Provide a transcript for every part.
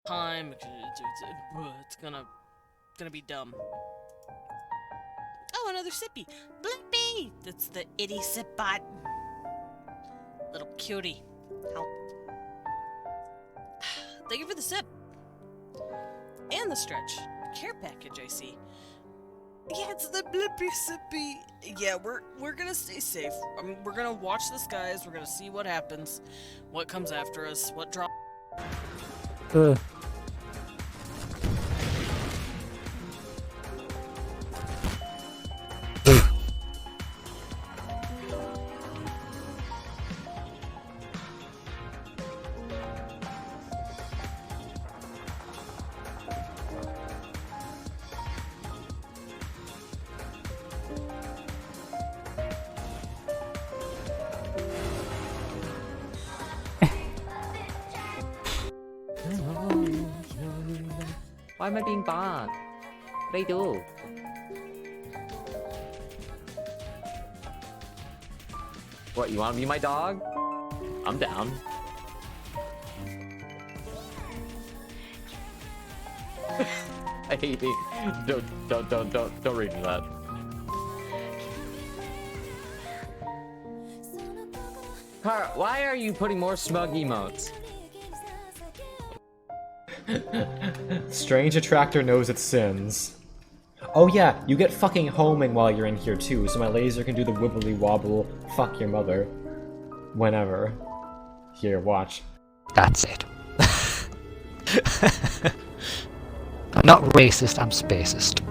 time. It's gonna be dumb. Oh, another sippy. Blimpy! That's the itty sip bot. Little cutie. Help. Thank you for the sip. And the stretch. Care package, I see. Yeah, it's the blippy sippy. Yeah, we're gonna stay safe. I mean, we're gonna watch the skies. We're gonna see what happens, what comes after us, what drops. Ugh. Why am I being bad? What do I do? What, you wanna be my dog? I'm down. I hate it. Don't read me that. Kara, why are you putting more smug emotes? Strange attractor knows its sins. Oh yeah, you get fucking homing while you're in here too, so my laser can do the wibbly wobble, fuck your mother. Whenever. Here, watch. That's it. I'm not racist, I'm spacist.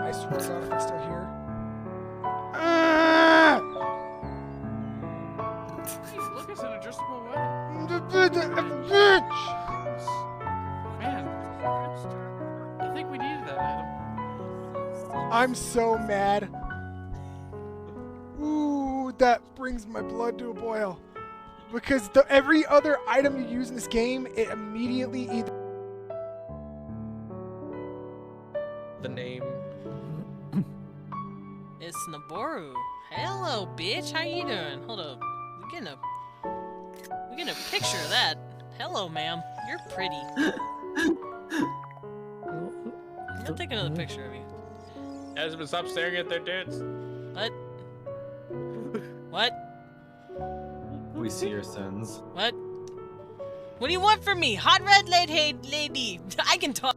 I swear to God, if I'm still here. Jeez, look, it's an adjustable weapon. Man, I think we needed that item. I'm so mad. Ooh, that brings my blood to a boil. Because every other item you use in this game, it immediately either... The name. It's Naboru. Hello, bitch. How you doing? Hold up. We're getting a picture of that. Hello, ma'am. You're pretty. I'll take another picture of you. Esmond, stop staring at their dudes. What? What? We see your sins. What? What do you want from me? Hot red lady. I can talk.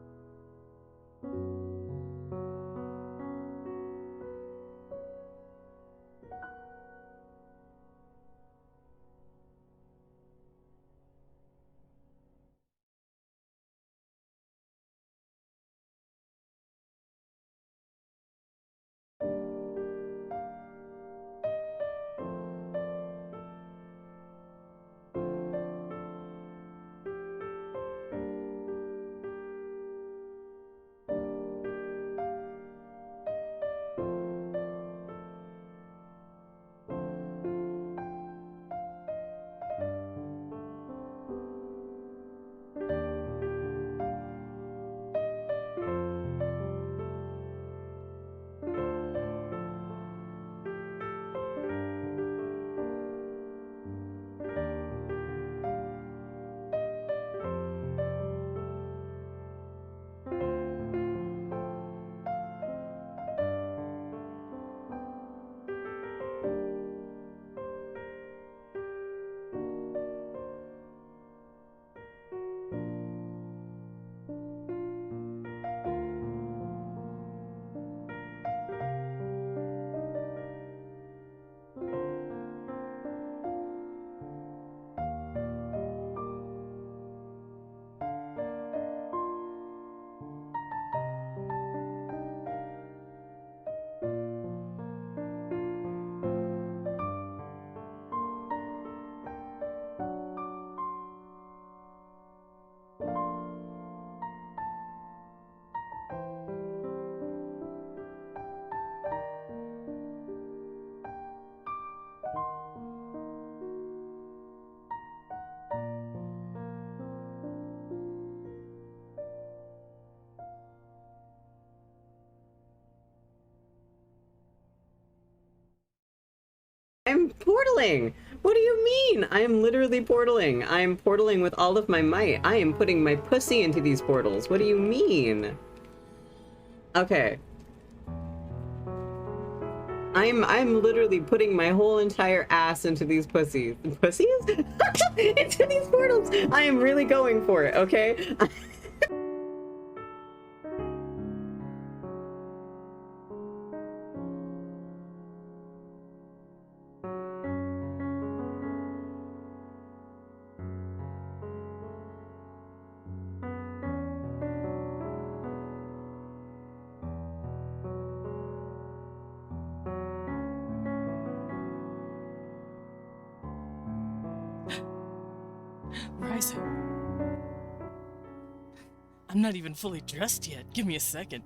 portaling. What do you mean? I am literally portaling. I am portaling with all of my might. I am putting my pussy into these portals. What do you mean? Okay. I'm literally putting my whole entire ass into these pussies. Pussies? Into these portals. I am really going for it, okay? Ryza. I'm not even fully dressed yet. Give me a second.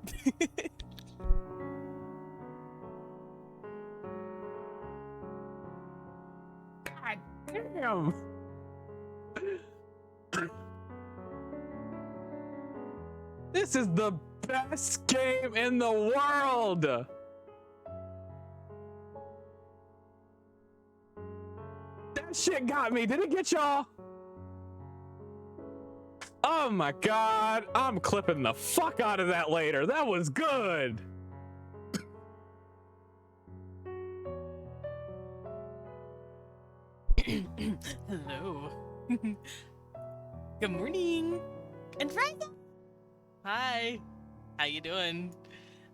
God damn. This is the best game in the world. That shit got me. Did it get y'all? Oh my god. I'm clipping the fuck out of that later. That was good. Hello. Good morning. And Ryza. Hi. How you doing?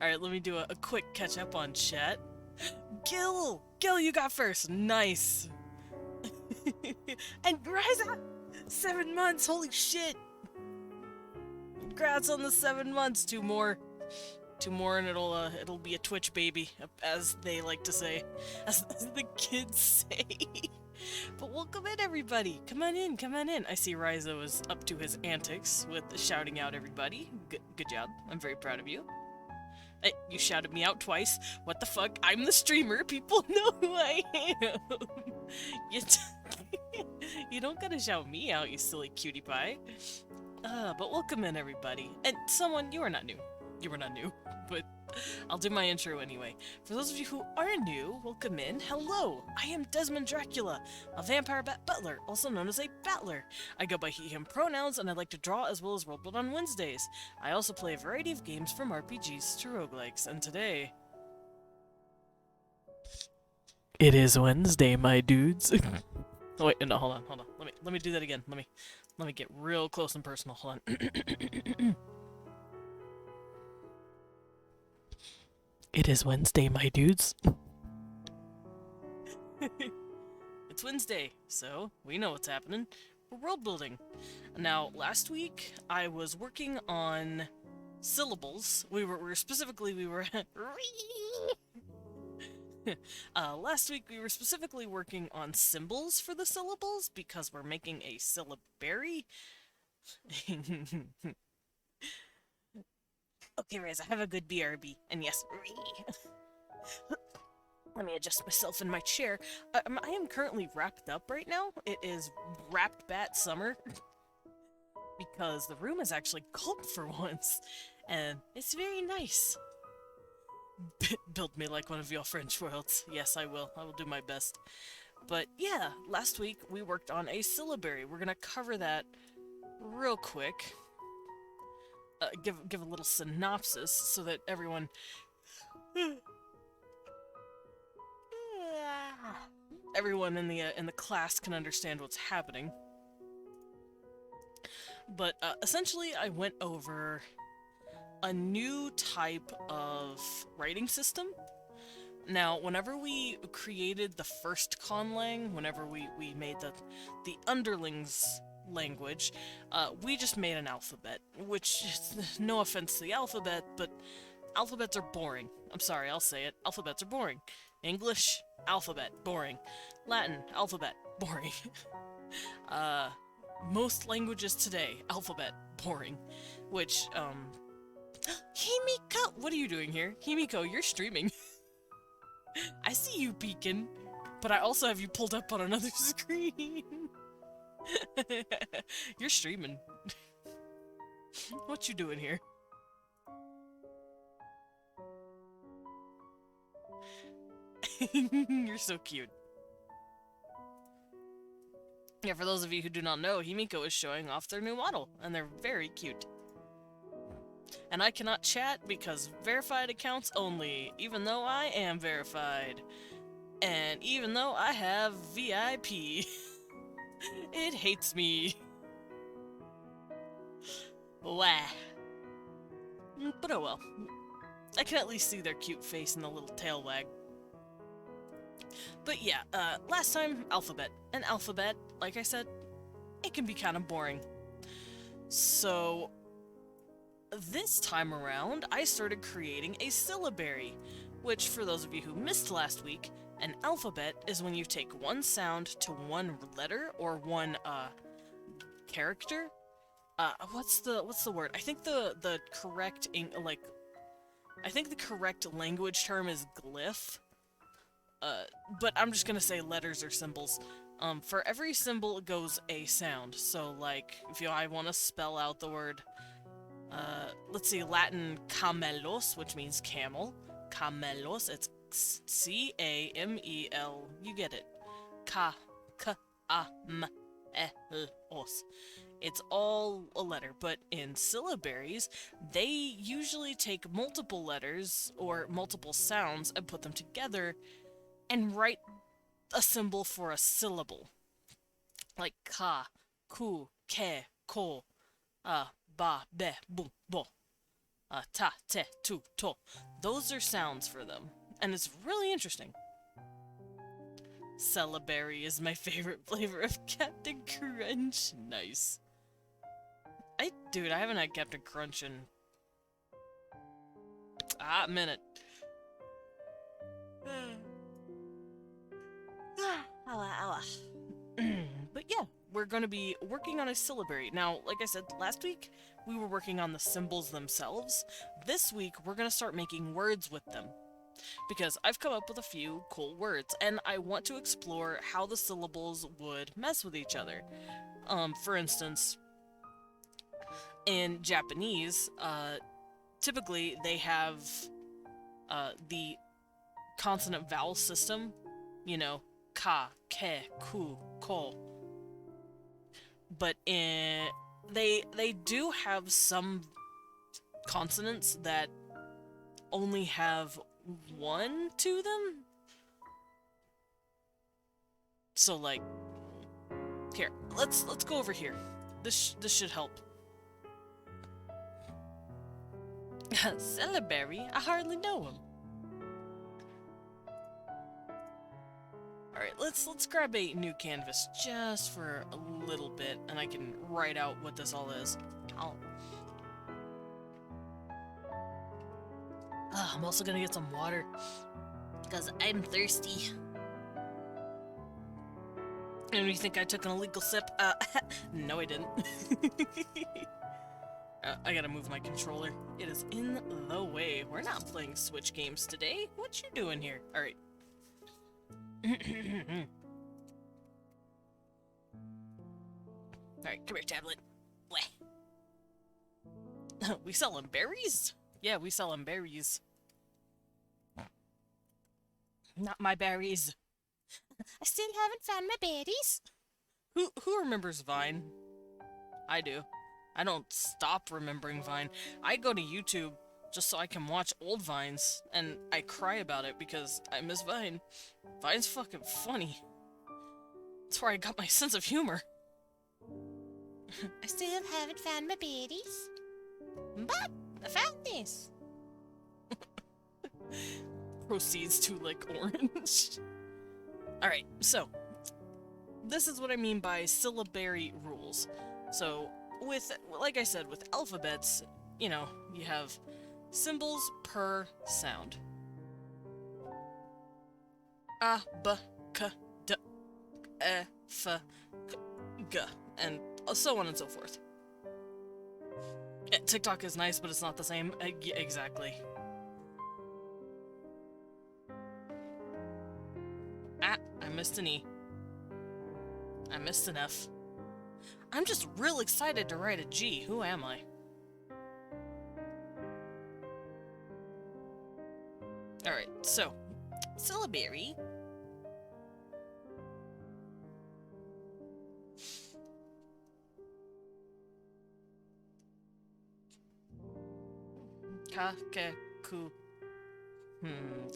Alright, let me do a quick catch up on chat. Gil, you got first. Nice. And Ryza, 7 months. Holy shit. Congrats on the 7 months. Two more, and it'll be a Twitch baby, as they like to say, as the kids say. But welcome in, everybody. Come on in. I see Ryza was up to his antics with shouting out everybody. Good job. I'm very proud of you. Hey, you shouted me out twice. What the fuck? I'm the streamer. People know who I am. You don't gotta shout me out, you silly cutie pie. But welcome in, everybody. And someone, you are not new. But I'll do my intro anyway. For those of you who are new, welcome in. Hello, I am Desmond Dracula, a vampire bat butler, also known as a battler. I go by he, him pronouns, and I like to draw as well as worldbuild on Wednesdays. I also play a variety of games from RPGs to roguelikes, and today... It is Wednesday, my dudes. Oh wait, no, hold on. Let me do that again. Let me get real close and personal. Hold on. It is Wednesday, my dudes. It's Wednesday, so we know what's happening. We're world building. Now, last week I was working on syllables. Last week we were specifically working on symbols for the syllables because we're making a syllabary. Okay, Riz, I have a good BRB, and yes, let me adjust myself in my chair. I am currently wrapped up right now. It is wrapped bat summer because the room is actually cold for once, and it's very nice. Build me like one of your French worlds. Yes, I will. I will do my best. But yeah, last week we worked on a syllabary. We're gonna cover that real quick. Give a little synopsis so that everyone in the class can understand what's happening. But essentially, I went over a new type of writing system. Now, whenever we created the first conlang, whenever we made the underlings language, we just made an alphabet, which is no offense to the alphabet, but alphabets are boring. I'm sorry, I'll say it. Alphabets are boring. English, alphabet, boring. Latin, alphabet, boring. Most languages today, alphabet, boring. Which, Himiko! What are you doing here? Himiko, you're streaming. I see you peeking, but I also have you pulled up on another screen. You're streaming. What you doing here? You're so cute. Yeah, for those of you who do not know, Himiko is showing off their new model, and they're very cute. And I cannot chat because verified accounts only, even though I am verified. And even though I have VIP. It hates me. Wah. But oh well. I can at least see their cute face and the little tail wag. But yeah, last time, Alphabet. And Alphabet, like I said, it can be kind of boring. So, this time around, I started creating a syllabary, which, for those of you who missed last week, an alphabet is when you take one sound to one letter or one, character. What's the word? I think the correct, I think the correct language term is glyph. But I'm just gonna say letters or symbols. For every symbol goes a sound. So, like, if I want to spell out the word, let's see, Latin camelos, which means camel. Camelos, it's C-A-M-E-L. You get it. K-A-M-E-L-O-S. It's all a letter, but in syllabaries, they usually take multiple letters or multiple sounds and put them together and write a symbol for a syllable. Like ka, ku, ke, ko, ba, be, bu, bo, ta, te, tu, to. Those are sounds for them, and it's really interesting. Syllabary is my favorite flavor of Captain Crunch. Nice. Dude, I haven't had Captain Crunch in a minute. But yeah, we're going to be working on a syllabary. Now, like I said last week, we were working on the symbols themselves. This week, we're going to start making words with them. Because I've come up with a few cool words, and I want to explore how the syllables would mess with each other. For instance, in Japanese, typically they have the consonant-vowel system, you know, ka, ke, ku, ko. But they do have some consonants that only have one to them. So, like, here, let's go over here. This should help. Syllabary? I hardly know him. Alright, let's grab a new canvas just for a little bit, and I can write out what this all is. I'm also gonna get some water, because I'm thirsty. And you think I took an illegal sip? No I didn't. I gotta move my controller. It is in the way. We're not playing Switch games today. What you doing here? Alright. Alright, come here, tablet. Bleh. We selling berries? Yeah, we selling berries. Not my berries. I still haven't found my berries. Who remembers Vine? I do. I don't stop remembering Vine. I go to YouTube just so I can watch old Vines, and I cry about it because I miss Vine. Vine's fucking funny. That's where I got my sense of humor. I still haven't found my berries, but I found this. Proceeds to lick orange. Alright, so this is what I mean by syllabary rules. So, like I said, with alphabets, you know, you have symbols per sound. A, B, K, D, E, F, G, and so on and so forth. TikTok is nice, but it's not the same. Yeah, exactly. Ah, I missed an E. I missed an F. I'm just real excited to write a G. Who am I? Alright, so, syllabary Ka, ke, ku.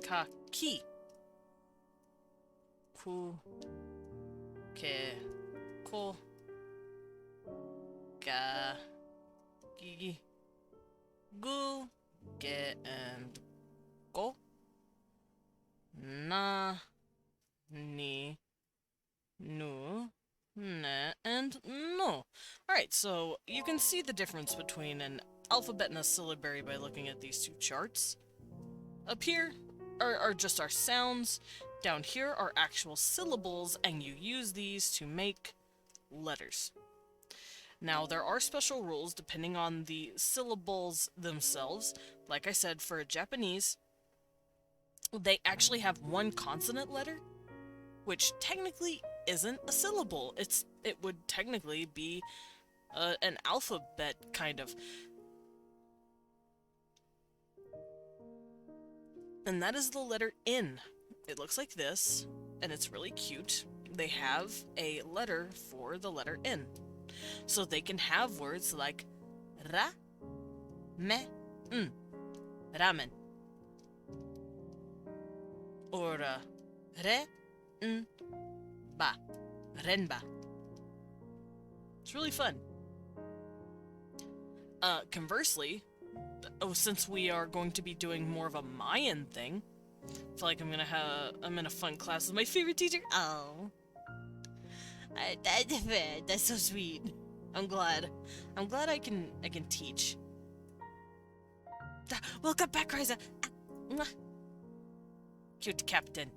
Ka, ki. Ku, ke, ko. Ga, gi, gu, ge, and go. Na, ni, nu, ne, and no. Alright, so you can see the difference between an alphabet and a syllabary by looking at these two charts. Up here are just our sounds. Down here are actual syllables, and you use these to make letters. Now, there are special rules depending on the syllables themselves. Like I said, for Japanese, they actually have one consonant letter, which technically isn't a syllable. It would technically be an alphabet, kind of. And that is the letter N. It looks like this, and it's really cute. They have a letter for the letter N. So they can have words like ra, me, ramen. Or re, ba, renba. It's really fun. Conversely, since we are going to be doing more of a Mayan thing, I feel like I'm in a fun class with my favorite teacher. Oh. That's so sweet. I'm glad I can teach. Welcome back, Ryza. Cute captain.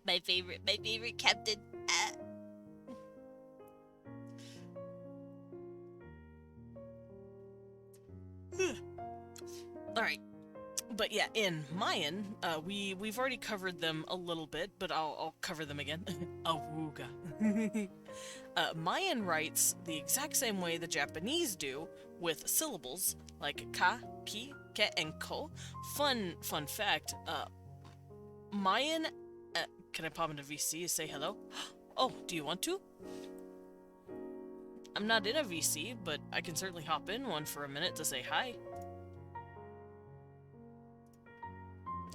My favorite captain. Alright. But yeah, in Mayan, we've already covered them a little bit, but I'll cover them again. Awuga. Mayan writes the exact same way the Japanese do, with syllables like ka, ki, ke, and ko. Fun fact, Mayan... can I pop into VC and say hello? Oh, do you want to? I'm not in a VC, but I can certainly hop in one for a minute to say hi.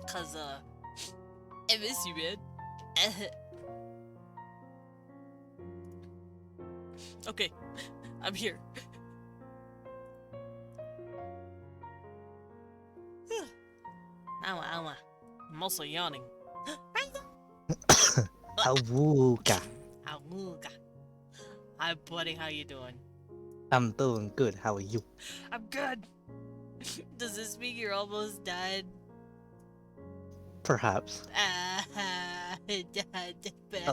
Cause, I miss you, man. Okay, I'm here. Ow. I'm also yawning. Awooga. Awooga. Hi, buddy, how you doing? I'm doing good. How are you? I'm good. Does this mean you're almost done? Perhaps.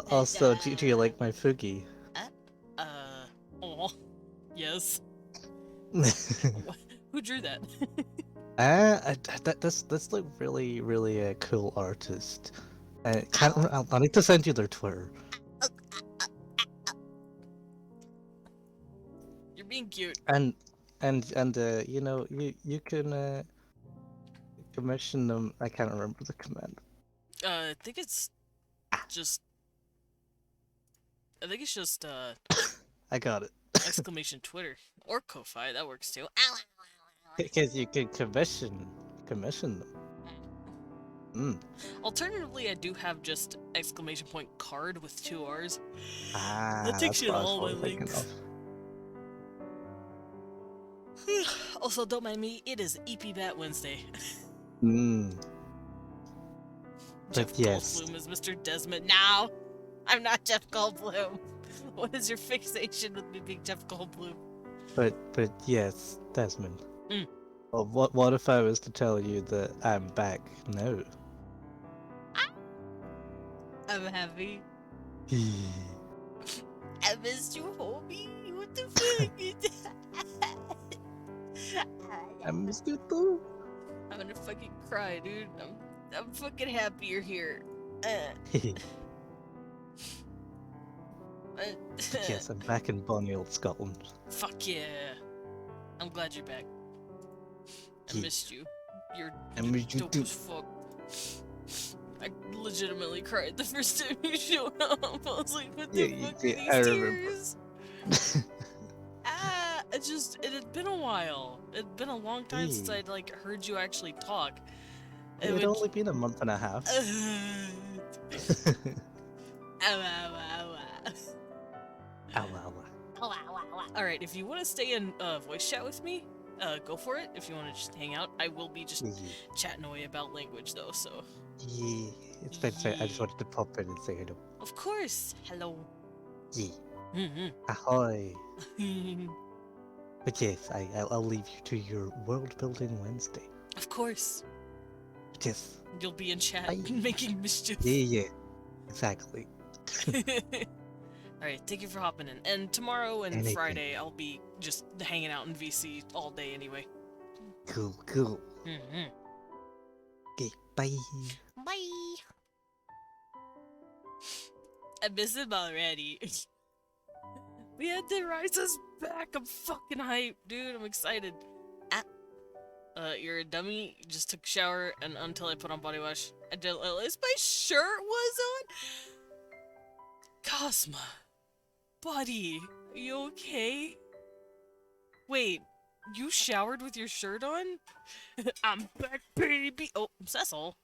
Also, do you like my fugi? Oh, yes. Who drew that? That's like really a cool artist. I need to send you their Twitter. You're being cute. And you know, you can commission them. I can't remember the command. I think it's just I got it. exclamation Twitter or Ko-Fi, that works too. Because you can commission them. Alternatively, I do have just exclamation point card with 2 R's. Ah, That takes that's you to what I was all my probably thinking links. Also, don't mind me, it is EP Bat Wednesday. Jeff But yes. Goldblum is Mr. Desmond. Now, I'm not Jeff Goldblum. What is your fixation with me being Jeff Goldblum? But yes, Desmond. Mm. Well, what if I was to tell you that I'm back now? I'm happy. I missed you, homie. What the fuck? I missed you too. I'm gonna fucking cry, dude. I'm fucking happy you're here. Yes, I'm back in bonny old Scotland. Fuck yeah. I'm glad you're back. I Yeah. missed you. You're I missed you dope too. as fuck. I legitimately cried the first time you showed up. I was like, what the Yeah, fuck are these I remember. tears? it had been a while. It'd been a long time since Hey. I'd like heard you actually talk. It had only been a month and a half. Ow, ow, ow, ow. Ow, ow, ow. Alright, if you want to stay in voice chat with me, go for it. If you want to just hang out, I will be just Yeah, chatting away about language though, so. yeah. It's been fair. I just wanted to pop in and say hello. Of course. Hello. Yeah. Mm-hmm. Ahoy. But yes, I'll leave you to your world building Wednesday. Of course. Yes. You'll be in chat Bye. making mischief. Yeah. Exactly. Alright, thank you for hopping in. And tomorrow and Anything. Friday, I'll be just hanging out in VC all day anyway. Cool. Mm-hmm. Okay, bye. Bye. I miss him already. We had to rise us back. I'm fucking hyped, dude. I'm excited. You're a dummy. You just took a shower and until I put on body wash. I didn't realize my shirt was on. Cosma. Buddy, are you okay? Wait, you showered with your shirt on? I'm back, baby. Oh, Cecil.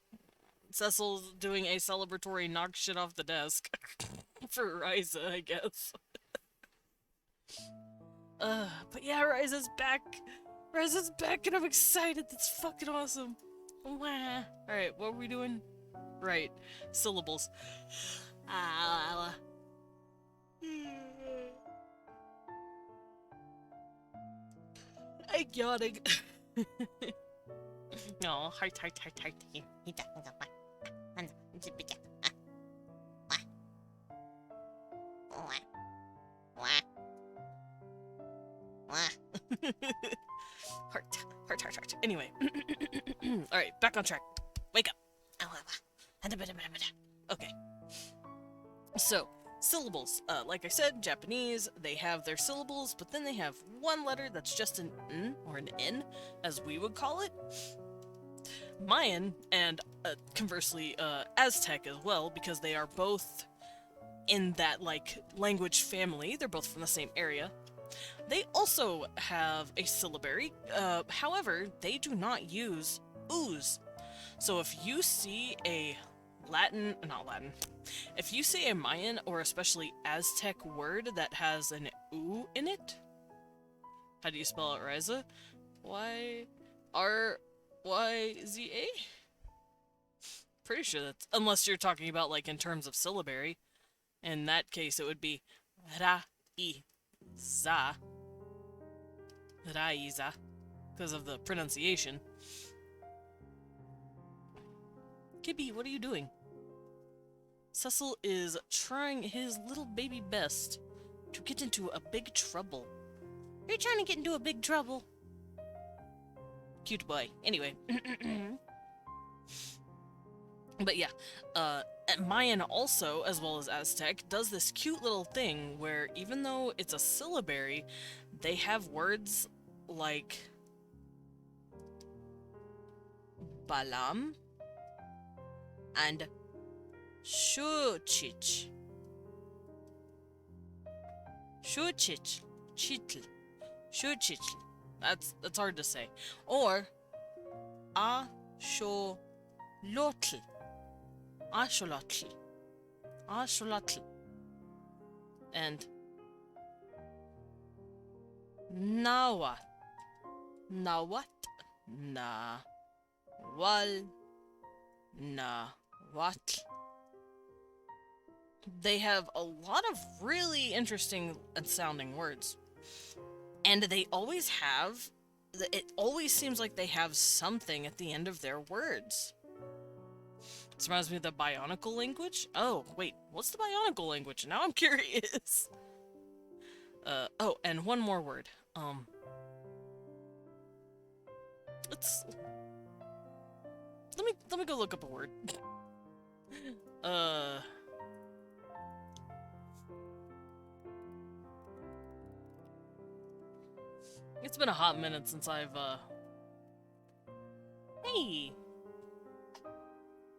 Cecil's doing a celebratory knock shit off the desk. For Ryza, I guess. But yeah, Ryza's back. Ryza's back and I'm excited. That's fucking awesome. Wah. Alright, what are we doing? Right, syllables. I'm yawning. No, heart. Heart. Anyway. Alright, back on track. Wake up. Okay. So, syllables. Like I said, Japanese, they have their syllables, but then they have one letter that's just an n, or an n, as we would call it. Mayan, and conversely, Aztec as well, because they are both in that, like, language family. They're both from the same area. They also have a syllabary, however, they do not use oo's. So if you see a if you see a Mayan or especially Aztec word that has an oo in it, how do you spell it, Ryza? Y-R-Y-Z-A? Pretty sure that's, unless you're talking about like in terms of syllabary. In that case, it would be Ra-I-za. Raiza, because of the pronunciation. Gibby, what are you doing? Cecil is trying his little baby best to get into a big trouble. You're trying to get into a big trouble. Cute boy. Anyway. But yeah, Mayan also, as well as Aztec, does this cute little thing where even though it's a syllabary, they have words like Balam and Shuchich. Chitl. Shuchich. That's hard to say. Or Asholotl. Asholotl. And Nawat. Nawal. Nawat. They have a lot of really interesting and sounding words. And they always have, it always seems like they have something at the end of their words. This reminds me of the Bionicle language. Oh, wait, what's the Bionicle language? Now I'm curious. Oh, and one more word. Let me go look up a word. It's been a hot minute since I've, Hey!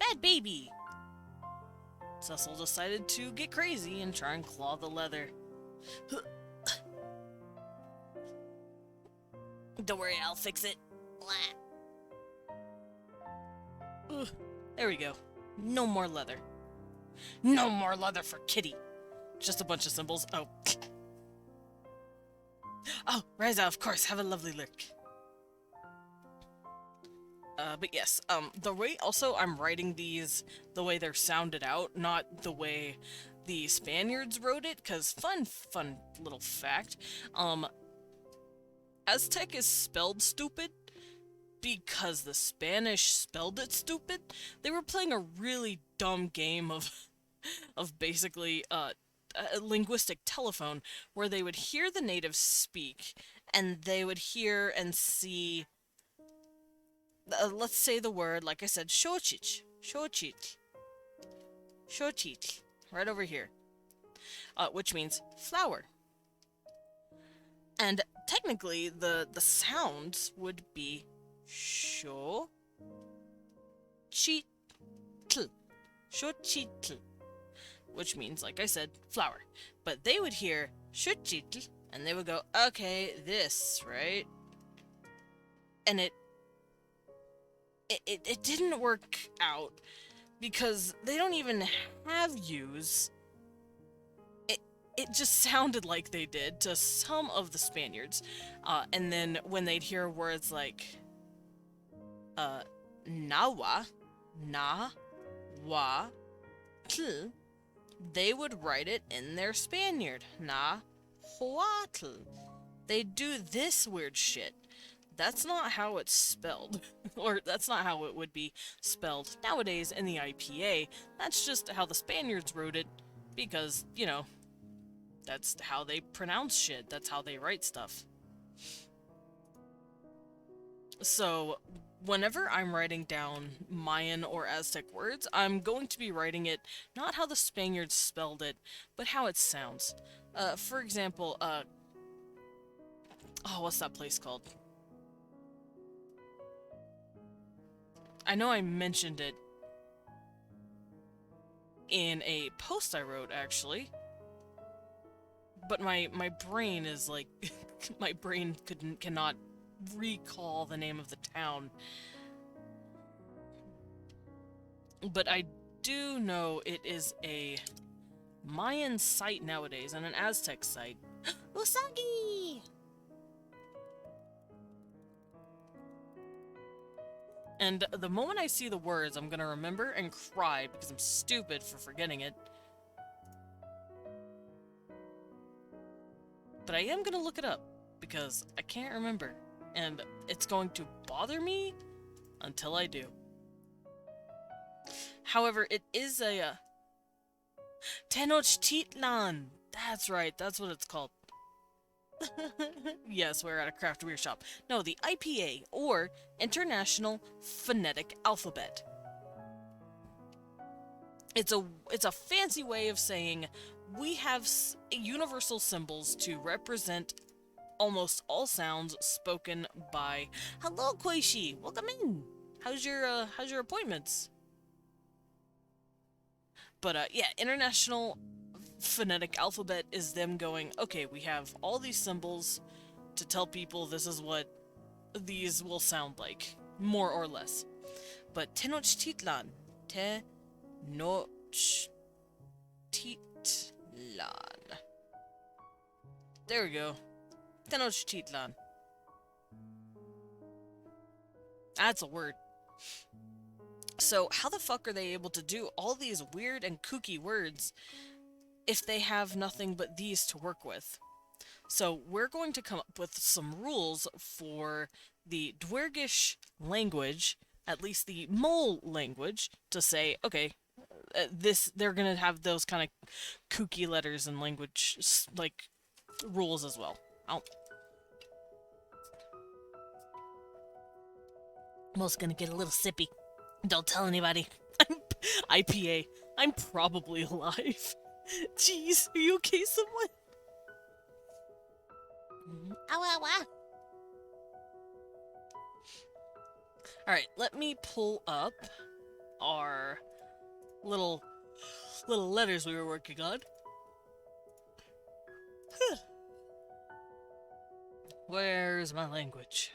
Bad baby! Cecil decided to get crazy and try and claw the leather. Don't worry, I'll fix it. Ugh, there we go. No more leather. No more leather for Kitty. Just a bunch of symbols. Oh. Oh, Riza, of course. Have a lovely lurk. But yes, the way also I'm writing these the way they're sounded out, not the way the Spaniards wrote it, because fun little fact, Aztec is spelled stupid because the Spanish spelled it stupid. They were playing a really dumb game of basically, a linguistic telephone, where they would hear the natives speak, and they would hear and see, let's say the word, like I said, xochitl, right over here, which means flower. And technically, the sounds would be xochitl, which means, like I said, flower. But they would hear xochitl, and they would go, okay, this, right? And it didn't work out, because they don't even have U's. It just sounded like they did to some of the Spaniards. And then when they'd hear words like, nawa, na, wa, tl, they would write it in their Spaniard, na, huatl. They do this weird shit. That's not how it's spelled, or that's not how it would be spelled nowadays in the IPA. That's just how the Spaniards wrote it, because, you know, that's how they pronounce shit. That's how they write stuff. So, whenever I'm writing down Mayan or Aztec words, I'm going to be writing it not how the Spaniards spelled it, but how it sounds. For example, oh, what's that place called? I know I mentioned it in a post I wrote, actually. But my brain is like, my brain cannot recall the name of the town. But I do know it is a Mayan site nowadays, and an Aztec site. Usagi! And the moment I see the words, I'm gonna remember and cry because I'm stupid for forgetting it. But I am gonna look it up because I can't remember, and it's going to bother me until I do. However, it is a Tenochtitlan. That's right, that's what it's called. Yes, we're at a craft beer shop. No, the IPA, or International Phonetic Alphabet. It's a fancy way of saying we have universal symbols to represent almost all sounds spoken by. Hello, Koishi. Welcome in. How's your appointments? But yeah, International Phonetic Alphabet is them going, okay, we have all these symbols to tell people this is what these will sound like, more or less. But Tenochtitlan, Tenochtitlan. There we go. Tenochtitlan. That's a word. So how the fuck are they able to do all these weird and kooky words if they have nothing but these to work with? So we're going to come up with some rules for the Dwergish language, at least the Mole language, to say, okay, they're gonna have those kind of kooky letters and language, like, rules as well. I'm almost gonna get a little sippy. Don't tell anybody. IPA. I'm probably alive. Jeez, are you okay, someone? Ow, ow, ow. Alright, let me pull up our little letters we were working on. Where's my language?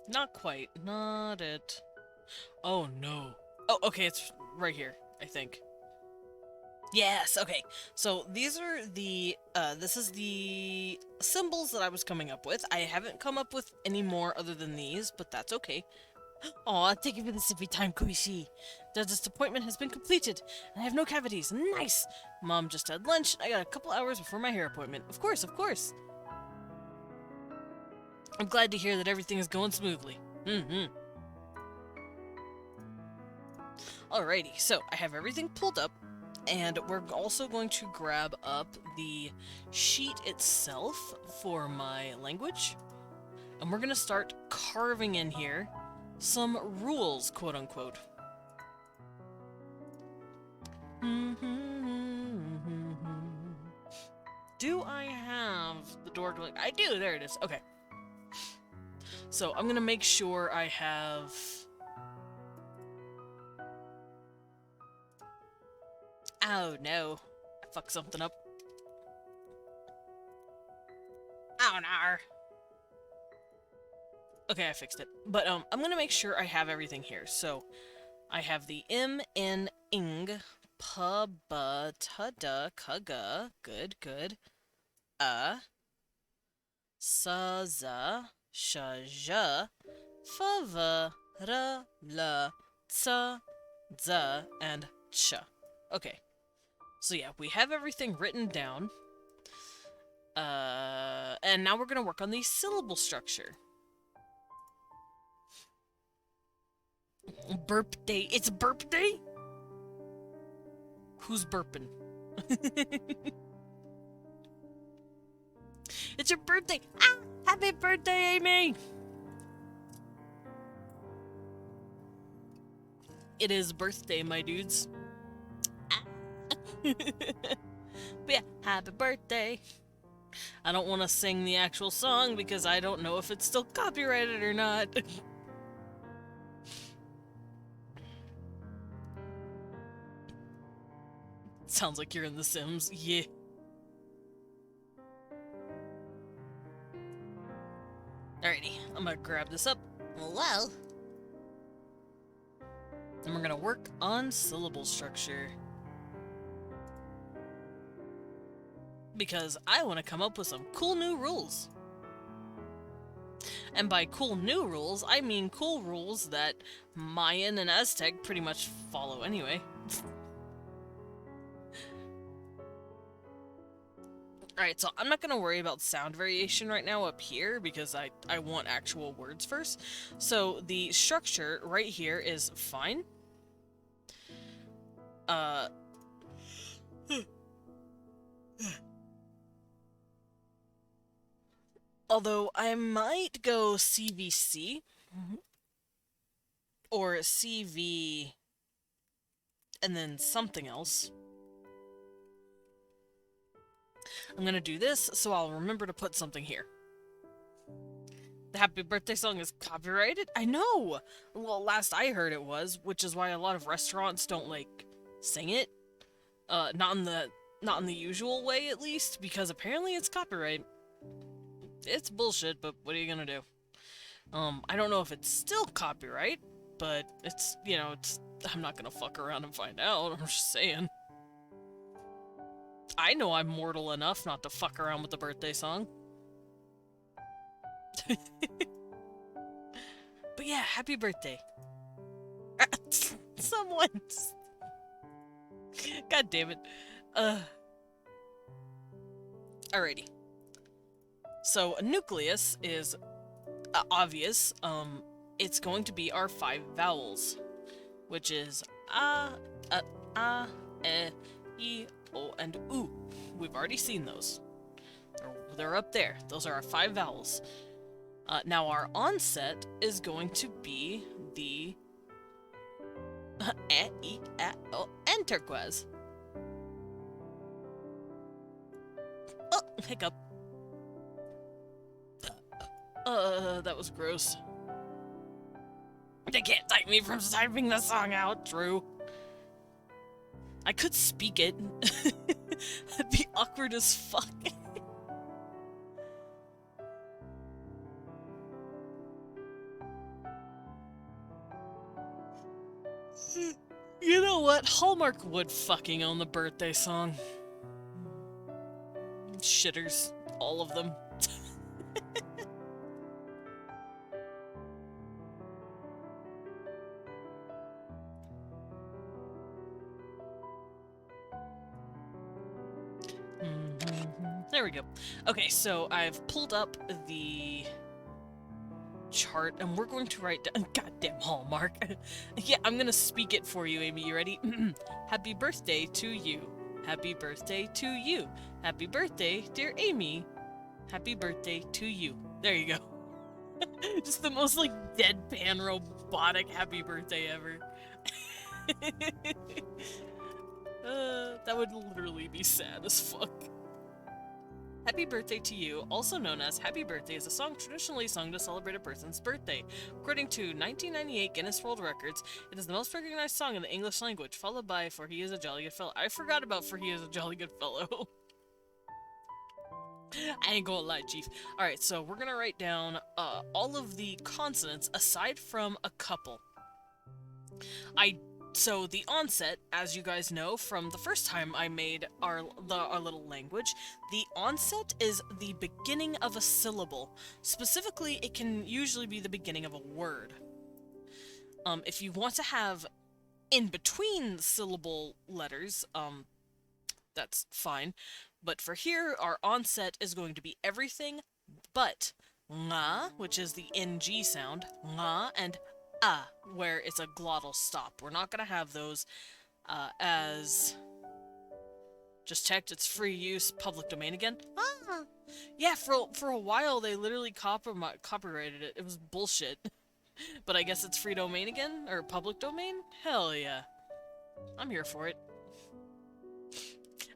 Not quite. Not it. Oh no. Oh, okay, it's right here, I think. Yes, okay. So these are the, this is the symbols that I was coming up with. I haven't come up with any more other than these, but that's okay. Aw, thank you for the sippy time, Koishi. Dentist appointment has been completed, and I have no cavities. Nice! Mom just had lunch, and I got a couple hours before my hair appointment. Of course, of course. I'm glad to hear that everything is going smoothly. Alrighty, so I have everything pulled up, and we're also going to grab up the sheet itself for my language, and we're going to start carving in here some rules, quote-unquote. Do I have the door? I do, there it is. Okay. So I'm going to make sure I have... Oh no, I fucked something up. Oh no. Okay, I fixed it. But I'm gonna make sure I have everything here. So I have the M, N, ing, pa, ba, ta, da, ka, ga, good, good, sa, za, sha, ja, fa, va, ra, la, tsa, za, and cha. Okay. So yeah, we have everything written down. And now we're gonna work on the syllable structure. Burp day. It's burp day? Who's burping? It's your birthday! Ah! Happy birthday, Amy! It is birthday, my dudes. But yeah, happy birthday. I don't want to sing the actual song because I don't know if it's still copyrighted or not. Sounds like you're in The Sims. Yeah. Alrighty, I'm gonna grab this up. Well. And we're gonna work on syllable structure. Because I want to come up with some cool new rules. And by cool new rules, I mean cool rules that Mayan and Aztec pretty much follow anyway. Alright, so I'm not going to worry about sound variation right now up here because I want actual words first. So the structure right here is fine. Although I might go CVC or CV and then something else. I'm gonna do this so I'll remember to put something here. The happy birthday song is copyrighted? I know! Well, last I heard it was, which is why a lot of restaurants don't, like, sing it. Not in the usual way, at least, because apparently it's copyright. It's bullshit, but what are you gonna do? I don't know if it's still copyright, but it's, you know, I'm not gonna fuck around and find out, I'm just saying. I know I'm mortal enough not to fuck around with the birthday song. But yeah, happy birthday. Someone. God damn it. Alrighty. So, a nucleus is obvious. It's going to be our 5 vowels, which is e, I, O, and U. We've already seen those. They're up there. Those are our 5 vowels. Now our onset is going to be the E, I, O, and turquoise. Oh, hiccup. That was gross. They can't type me from typing the song out, true. I could speak it. That'd be awkward. awkward as fuck. You know what? Hallmark would fucking own the birthday song. Shitters. All of them. There we go. Okay, so I've pulled up the chart, and we're going to write down. Goddamn Hallmark. Yeah, I'm gonna speak it for you, Amy. You ready? Happy birthday to you. Happy birthday to you. Happy birthday, dear Amy. Happy birthday to you. There you go. Just the most, like, deadpan, robotic happy birthday ever. That would literally be sad as fuck. Happy birthday to you, also known as Happy Birthday, is a song traditionally sung to celebrate a person's birthday. According to 1998 Guinness World Records, it is the most recognized song in the English language, followed by For He Is a Jolly Good Fellow. I forgot about For He Is a Jolly Good Fellow. I ain't gonna lie, Chief. Alright, so we're gonna write down all of the consonants aside from a couple. So the onset, as you guys know from the first time I made our little language, the onset is the beginning of a syllable. Specifically, it can usually be the beginning of a word. If you want to have in between syllable letters, that's fine. But for here, our onset is going to be everything but nga, which is the ng sound, nga, and where it's a glottal stop. We're not going to have those as... Just checked, it's free use, public domain again. Yeah, for a while they literally copyrighted it. It was bullshit. But I guess it's free domain again? Or public domain? Hell yeah. I'm here for it.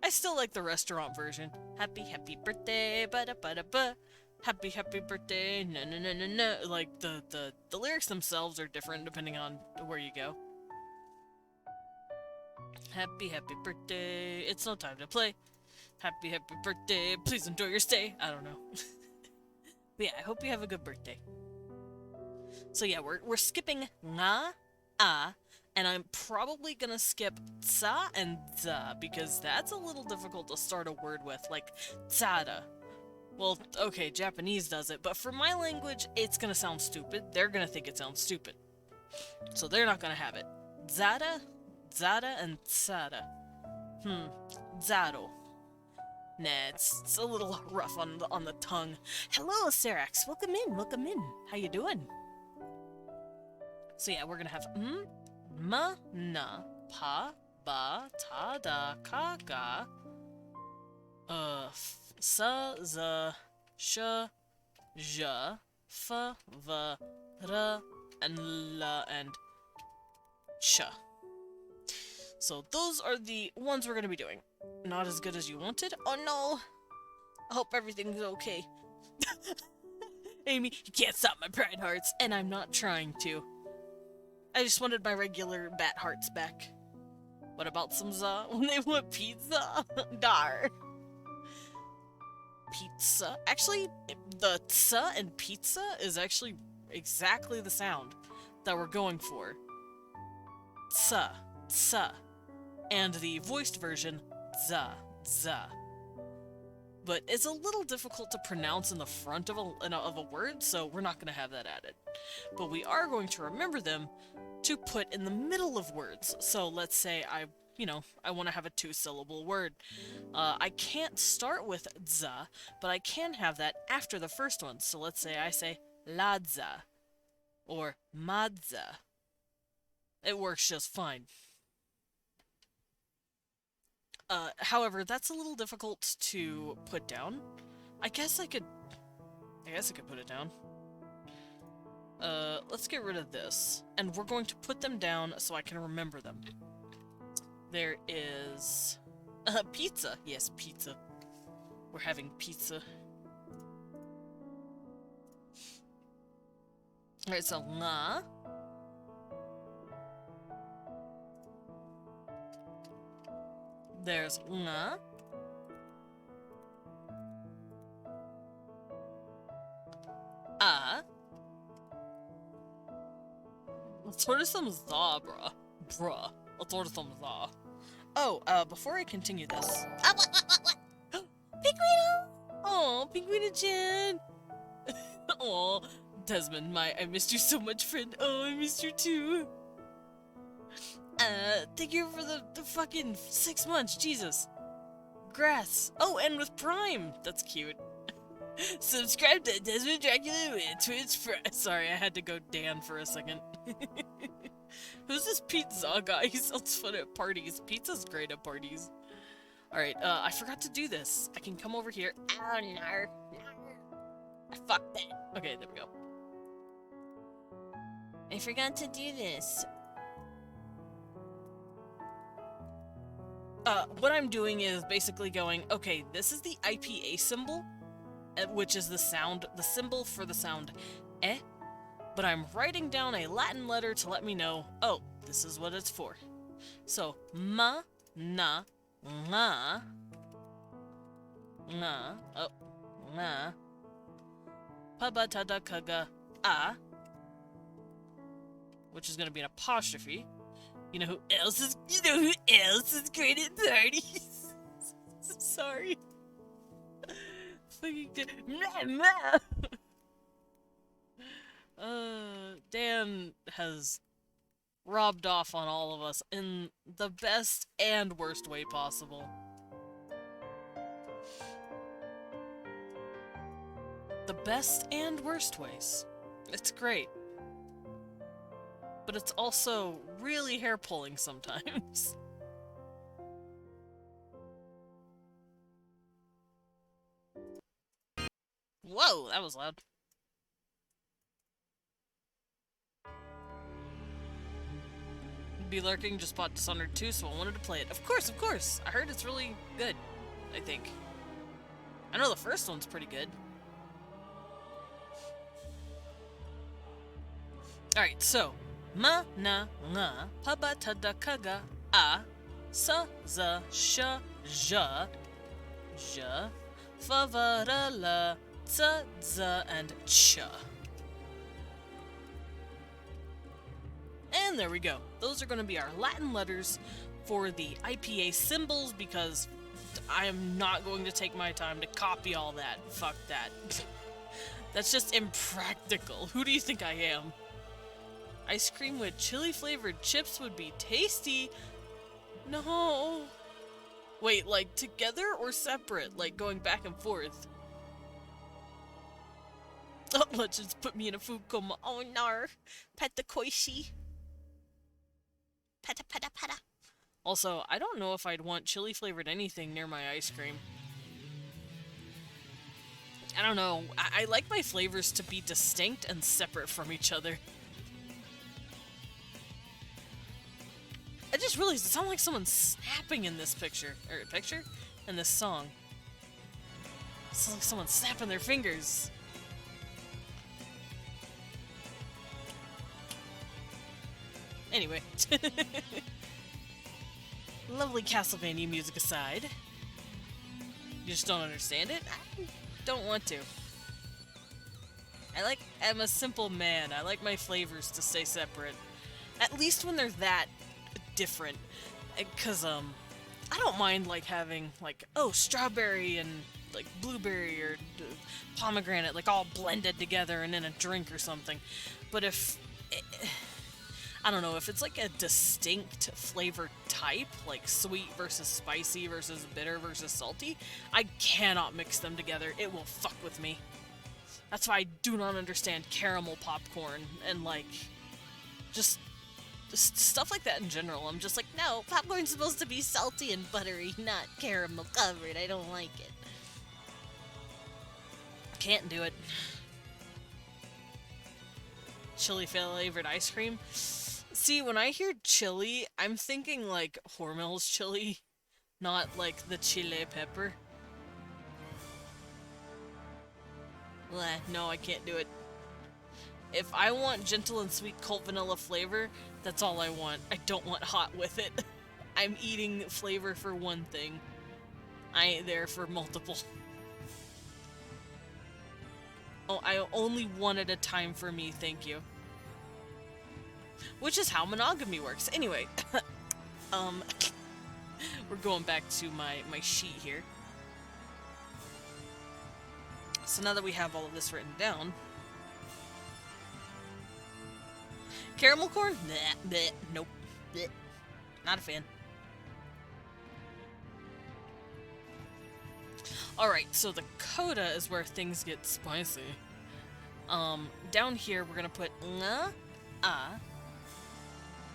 I still like the restaurant version. Happy birthday, ba-da-ba-da-ba. Happy birthday, no no no no no. Like the lyrics themselves are different depending on where you go. Happy birthday, it's no time to play. Happy birthday, please enjoy your stay. I don't know. But yeah, I hope you have a good birthday. So yeah, we're skipping nga, and I'm probably gonna skip tsa and za because that's a little difficult to start a word with, like tsada. Well, okay, Japanese does it, but for my language, it's gonna sound stupid. They're gonna think it sounds stupid. So they're not gonna have it. Zada, and tsada. Zado. Nah, it's a little rough on the tongue. Hello, Serax. Welcome in. How you doing? So yeah, we're gonna have ma, na, pa, ba, ta, da, ka, ga, sa, za, sh, ja, fa, va, ra, and la, and cha. So those are the ones we're gonna be doing. Not as good as you wanted? Oh no! I hope everything's okay. Amy, you can't stop my pride hearts, and I'm not trying to. I just wanted my regular bat hearts back. What about some za? When they want pizza? Dar. Pizza. Actually, the tsa and pizza is actually exactly the sound that we're going for. Tsa, tsa. And the voiced version, za, za. But it's a little difficult to pronounce in the front of a word, so we're not going to have that added. But we are going to remember them to put in the middle of words. So let's say I want to have a 2-syllable word. I can't start with za, but I can have that after the first one. So let's say I say ladza or madza. It works just fine. However, that's a little difficult to put down. I guess I could put it down. Let's get rid of this. And we're going to put them down so I can remember them. There is... pizza. Yes, pizza. We're having pizza. Alright, so nga. There's nga. Let's order some za, bruh. Bruh. Let's order some za. Oh, before I continue this... what? Pinguino! Aw, Pinguino-chan! Aw, Desmond, I missed you so much, friend. Oh, I missed you too. Thank you for the fucking 6 months, Jesus. Grass. Oh, and with Prime. That's cute. Subscribe to Desmond Dracula with Twitch Sorry, I had to go Dan for a second. Who's this pizza guy? He sounds fun at parties. Pizza's great at parties. Alright, I forgot to do this. I can come over here. Oh, no. I fucked that. Okay, there we go. I forgot to do this. What I'm doing is basically going, okay, this is the IPA symbol, which is the symbol for the sound eh, but I'm writing down a Latin letter to let me know, oh, this is what it's for. So, ma, na, nga, oh, nga, pabatada kaga, a, which is going to be an apostrophe. You know who else is great at parties? Sorry. Fucking Dan has robbed off on all of us in the best and worst way possible. The best and worst ways. It's great. But it's also really hair-pulling sometimes. Whoa, that was loud. Be Lurking just bought Dishonored 2, so I wanted to play it. Of course, of course! I heard it's really good, I think. I know the first one's pretty good. Alright, so... Ma, na, nga, pa, ba, ta, da, ka, ga, a, sa, za, sha, ja, ja, fa, va, ra, la, za, za, and cha. And there we go. Those are going to be our Latin letters for the IPA symbols because I am not going to take my time to copy all that. Fuck that. That's just impractical. Who do you think I am? Ice cream with chili-flavored chips would be tasty. No. Wait, like together or separate? Like going back and forth? Oh, let's just put me in a food coma. Oh, no. Pata koishi. Pata pata pata. Also, I don't know if I'd want chili-flavored anything near my ice cream. I don't know. I like my flavors to be distinct and separate from each other. I just realized it sounds like someone's snapping in this picture. In this song. It sounds like someone's snapping their fingers. Anyway. Lovely Castlevania music aside. You just don't understand it? I don't want to. I'm a simple man. I like my flavors to stay separate. At least when they're that different. Because, I don't mind, like, having, like, oh, strawberry and, like, blueberry or pomegranate, like, all blended together and in a drink or something. But if... I don't know, if it's, like, a distinct flavor type, like sweet versus spicy versus bitter versus salty, I cannot mix them together. It will fuck with me. That's why I do not understand caramel popcorn and, like, just stuff like that in general. I'm just like, no, popcorn's supposed to be salty and buttery, not caramel covered. I don't like it. Can't do it. Chili flavored ice cream. See, when I hear chili, I'm thinking like Hormel's chili, not like the chile pepper. Bleh, no, I can't do it. If I want gentle and sweet cold vanilla flavor, that's all I want. I don't want hot with it. I'm eating flavor for one thing. I ain't there for multiple. Oh, I only one at a time for me, thank you. which is how monogamy works. Anyway, we're going back to my sheet here. So now that we have all of this written down, caramel corn? Bleh, bleh, nope. Bleh. Not a fan. Alright, so the coda is where things get spicy. Down here we're gonna put ng,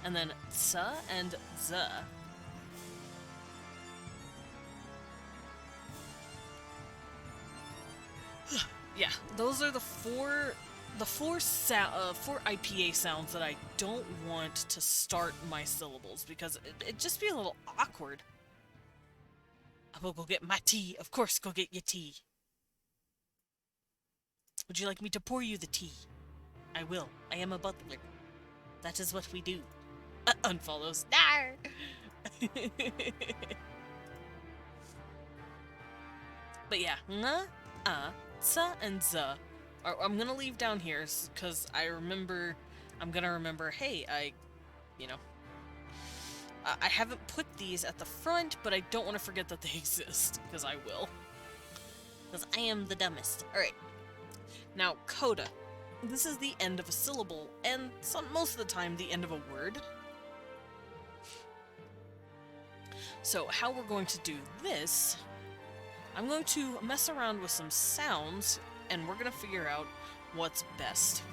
and then ts and z. Yeah, those are the four IPA sounds that I don't want to start my syllables because it'd just be a little awkward. I will go get my tea. Of course, go get your tea. Would you like me to pour you the tea? I will. I am a butler. That is what we do. Unfollows. Dar! But yeah, ng, ts, and z. I'm gonna leave down here because I'm gonna remember, hey, I haven't put these at the front, but I don't want to forget that they exist, because I will. Because I am the dumbest. Alright. Now, coda. This is the end of a syllable, and most of the time, the end of a word. So, how we're going to do this, I'm going to mess around with some sounds, and we're going to figure out what's best.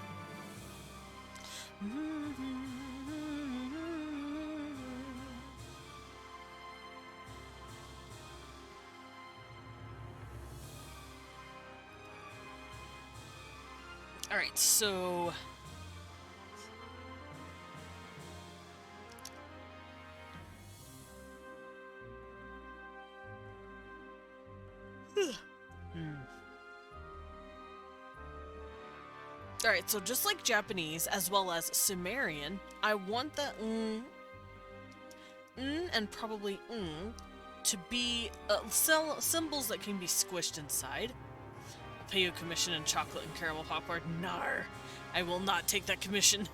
Alright, so... Alright, so just like Japanese, as well as Sumerian, I want the and probably to be symbols that can be squished inside. I'll pay you a commission in chocolate and caramel popcorn. Nar! I will not take that commission.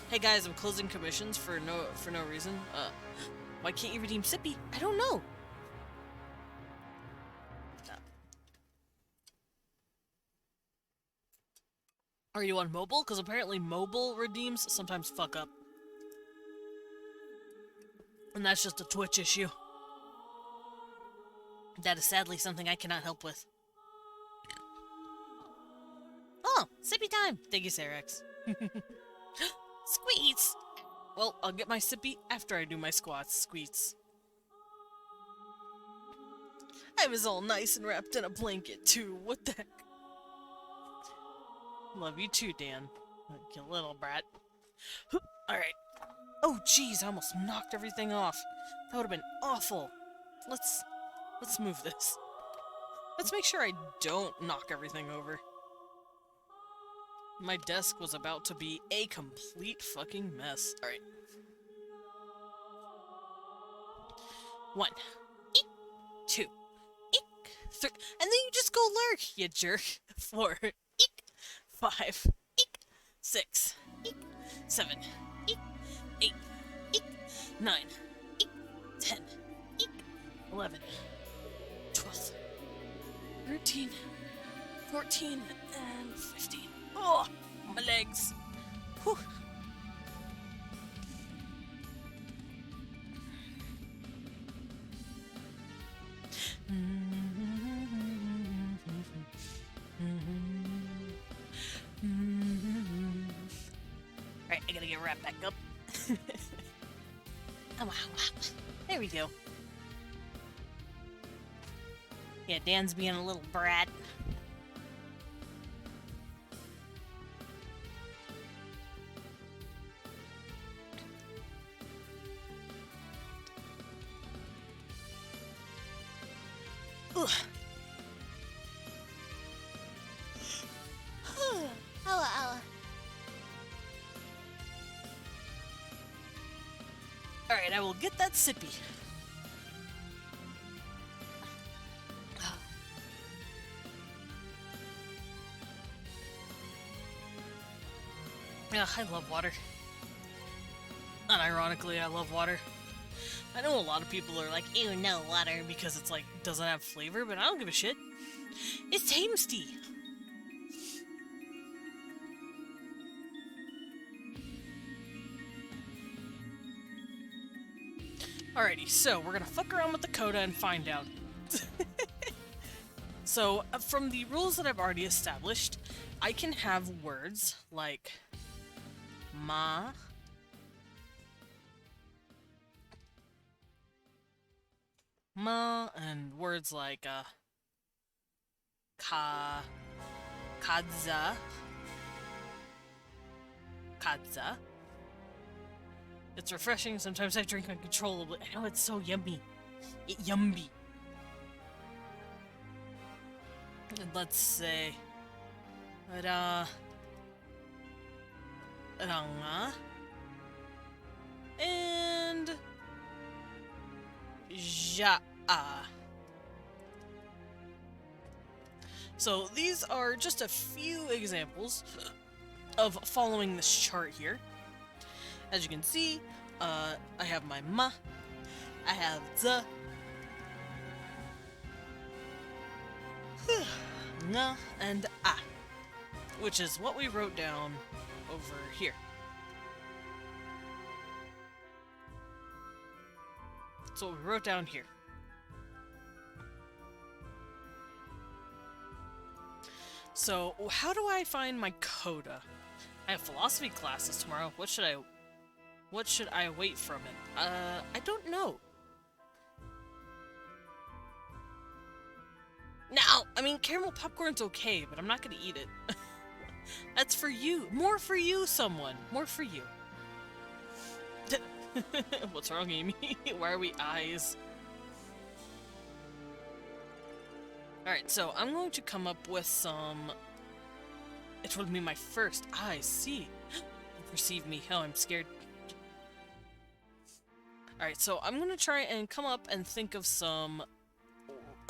Hey guys, I'm closing commissions for no reason. Why can't you redeem Sippy? I don't know. Are you on mobile? Because apparently mobile redeems sometimes fuck up. And that's just a Twitch issue. That is sadly something I cannot help with. Oh, sippy time! Thank you, Sarex. Squeets! Well, I'll get my sippy after I do my squats. Squeets. I was all nice and wrapped in a blanket, too. What the heck? Love you too, Dan. You little brat. Alright. Oh, jeez, I almost knocked everything off. That would have been awful. Let's move this. Let's make sure I don't knock everything over. My desk was about to be a complete fucking mess. Alright. 1. Eek. 2. Eek. 3. And then you just go lurk, you jerk. 4. Eek. 5. Eek. 6. Eek. 7. Eek. 8. Eek. 9. Eek. 10. Eek. 11. 12. 13. 14. And 15. Oh, my legs. Whew. Alright, I gotta get wrapped back up. Oh, wow. There we go. Yeah, Dan's being a little brat. Ugh. Alright, I will get that sippy. Yeah, I love water. Unironically, I love water. I know a lot of people are like, ew, no water, because it's like, doesn't have flavor, but I don't give a shit. It's tasty! Alrighty, so we're gonna fuck around with the coda and find out. So, from the rules that I've already established, I can have words like ma, and words like kadza, It's refreshing. Sometimes I drink uncontrollably. I know it's so yummy. Yummy. And let's say ranga and ja'a. So these are just a few examples of following this chart here. As you can see, I have my ma, I have the, nga, and a, which is what we wrote down over here. That's what we wrote down here. So, how do I find my coda? I have philosophy classes tomorrow. What should I wait from it? I don't know. Now, I mean, caramel popcorn's okay, but I'm not gonna eat it. That's for you. More for you, someone. More for you. What's wrong, Amy? Why are we eyes? Alright, so I'm going to come up with some... It will be my first. I see. You perceive me. Oh, I'm scared. Alright, so I'm going to try and come up and think of some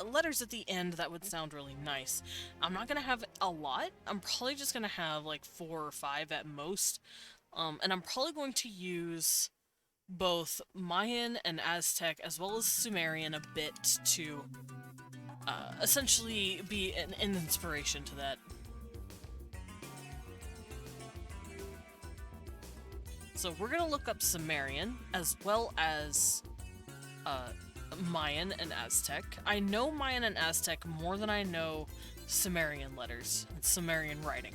letters at the end that would sound really nice. I'm not going to have a lot. I'm probably just going to have like 4 or 5 at most. And I'm probably going to use both Mayan and Aztec as well as Sumerian a bit to essentially be an inspiration to that. So we're gonna look up Sumerian as well as Mayan and Aztec. I know Mayan and Aztec more than I know Sumerian letters and Sumerian writing.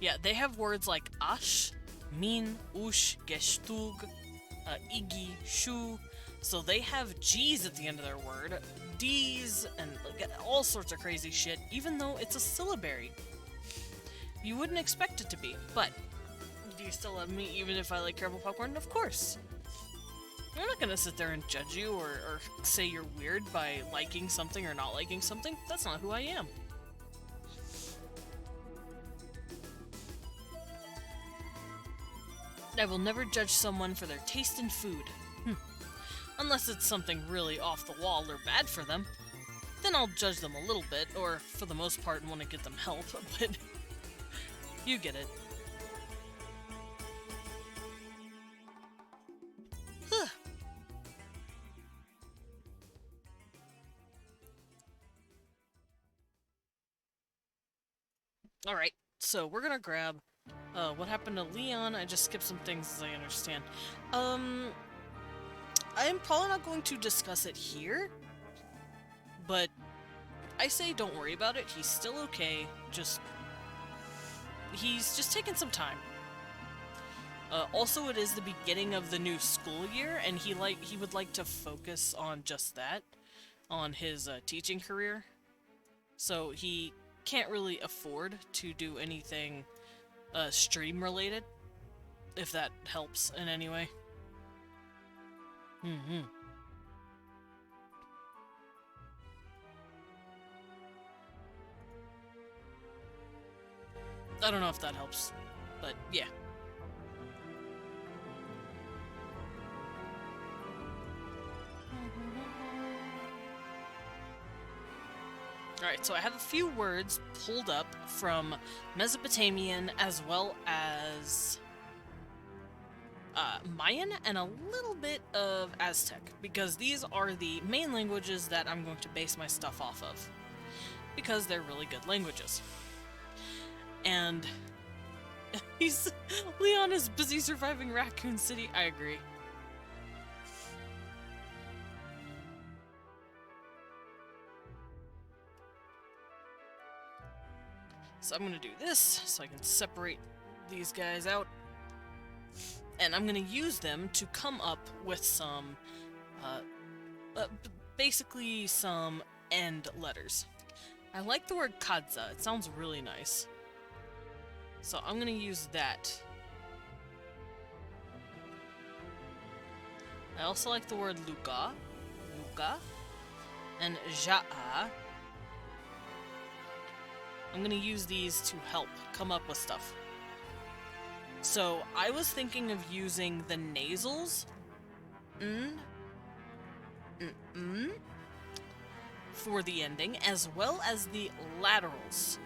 Yeah, they have words like ash, min, ush, geshtug, igi, shu. So they have G's at the end of their word, D's, and like, all sorts of crazy shit, even though it's a syllabary. You wouldn't expect it to be, but do you still love me even if I like caramel popcorn? Of course. I'm not gonna sit there and judge you or say you're weird by liking something or not liking something. That's not who I am. I will never judge someone for their taste in food. Unless it's something really off the wall or bad for them. Then I'll judge them a little bit, or for the most part want to get them help, but you get it. Alright, so we're gonna grab what happened to Leon. I just skipped some things as I understand. I am probably not going to discuss it here, but I say don't worry about it. He's still okay. He's just taking some time. Also, it is the beginning of the new school year, and he would like to focus on just that, on his teaching career. So he can't really afford to do anything stream related, if that helps in any way. I don't know if that helps, but yeah. Alright, Alright, so I have a few words pulled up from Mesopotamian as well as Mayan and a little bit of Aztec, because these are the main languages that I'm going to base my stuff off of, because they're really good languages. And Leon is busy surviving Raccoon City. I agree. So I'm gonna do this so I can separate these guys out. And I'm going to use them to come up with some, basically some end letters. I like the word kadza, it sounds really nice. So I'm going to use that. I also like the word luka, and ja'a. I'm going to use these to help come up with stuff. So, I was thinking of using the nasals for the ending, as well as the laterals,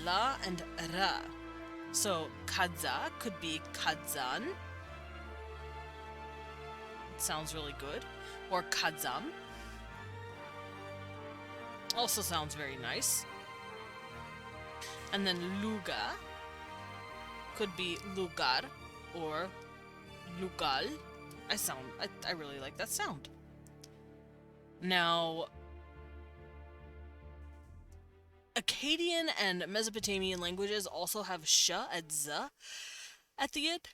la and ra. So, kadza could be kadzan. It sounds really good. Or kadzam. Also sounds very nice. And then luga could be lugar or lugal. I really like that sound. Now, Akkadian and Mesopotamian languages also have sh and z at the end.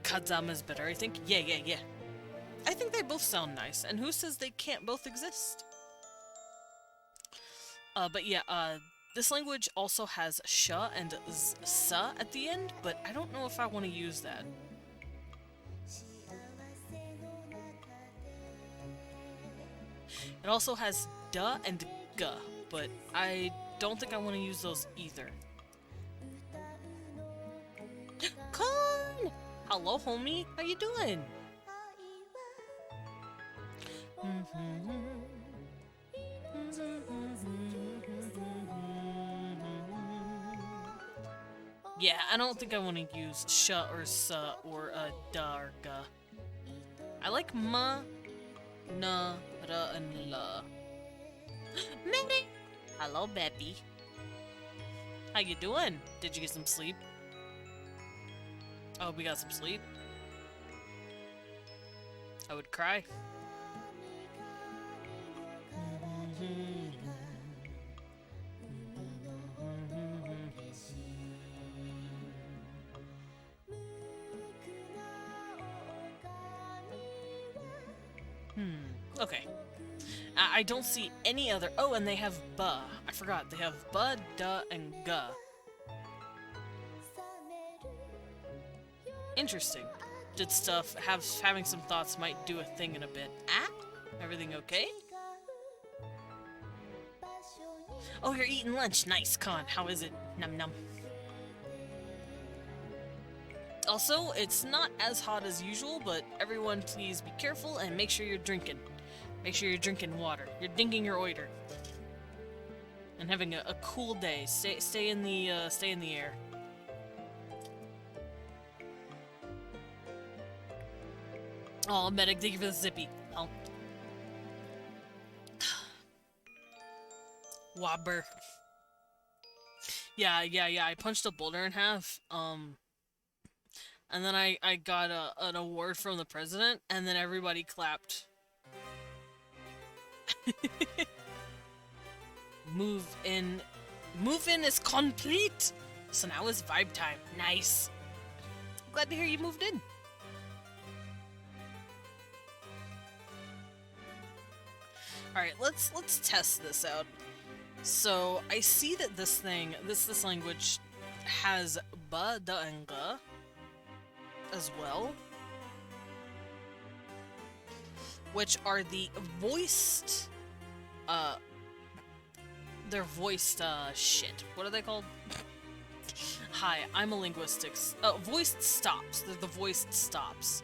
Kadzam is better, I think. Yeah. I think they both sound nice, and who says they can't both exist? But yeah, this language also has sh and sa at the end, but I don't know if I want to use that. It also has da and g, but I don't think I want to use those either. Con! Hello, homie. How you doing? Yeah, I don't think I want to use sh or sa or da or ga. I like ma, na, ra, and la. Mary! Hello, baby. How you doing? Did you get some sleep? Oh, we got some sleep? I would cry. Okay. I don't see any other... Oh, and they have ba. I forgot. They have ba, da, and ga. Interesting. Did stuff... Having some thoughts might do a thing in a bit. Ah? Everything okay? Oh, you're eating lunch. Nice, Con. How is it? Num num. Also, it's not as hot as usual, but everyone please be careful and make sure you're drinking. Make sure you're drinking water. You're drinking your oiter. And having a cool day. Stay in the air. Oh, medic, thank you for the zippy. Oh. Wobber. Yeah, I punched a boulder in half, and then I got an award from the president, and then everybody clapped. Move in is complete! So now it's vibe time. Nice. Glad to hear you moved in. Alright, let's test this out. So, I see that this language has ba, da, and ga as well, which are the voiced, they're voiced, shit. What are they called? Hi, I'm a linguistics. Voiced stops. They're the voiced stops.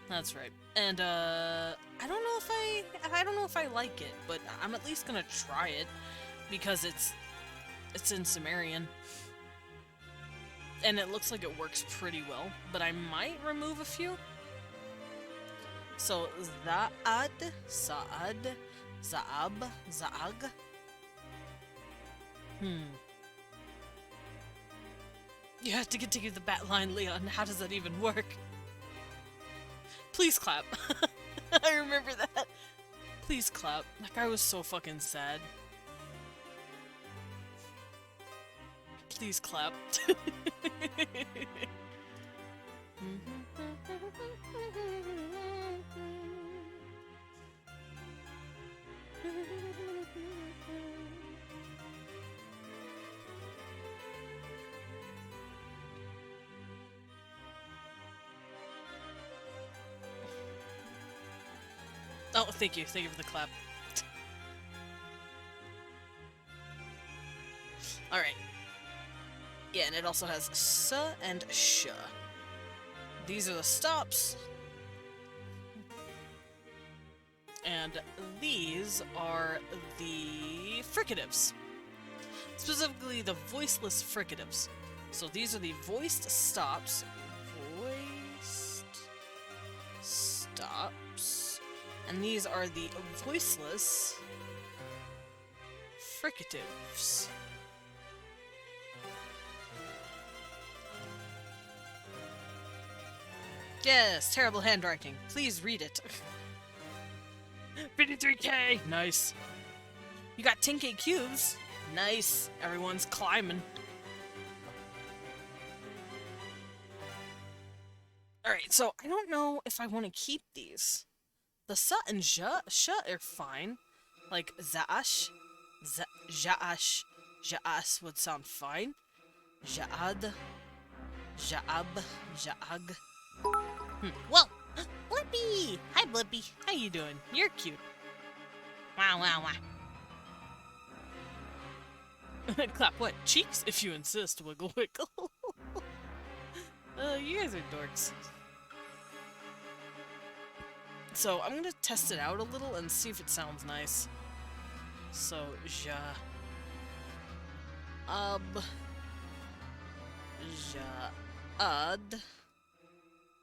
That's right. And I don't know if I like it, but I'm at least gonna try it because it's in Sumerian. And it looks like it works pretty well, but I might remove a few. So Za'ad, Sa'ad, Za'ab, Za'ag. You have to continue the bat line, Leon. How does that even work? Please clap. I remember that. Please clap. That guy was so fucking sad. Please clap. Oh, thank you. Thank you for the clap. Alright. Yeah, and it also has S and Sh. These are the stops. And these are the fricatives. Specifically, the voiceless fricatives. So these are the voiced stops. Voiced stops. And these are the voiceless fricatives. Yes, terrible handwriting. Please read it. 53K! Nice. You got 10K cubes. Nice. Everyone's climbing. Alright, so I don't know if I want to keep these. The sa and ja are fine. Like za'ash, ja'ash, ja'as would sound fine. Ja'ad, ja'ab, ja'ag. Whoa! Blippi! Hi, Blippi. How you doing? You're cute. Wow, wow, wow. Clap what? Cheeks? If you insist. Wiggle, wiggle. You guys are dorks. So, I'm gonna test it out a little and see if it sounds nice. So, ja. Ja. Ad.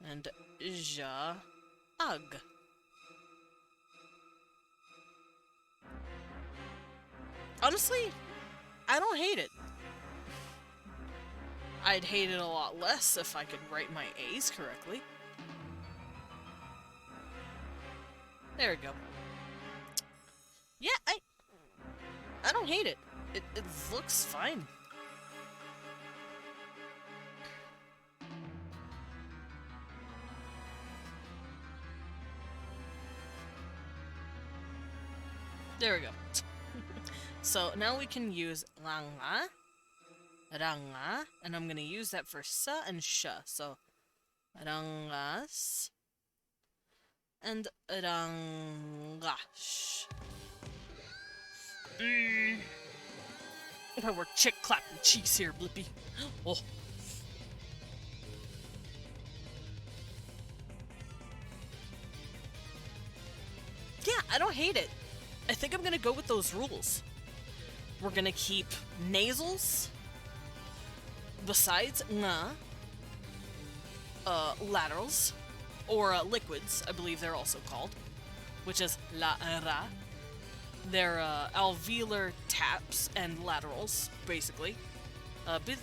And ja. Ag. Honestly, I don't hate it. I'd hate it a lot less if I could write my A's correctly. There we go. Yeah, I don't hate it. It looks fine. There we go. So now we can use ranga, ranga, and I'm gonna use that for sa and sha. So rangas and rangash. If I were chick clapping cheeks here, Blippi. Oh. Yeah, I don't hate it. I think I'm gonna go with those rules. We're gonna keep nasals besides nga, laterals, or liquids, I believe they're also called, which is la ra. They're alveolar taps and laterals, basically.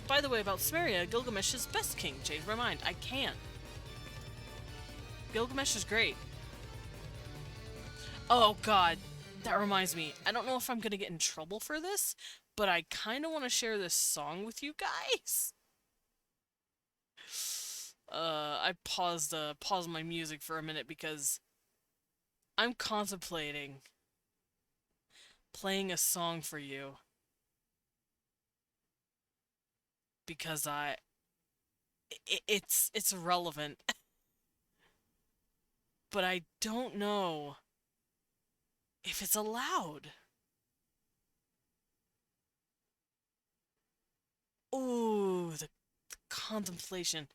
By the way, about Samaria, Gilgamesh is best king. Changed my mind. I can't. Gilgamesh is great. Oh god, that reminds me. I don't know if I'm gonna get in trouble for this, but I kind of want to share this song with you guys. I paused my music for a minute because I'm contemplating playing a song for you because it's relevant, but I don't know if it's allowed. Ooh, the contemplation.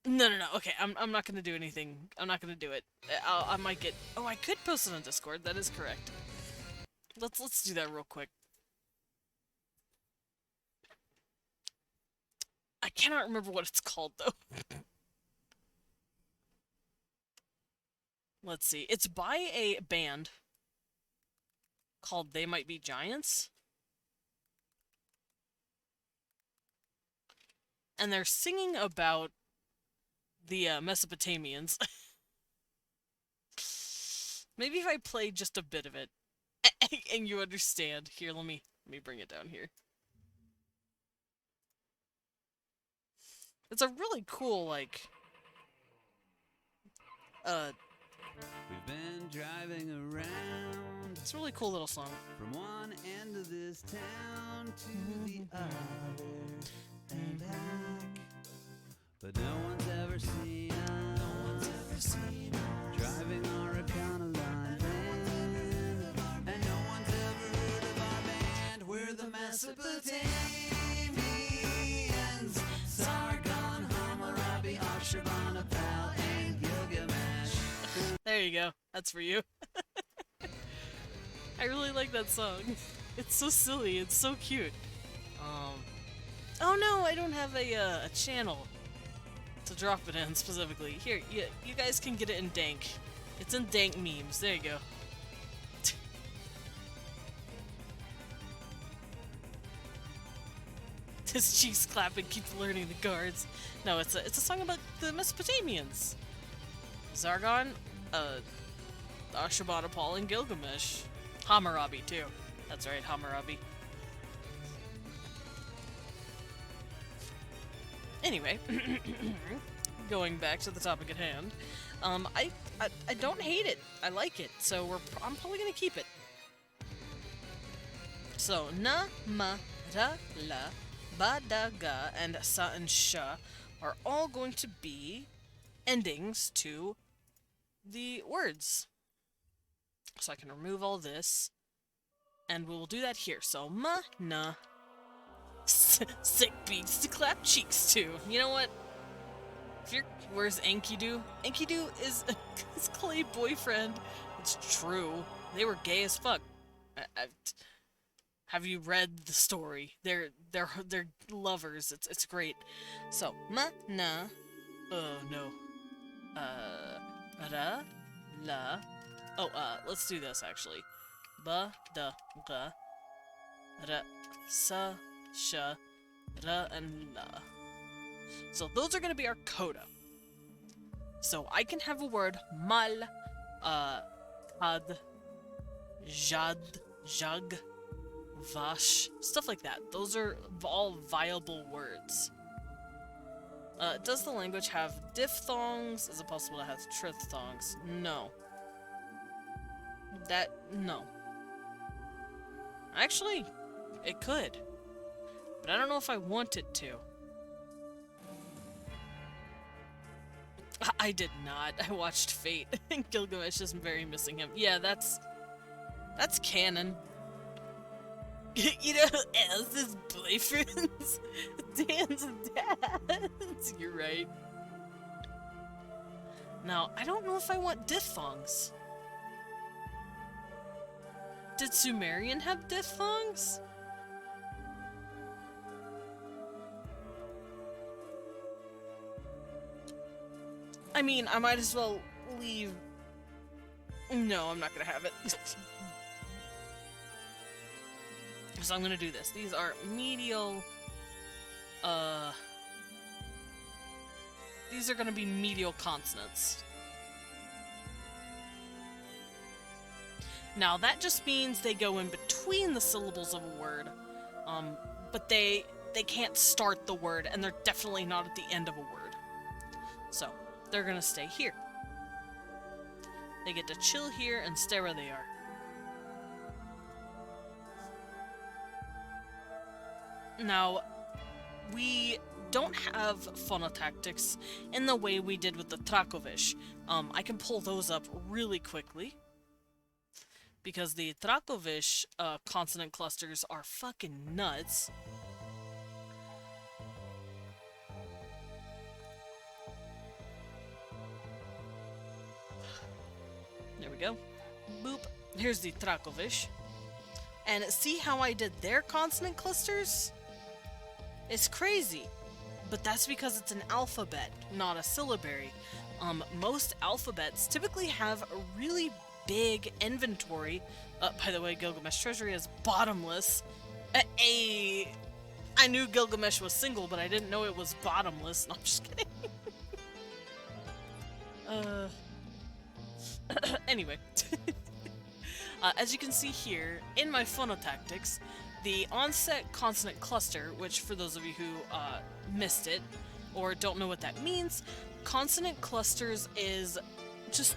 No. Okay, I'm not gonna do anything. I'm not gonna do it. I might get. Oh, I could post it on Discord. That is correct. Let's do that real quick. I cannot remember what it's called though. Let's see. It's by a band called They Might Be Giants. And they're singing about the Mesopotamians. Maybe if I play just a bit of it and you understand. Here, let me bring it down here. It's a really cool, like, We've been driving around. It's a really cool little song. From one end of this town to the other and back. But no one's ever seen us. Driving our Econoline van. And no one's ever heard of our band. We're the Mesopotamians. Sargon, Hammurabi, Ashurbanipal, and Gilgamesh. There you go. That's for you. I really like that song. It's so silly. It's so cute. Oh no, I don't have a channel to drop it in specifically. Here, you guys can get it in Dank. It's in Dank memes. There you go. His cheeks clapping keeps learning the guards. No, it's a song about the Mesopotamians. Sargon, Ashurbanipal, and Gilgamesh. Hammurabi, too. That's right, Hammurabi. Anyway, going back to the topic at hand, I don't hate it. I like it, so I'm probably gonna keep it. So na, ma, ra, la, ba, da, ga, and sa and sha are all going to be endings to the words. So I can remove all this, and we will do that here. So ma, na. Sick beats to clap cheeks to. You know what? Where's Enkidu? Enkidu is his Clay boyfriend. It's true. They were gay as fuck. Have you read the story? They're lovers. It's great. So ma na. Oh no. Ra la. Oh let's do this actually. Ba da ga. Ra sa. Sha, ra, and la. So those are going to be our coda. So I can have a word mal, had, jad, jag, vash, stuff like that. Those are all viable words. Does the language have diphthongs? Is it possible to have triphthongs? No. No. Actually, it could. But I don't know if I want it to. I did not. I watched Fate, and Gilgamesh is very missing him. Yeah, that's canon. You know, Alice's boyfriends, Dan's dads. You're right. Now, I don't know if I want diphthongs. Did Sumerian have diphthongs? I mean, I might as well leave. No, I'm not gonna have it. So I'm gonna do this. These are medial. These are gonna be medial consonants. Now that just means they go in between the syllables of a word, but they can't start the word, and they're definitely not at the end of a word. So they're gonna stay here. They get to chill here and stay where they are. Now, we don't have phonotactics in the way we did with the Trakovish. I can pull those up really quickly, because the Trakovish consonant clusters are fucking nuts. we go. Boop. Here's the Trakovish. And see how I did their consonant clusters? It's crazy. But that's because it's an alphabet, not a syllabary. Most alphabets typically have a really big inventory. By the way, Gilgamesh Treasury is bottomless. I knew Gilgamesh was single, but I didn't know it was bottomless. No, I'm just kidding. Anyway. As you can see here, in my phonotactics, the onset consonant cluster, which for those of you who missed it, or don't know what that means, consonant clusters is just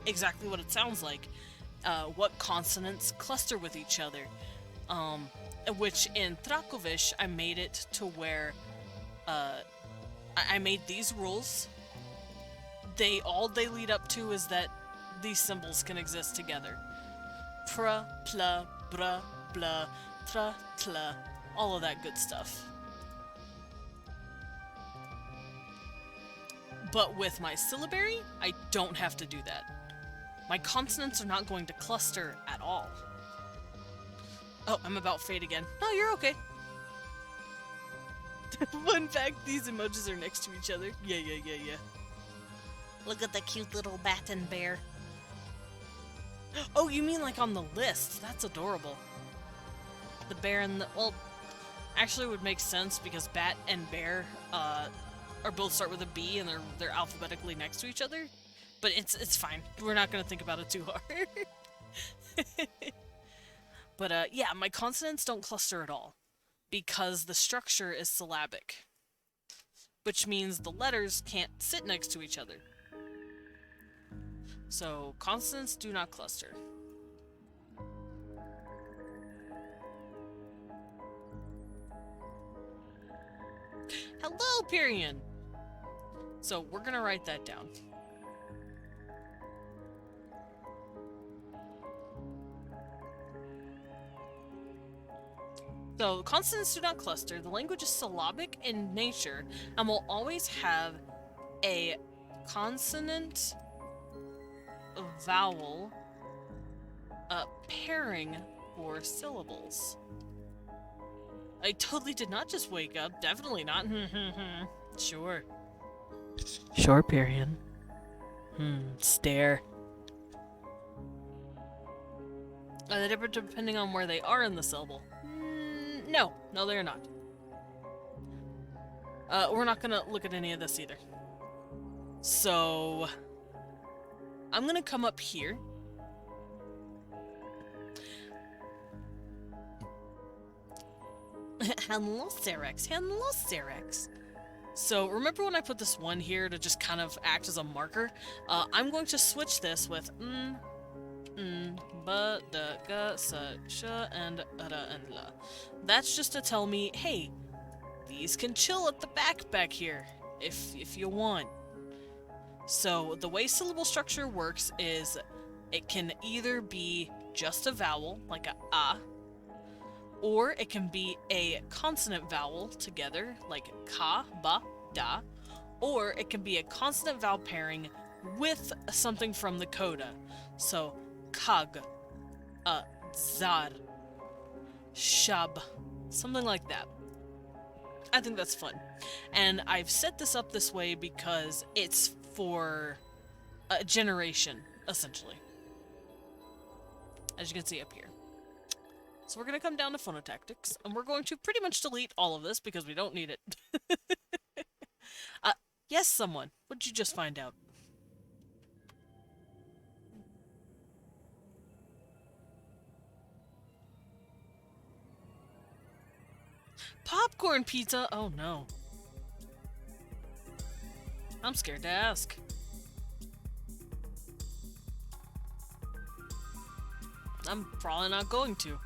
exactly what it sounds like. What consonants cluster with each other. Which in Trakovish, I made it to where I made these rules. All they lead up to is that these symbols can exist together. Pra, pla, bra, blah, tra, tla, all of that good stuff. But with my syllabary, I don't have to do that. My consonants are not going to cluster at all. Oh, I'm about fade again. No, you're okay. Fun fact, these emojis are next to each other. Yeah. Look at the cute little bat and bear. Oh, you mean like on the list? That's adorable. The bear and the... Well, actually it would make sense because bat and bear are both start with a B and they're alphabetically next to each other. But it's fine. We're not going to think about it too hard. But yeah, my consonants don't cluster at all because the structure is syllabic, which means the letters can't sit next to each other. So consonants do not cluster. Hello, Pyrian! So we're gonna write that down. So consonants do not cluster. The language is syllabic in nature and will always have a consonant vowel pairing for syllables. I totally did not just wake up. Definitely not. Sure. Sure, Pyrian. Stare. Are they different depending on where they are in the syllable? No, they're not. We're not gonna look at any of this either. So, I'm gonna come up here. Hello, Cerex. Hello, Cerex. So, remember when I put this one here to just kind of act as a marker? I'm going to switch this with ba, da, ga, sa, sha, and da, and la. That's just to tell me, hey, these can chill at the back here, if you want. So, the way syllable structure works is it can either be just a vowel, like a ah, or it can be a consonant vowel together, like ka, ba, da, or it can be a consonant vowel pairing with something from the coda. So, kag, zar, shab, something like that. I think that's fun. And I've set this up this way because it's for a generation, essentially. As you can see up here. So we're going to come down to phonotactics, and we're going to pretty much delete all of this because we don't need it. Yes, someone. What did you just find out? Popcorn pizza? Oh no. I'm scared to ask. I'm probably not going to.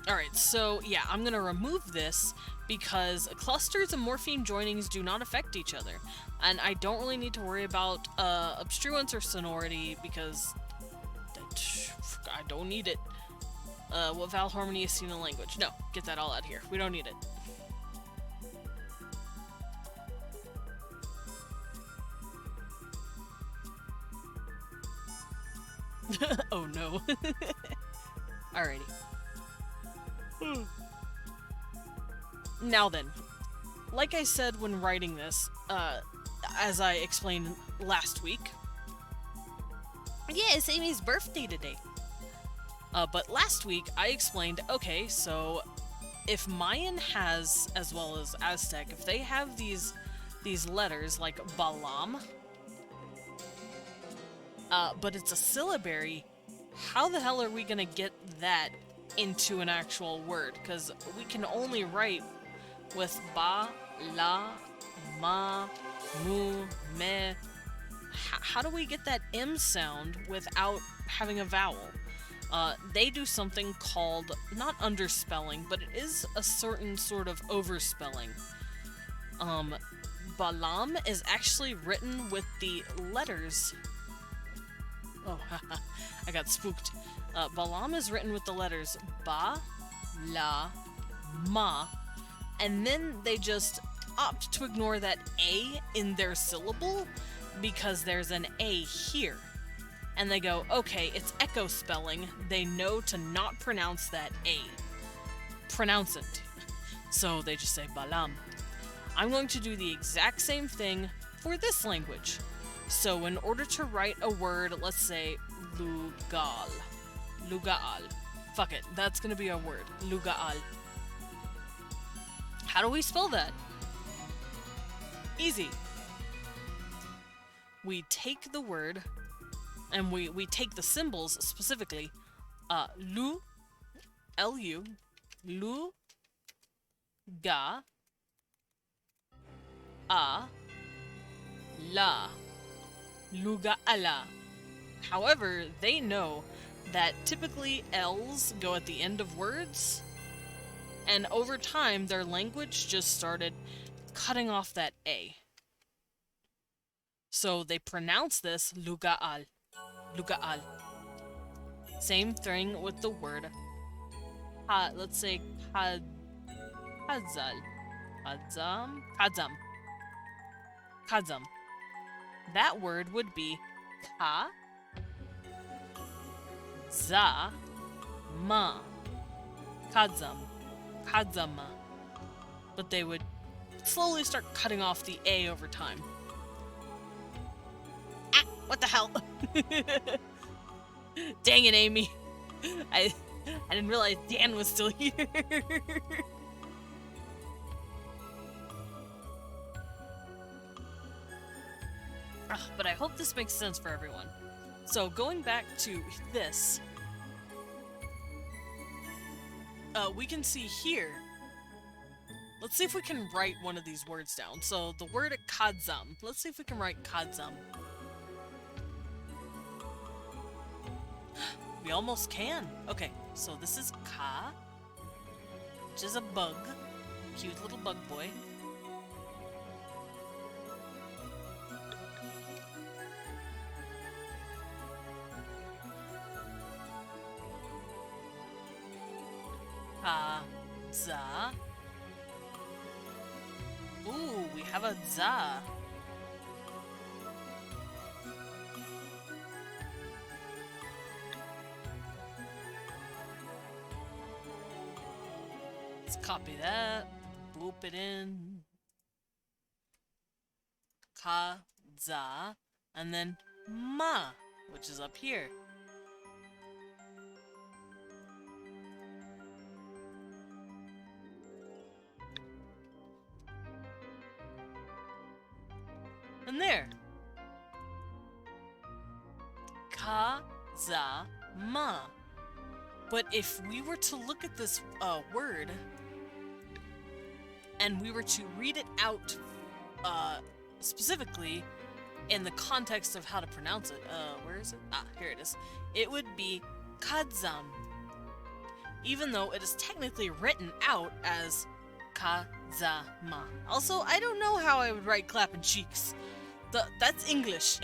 Alright, so yeah, I'm gonna remove this because clusters and morpheme joinings do not affect each other. And I don't really need to worry about obstruence or sonority because I don't need it. What vowel harmony is seen in language? No, get that all out here. We don't need it. Oh no. Alrighty. Now then, like I said when writing this, as I explained last week, yeah, it's Amy's birthday today. But last week I explained, okay, so if Mayan has, as well as Aztec, if they have these letters like Balam, but it's a syllabary, how the hell are we gonna get that into an actual word? Because we can only write with ba, la, ma, mu, me. How do we get that M sound without having a vowel? They do something called, not underspelling, but it is a certain sort of overspelling. Balam is actually written with the letters. Oh, I got spooked. Balam is written with the letters ba, la, ma, and then they just opt to ignore that A in their syllable because there's an A here. And they go, okay, it's echo spelling. They know to not pronounce that A. Pronounce it. So they just say Balam. I'm going to do the exact same thing for this language. So in order to write a word, let's say lugal. Lugaal. Fuck it, that's gonna be our word. Lugaal. How do we spell that? Easy. We take the word, and we take the symbols specifically. Lu, L-U, lu, ga, a, la, lugaala. However, they know that typically L's go at the end of words, and over time their language just started cutting off that A. So they pronounce this lugaal. Lugaal. Same thing with the word let's say kadzal. Kadzam. Kadzam. That word would be ka za ma. Kadzam. Kadzama. But they would slowly start cutting off the A over time. Ah, what the hell? Dang it, Amy. I didn't realize Dan was still here. But I hope this makes sense for everyone. So going back to this, we can see here. Let's see if we can write one of these words down. So the word kadzam. Let's see if we can write kadzam. We almost can. Okay, so this is ka, which is a bug. Cute little bug boy. Ka, za. Ooh, we have a za. Let's copy that, boop it in. Ka, za, and then ma, which is up here. And there. Ka, za, ma. But if we were to look at this word, and we were to read it out specifically in the context of how to pronounce it, where is it? Ah, here it is. It would be kadzam, even though it is technically written out as kazama. Also, I don't know how I would write clapping cheeks. That's English.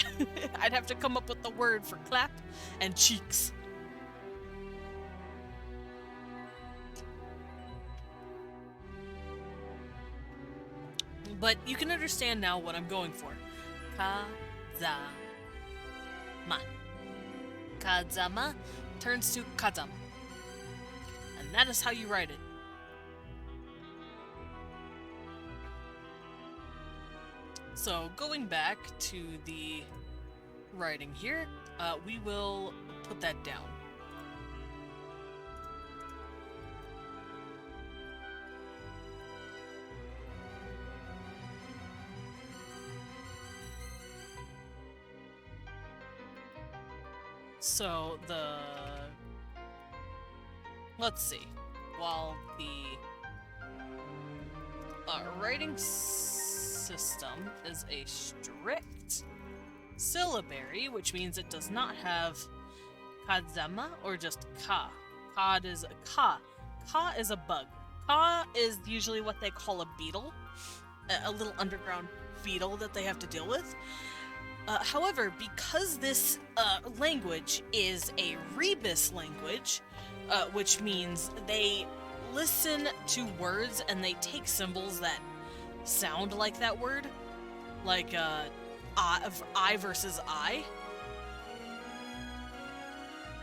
I'd have to come up with the word for clap and cheeks. But you can understand now what I'm going for. Ka-za-ma. kazama turns to kazam. And that is how you write it. So going back to the writing here, we will put that down. So let's see, while the writing system is a strict syllabary, which means it does not have kazama or just ka. Ka is a ka. Ka is a bug. Ka is usually what they call a beetle, a little underground beetle that they have to deal with. However, because this language is a rebus language, which means they listen to words and they take symbols that sound like that word, like I versus I,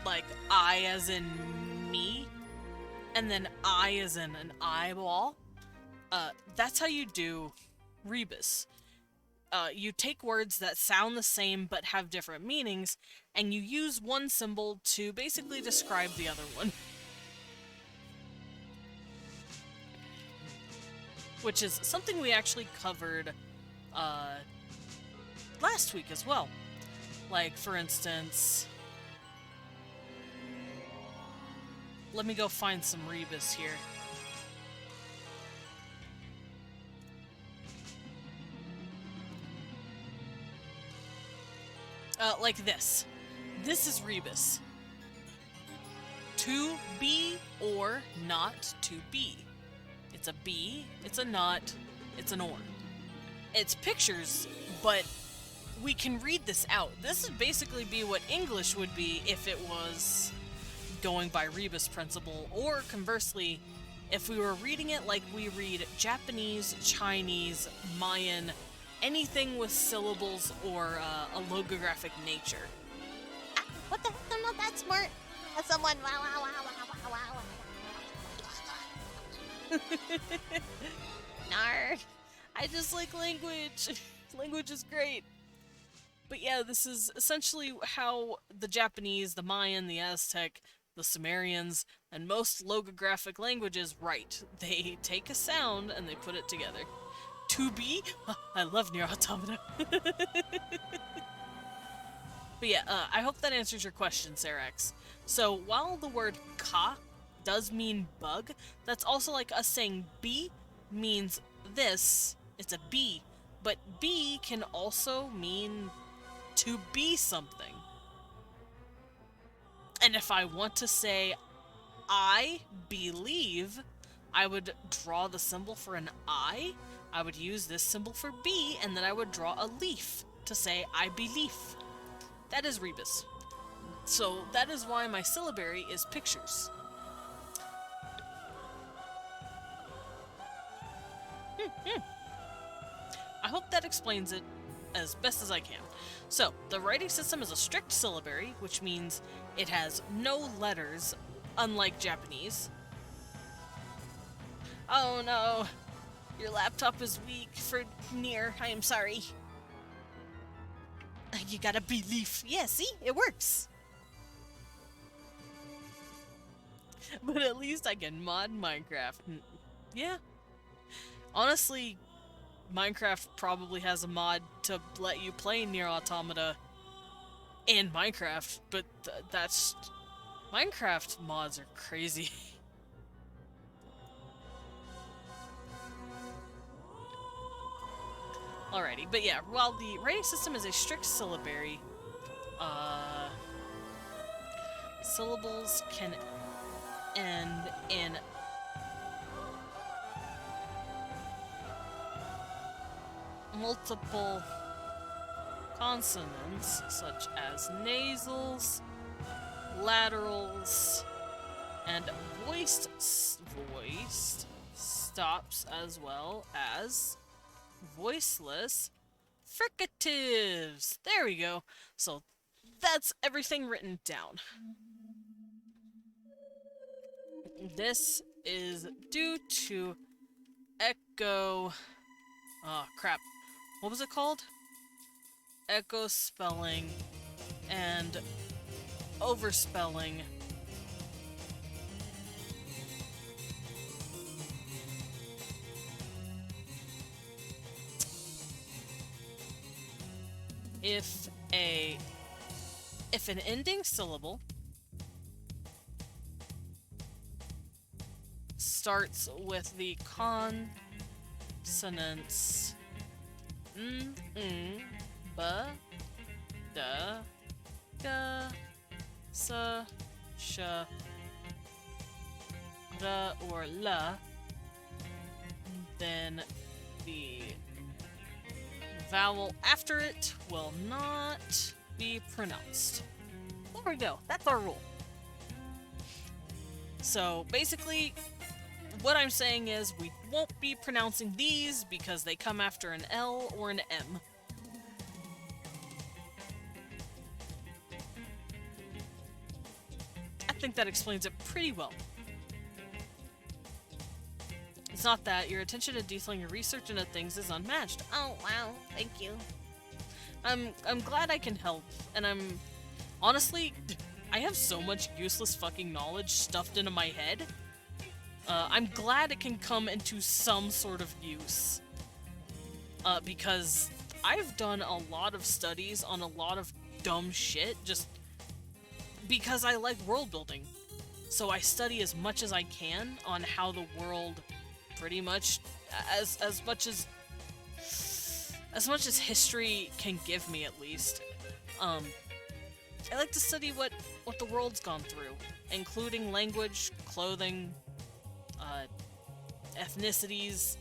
like I as in me, and then I as in an eyeball. That's how you do rebus. You take words that sound the same but have different meanings, and you use one symbol to basically describe the other one. Which is something we actually covered last week as well. Like, for instance, let me go find some rebus here. Like this. This is rebus. To be or not to be. It's a be, it's a not, it's an or. It's pictures, but we can read this out. This would basically be what English would be if it was going by rebus principle, or conversely, if we were reading it like we read Japanese, Chinese, Mayan, anything with syllables or a logographic nature. What the heck? I'm not that smart. Someone. Nard. I just like language. Language is great. But yeah, this is essentially how the Japanese, the Mayan, the Aztec, the Sumerians, and most logographic languages write. They take a sound and they put it together. To be? I love Nier Automata. But yeah, I hope that answers your question, Sarax. So, while the word ka does mean bug, that's also like us saying be means this, it's a be, but be can also mean to be something. And if I want to say I believe, I would draw the symbol for an I would use this symbol for be, and then I would draw a leaf to say I believe. That is rebus. So that is why my syllabary is pictures. I hope that explains it as best as I can. So, the writing system is a strict syllabary, which means it has no letters, unlike Japanese. Oh no, your laptop is weak for Nier, I am sorry. You gotta believe. Yeah, see? It works. But at least I can mod Minecraft. Yeah. Honestly, Minecraft probably has a mod to let you play Nier Automata in Minecraft, but that's... Minecraft mods are crazy. Alrighty, but yeah, while the writing system is a strict syllabary, syllables can end in multiple consonants, such as nasals, laterals, and voiced stops, as well as voiceless fricatives. There we go. So that's everything written down. This is due to echo... Oh, crap. What was it called? Echo spelling and overspelling. If an ending syllable starts with the consonants n, b, d, g, s, sh, r, or l, then the vowel after it will not be pronounced. There we go. That's our rule. So basically, what I'm saying is we won't be pronouncing these because they come after an L or an M. I think that explains it pretty well. It's not that. Your attention to detail your research into things is unmatched. Oh, wow. Thank you. I'm glad I can help, and honestly, I have so much useless fucking knowledge stuffed into my head. I'm glad it can come into some sort of use. Because I've done a lot of studies on a lot of dumb shit just because I like world building. So I study as much as I can on how the world pretty much as much as history can give me, at least. I like to study what the world's gone through, including language, clothing, ethnicities.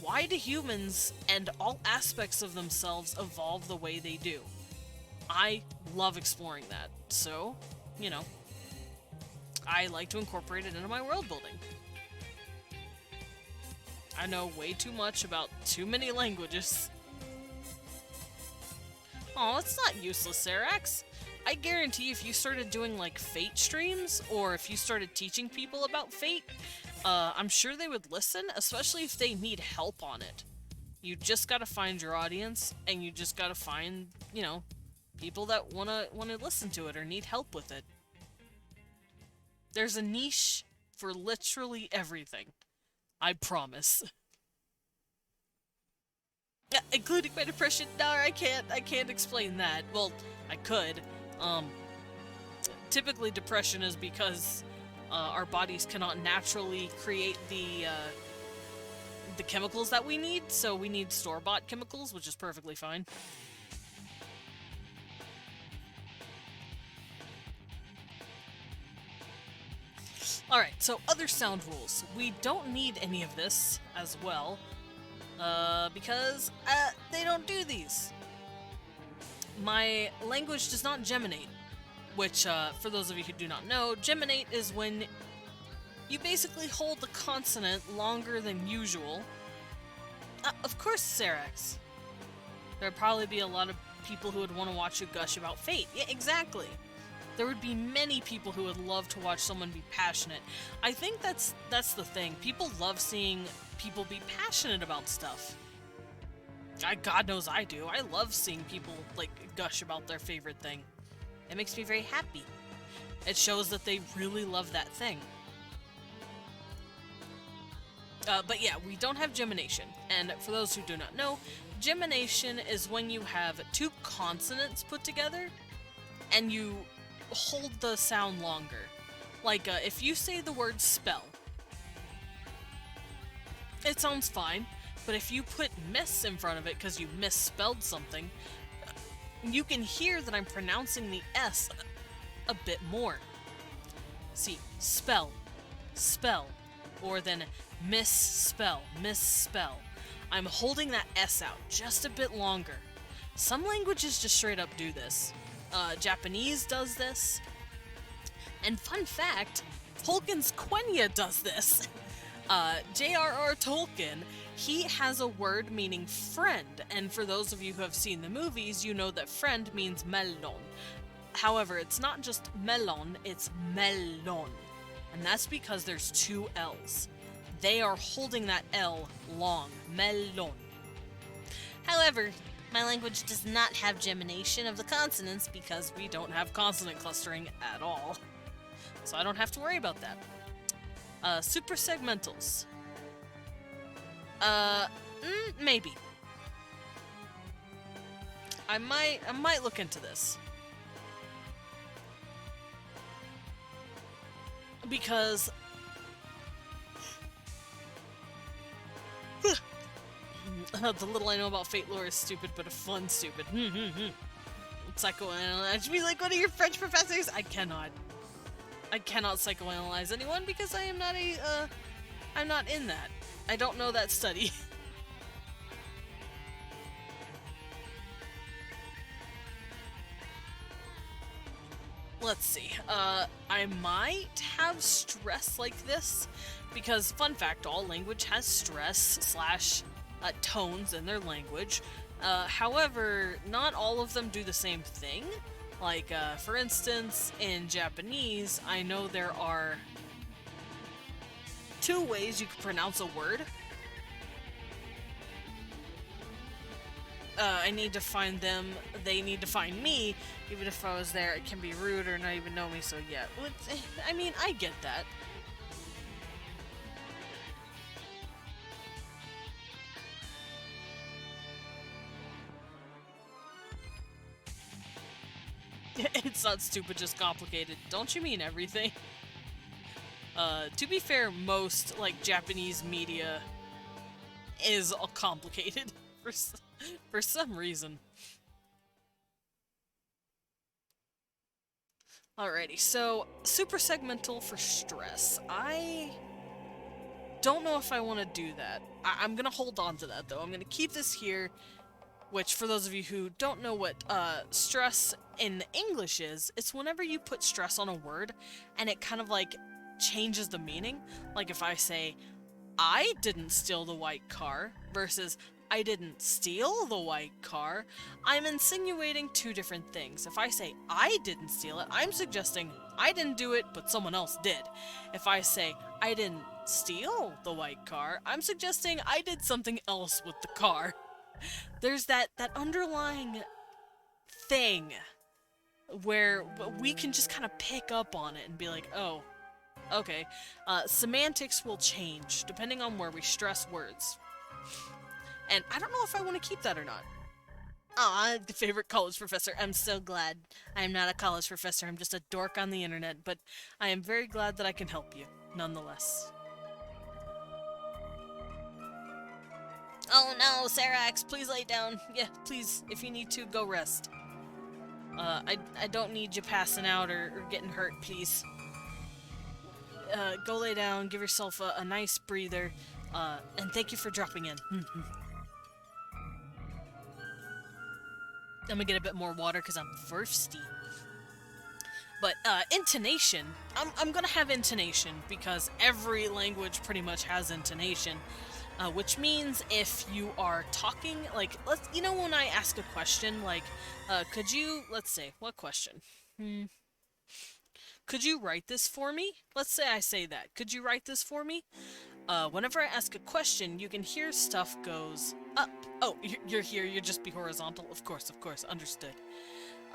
Why do humans and all aspects of themselves evolve the way they do? I love exploring that, so, you know, I like to incorporate it into my world building. I know way too much about too many languages. Oh, it's not useless, Sarax. I guarantee if you started doing, like, Fate streams, or if you started teaching people about Fate, I'm sure they would listen, especially if they need help on it. You just gotta find your audience, and you just gotta find, you know, people that wanna listen to it or need help with it. There's a niche for literally everything. I promise. Including my depression? No, I can't explain that. Well, I could. Typically depression is because our bodies cannot naturally create the chemicals that we need, so we need store-bought chemicals, which is perfectly fine. Alright, so other sound rules. We don't need any of this as well, because they don't do these. My language does not geminate, which, for those of you who do not know, geminate is when you basically hold the consonant longer than usual. Of course, Sarax. There'd probably be a lot of people who would want to watch you gush about Fate. Yeah, exactly. There would be many people who would love to watch someone be passionate. I think that's the thing. People love seeing people be passionate about stuff. God knows I do. I love seeing people, like, gush about their favorite thing. It makes me very happy. It shows that they really love that thing. But yeah, we don't have gemination. And for those who do not know, gemination is when you have two consonants put together, and you hold the sound longer. Like, if you say the word spell, it sounds fine, but if you put miss in front of it because you misspelled something, you can hear that I'm pronouncing the S a bit more. See, spell, spell, or then misspell, misspell. I'm holding that S out just a bit longer. Some languages just straight up do this. Japanese does this. And fun fact, Tolkien's Quenya does this. J.R.R. Tolkien, he has a word meaning friend, and for those of you who have seen the movies, you know that friend means melon. However, it's not just melon, it's melon. And that's because there's two L's. They are holding that L long. Melon. However, my language does not have gemination of the consonants because We don't have consonant clustering at all. So I don't have to worry about that. Supersegmentals. Maybe. I might look into this. Because the little I know about Fate lore is stupid, but a fun stupid. Psychoanalyze me like one of your French professors. I cannot psychoanalyze anyone because I am not I'm not in that. I don't know that study. Let's see. I might have stress like this because, fun fact, all language has stress slash tones in their language. However, not all of them do the same thing. Like, for instance, in Japanese, I know there are 2 ways you can pronounce a word. I need to find them, they need to find me. Even if I was there, it can be rude or not even know me, so yeah. I mean, I get that. It's not stupid, just complicated. Don't you mean everything? To be fair, most, like, Japanese media is all complicated for some reason. Alrighty, so super segmental for stress. I don't know if I want to do that. I'm gonna hold on to that though. I'm gonna keep this here, which for those of you who don't know what stress in English is, it's whenever you put stress on a word and it kind of like changes the meaning. Like if I say, I didn't steal the white car versus I didn't steal the white car, I'm insinuating 2 different things. If I say I didn't steal it, I'm suggesting I didn't do it, but someone else did. If I say I didn't steal the white car, I'm suggesting I did something else with the car. There's that underlying thing where we can just kind of pick up on it and be like, oh, okay. Semantics will change depending on where we stress words. And I don't know if I want to keep that or not. Aw, the favorite college professor. I'm so glad. I'm not a college professor. I'm just a dork on the internet, but I am very glad that I can help you, nonetheless. Oh no, Sarax, please lay down. Yeah, please, if you need to, go rest. I don't need you passing out or getting hurt, please. Go lay down, give yourself a nice breather, and thank you for dropping in. I'm gonna get a bit more water because I'm thirsty. But, intonation. I'm gonna have intonation because every language pretty much has intonation. Which means if you are talking, like, you know when I ask a question, like, could you, let's say, what question? Could you write this for me? Let's say I say that. Could you write this for me? Whenever I ask a question, you can hear stuff goes up. Oh, you're here, you just be horizontal. Of course, understood.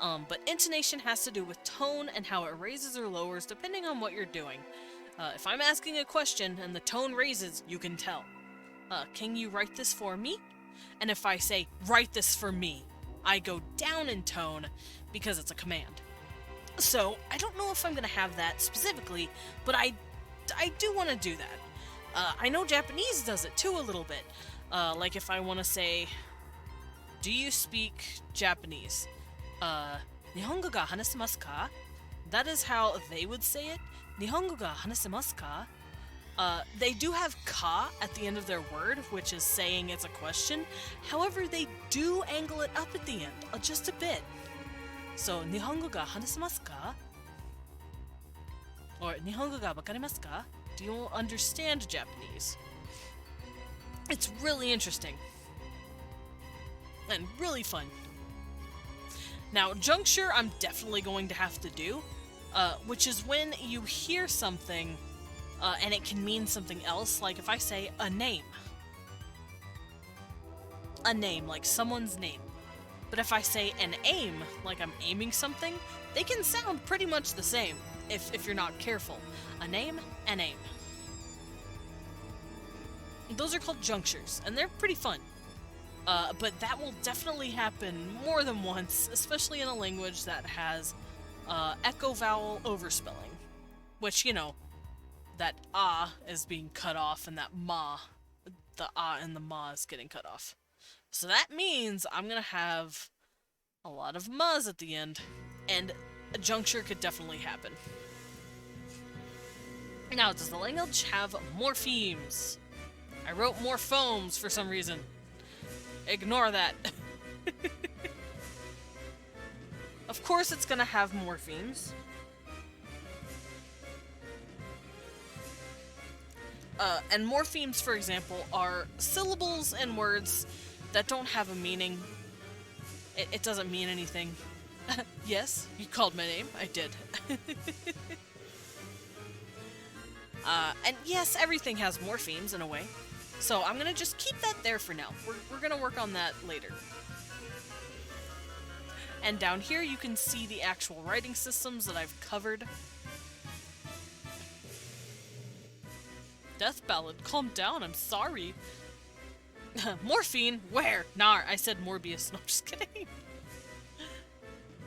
But intonation has to do with tone and how it raises or lowers depending on what you're doing. If I'm asking a question and the tone raises, you can tell. Can you write this for me? And if I say, write this for me, I go down in tone because it's a command. So, I don't know if I'm gonna have that specifically, but I do want to do that. I know Japanese does it too a little bit. Like if I want to say, do you speak Japanese? Nihongo ga hanasemasu ka? That is how they would say it. Nihongo ga hanasemasu ka? They do have ka at the end of their word, which is saying it's a question. However, they do angle it up at the end, just a bit. So, Nihongo ga hanasemasu ka? Or Nihongo ga wakarimasu ka? Do you understand Japanese? It's really interesting. And really fun. Now, juncture I'm definitely going to have to do, which is when you hear something, and it can mean something else, like if I say a name. A name, like someone's name. But if I say an aim, like I'm aiming something, they can sound pretty much the same, if you're not careful. A name, an aim. Those are called junctures, and they're pretty fun. But that will definitely happen more than once, especially in a language that has echo vowel overspelling. Which, you know, that ah is being cut off, and that ma, the ah and the ma is getting cut off. So that means I'm gonna have a lot of ma's at the end, and a juncture could definitely happen. Now, does the language have morphemes? I wrote morphomes for some reason. Ignore that. Of course it's gonna have morphemes. And morphemes, for example, are syllables and words that don't have a meaning. It doesn't mean anything. Yes, you called my name. I did. And yes, everything has morphemes in a way. So I'm gonna just keep that there for now. We're gonna work on that later. And down here you can see the actual writing systems that I've covered. Death Ballad, calm down, I'm sorry. Morphine? Where? Nar, I said Morbius. No, I'm just kidding.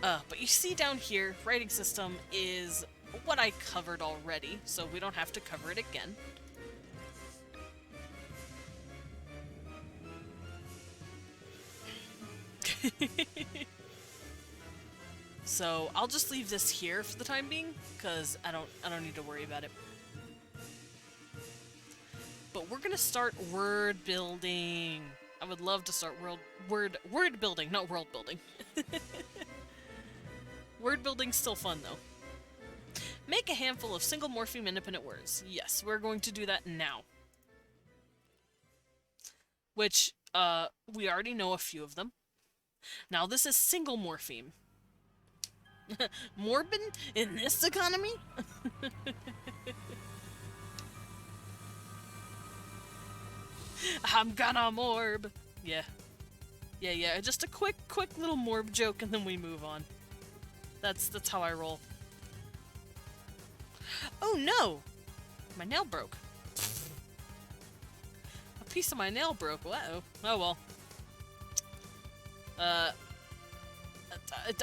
But you see down here, writing system is what I covered already, so we don't have to cover it again. So I'll just leave this here for the time being, because I don't need to worry about it. But we're gonna start word building. I would love to start word building, not world building. Word building's still fun though. Make a handful of single morpheme independent words. Yes, we're going to do that now. Which, we already know a few of them. Now this is single morpheme. Morbid in this economy? I'm gonna morb. Yeah. Yeah, just a quick little morb joke and then we move on. That's how I roll. Oh no! My nail broke. A piece of my nail broke. Uh-oh. Oh well.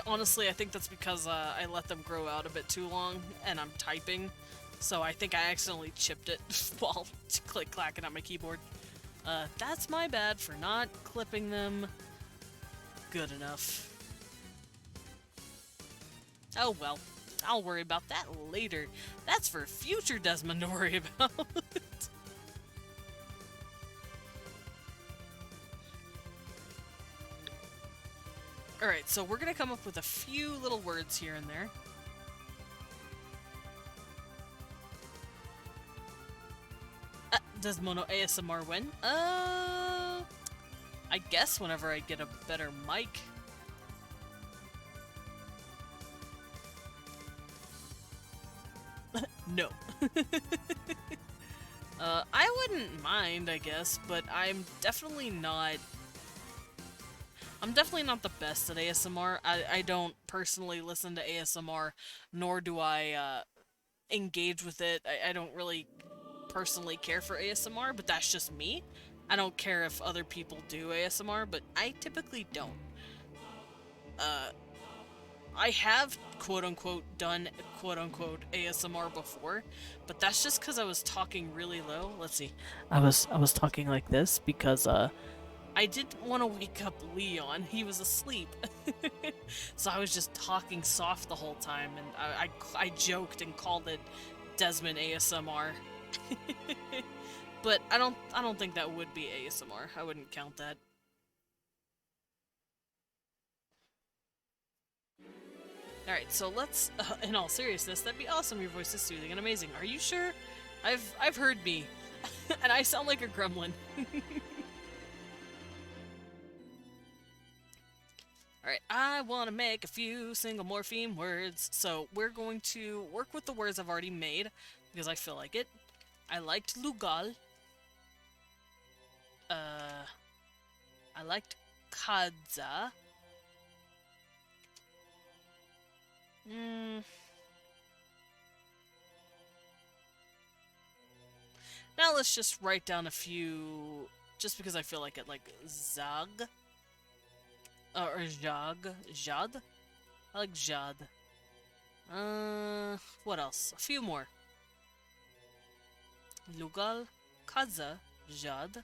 Honestly, I think that's because I let them grow out a bit too long and I'm typing. So I think I accidentally chipped it while click-clacking on my keyboard. That's my bad for not clipping them good enough. Oh well, I'll worry about that later. That's for future Desmond to worry about. Alright, so we're gonna come up with a few little words here and there. Does Mono ASMR win? I guess whenever I get a better mic. No. I wouldn't mind, I guess, but I'm definitely not the best at ASMR. I don't personally listen to ASMR, nor do I engage with it. I don't really personally care for ASMR, but that's just me. I don't care if other people do ASMR, but I typically don't. I have quote-unquote done quote-unquote ASMR before, but that's just because I was talking really low. Let's see. I was talking like this because I didn't want to wake up Leon. He was asleep. So I was just talking soft the whole time, and I joked and called it Desmond ASMR. But I don't think that would be ASMR. I wouldn't count that. Alright, so let's, in all seriousness, that'd be awesome. Your voice is soothing and amazing. Are you sure? I've heard me, and I sound like a gremlin. Alright, I want to make a few single morpheme words, so we're going to work with the words I've already made, because I feel like it. I liked lugal. I liked kadza. Now let's just write down a few, just because I feel like it, like zag. Or jag. Jad? I like jad. What else? A few more. Lugal, kadza, jad.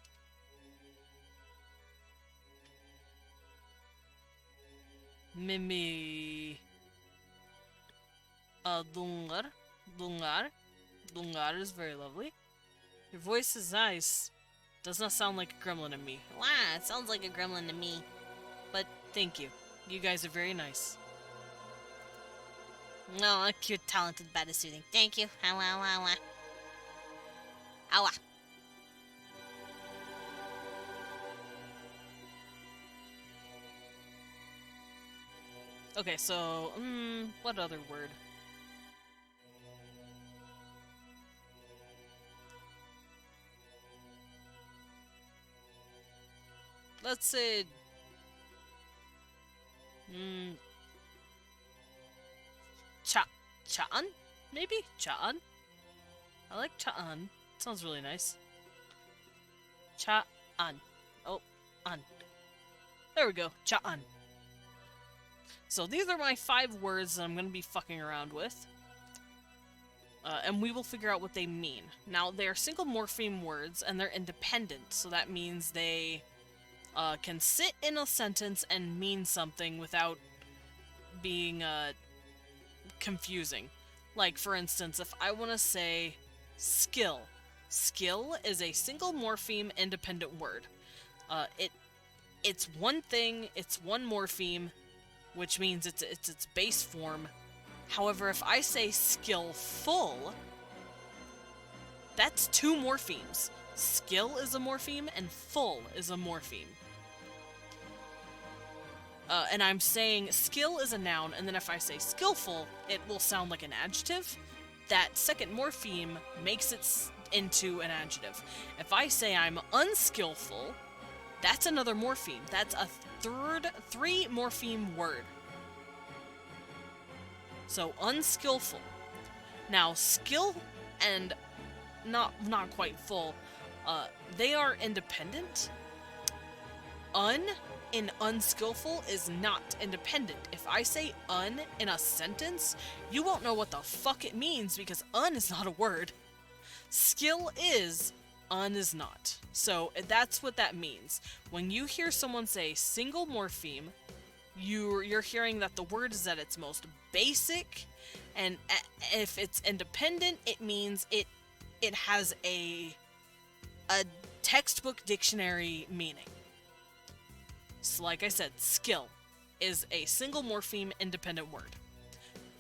Mimi. Dungar. Dungar. Dungar is very lovely. Your voice is nice. Does not sound like a gremlin to me. Wow, it sounds like a gremlin to me. But thank you. You guys are very nice. No, a cute, talented, bad is soothing. Thank you. Awa, awa, awa. Awa. Okay, so, what other word? Let's say... Cha'an? Maybe? Cha'an? I like Cha'an. Sounds really nice. Cha'an. Oh, an. There we go. Cha'an. So these are my 5 words that I'm going to be fucking around with. And we will figure out what they mean. Now, they are single morpheme words, and they're independent, so that means they can sit in a sentence and mean something without being confusing. Like, for instance, if I want to say skill. Skill is a single morpheme independent word. It's one thing, it's one morpheme, which means it's its base form. However, if I say skillful, that's 2 morphemes. Skill is a morpheme, and full is a morpheme. And I'm saying skill is a noun, and then if I say skillful, it will sound like an adjective. That second morpheme makes it into an adjective. If I say I'm unskillful, that's another morpheme. That's a 3 morpheme word. So, unskillful. Now, skill and not quite full, they are independent. In unskillful is not independent. If I say un in a sentence, you won't know what the fuck it means because un is not a word. Skill is, un is not. So that's what that means. When you hear someone say single morpheme, you're hearing that the word is at its most basic, and if it's independent, it means it has a textbook dictionary meaning. So like I said, skill is a single morpheme independent word.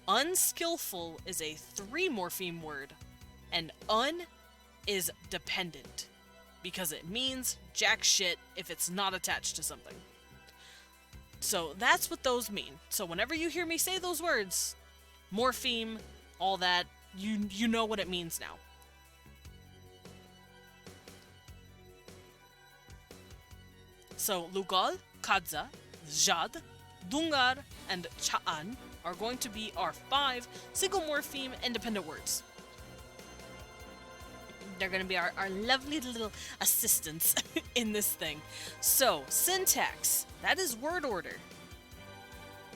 Unskillful is a 3 morpheme word, and un is dependent because it means jack shit if it's not attached to something. So that's what those mean. So whenever you hear me say those words, morpheme, all that, you know what it means now. So lugal, kadza, jad, dungar, and cha'an are going to be our 5 single morpheme independent words. They're going to be our lovely little assistants in this thing. So, syntax, that is word order.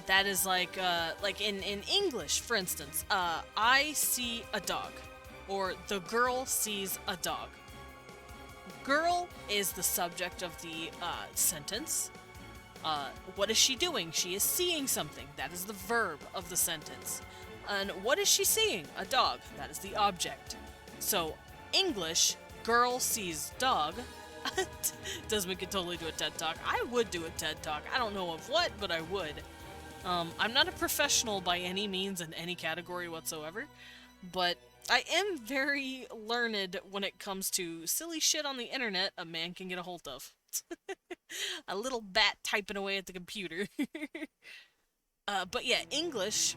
That is like in English, for instance, I see a dog, or the girl sees a dog. Girl is the subject of the sentence. What is she doing? She is seeing something. That is the verb of the sentence. And what is she seeing? A dog. That is the object. So, English, girl sees dog. Desmond could totally do a TED Talk. I would do a TED Talk. I don't know of what, but I would. I'm not a professional by any means in any category whatsoever, but I am very learned when it comes to silly shit on the internet a man can get a hold of. A little bat typing away at the computer. But yeah, English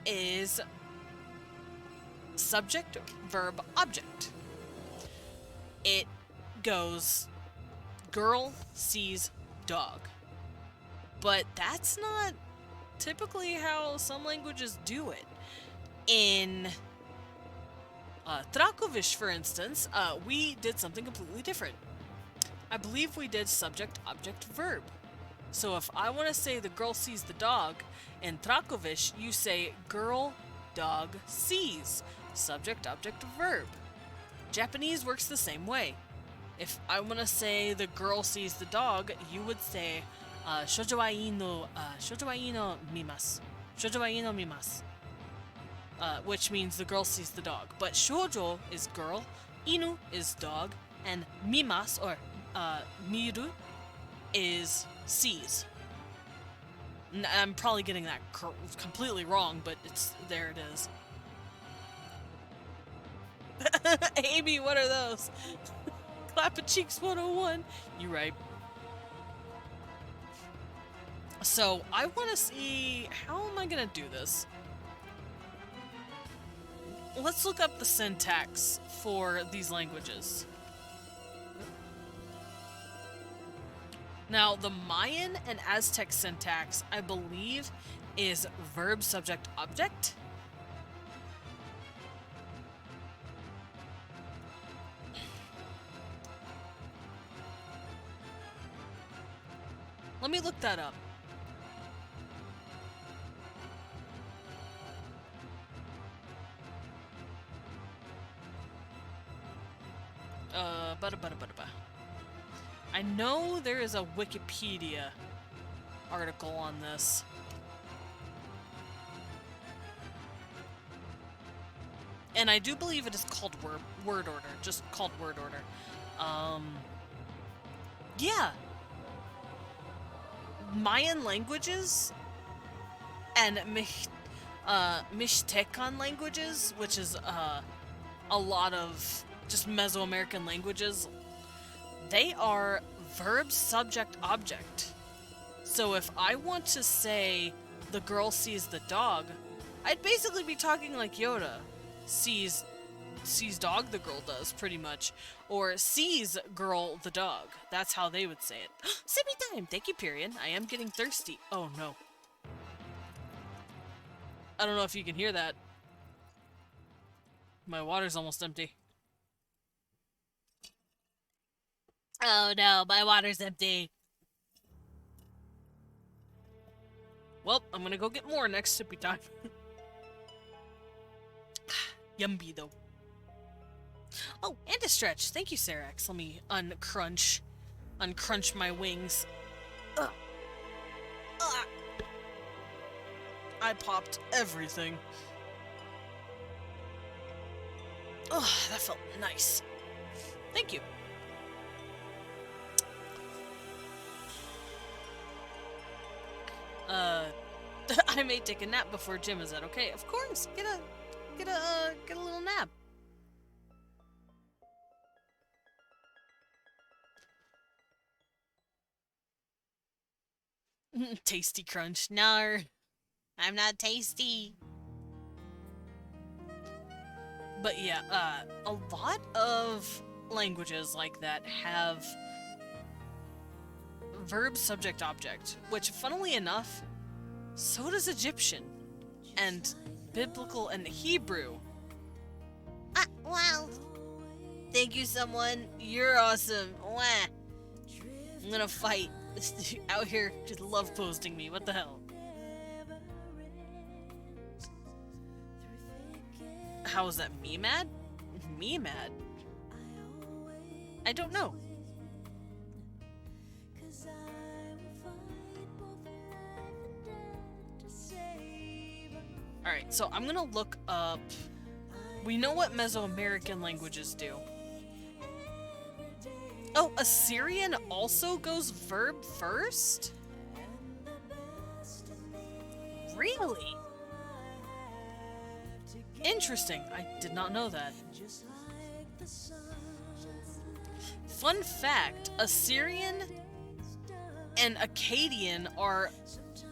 is subject, verb, object. It goes girl sees dog. But that's not typically how some languages do it. In Trakovish, for instance, we did something completely different. I believe we did subject, object, verb. So if I want to say the girl sees the dog, in Trakovish, you say girl, dog, sees. Subject, object, verb. Japanese works the same way. If I want to say the girl sees the dog, you would say shoujo wa ii no mimasu. Shoujo wa ii no mimasu. Which means the girl sees the dog. But shoujo is girl, inu is dog, and mimas, or miru, is sees. I'm probably getting that completely wrong, but there it is. Amy, what are those? Clapping Cheeks 101. You're right. So, I want to see... How am I going to do this? Let's look up the syntax for these languages. Now, the Mayan and Aztec syntax, I believe, is verb, subject, object. Let me look that up. I know there is a Wikipedia article on this. And I do believe it is called word order. Just called word order. Yeah. Mayan languages and Mixtecan languages, which is a lot of just Mesoamerican languages, they are verb, subject, object. So if I want to say the girl sees the dog, I'd basically be talking like Yoda. Sees dog, the girl does, pretty much. Or sees girl, the dog. That's how they would say it. Sippy time! Thank you, Period. I am getting thirsty. Oh, no. I don't know if you can hear that. My water's almost empty. Oh, no. My water's empty. Well, I'm gonna go get more next sippy time. Yummy, though. Oh, and a stretch. Thank you, Sarax. Let me uncrunch my wings. Ugh. Ugh. I popped everything. Ugh, that felt nice. Thank you. I may take a nap before gym. Is that okay? Of course. Get a little nap. Tasty crunch. No, I'm not tasty. But yeah, a lot of languages like that have verb, subject, object, which, funnily enough, so does Egyptian and Biblical and Hebrew. Wow. Thank you, someone. You're awesome. Wah. I'm gonna fight. Out here just love posting me. What the hell? How is that? Me mad? Me mad? I don't know. Alright, so I'm gonna look up... We know what Mesoamerican languages do. Oh, Assyrian also goes verb first? Interesting. I did not know that. Fun fact, Assyrian and Akkadian are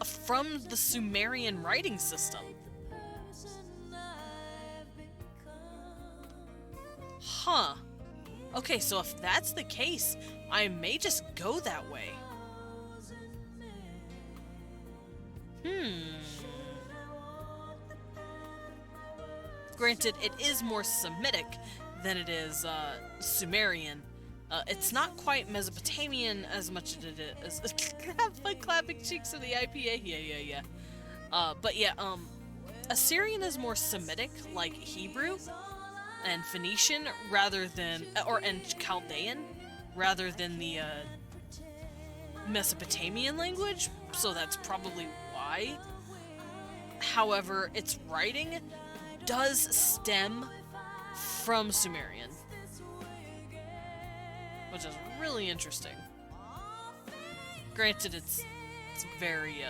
from the Sumerian writing system. Huh. Okay, so if that's the case, I may just go that way. Granted, it is more Semitic than it is Sumerian. It's not quite Mesopotamian as much as it is. My clapping cheeks in the IPA. Yeah. But yeah, Assyrian is more Semitic, like Hebrew and Phoenician, rather than, and Chaldean, rather than the Mesopotamian language. So that's probably why. However, its writing does stem from Sumerian, which is really interesting. Granted, it's very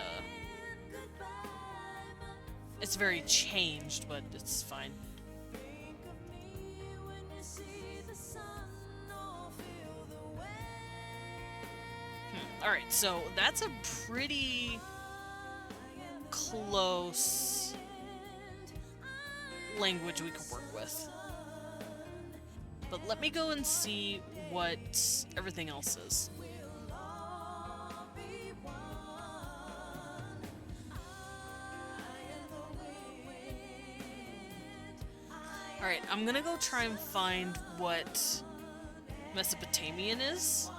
changed, but it's fine. Alright, so that's a pretty close language we could work with. But let me go and see what everything else is. Alright, I'm gonna go try and find what Mesopotamian is.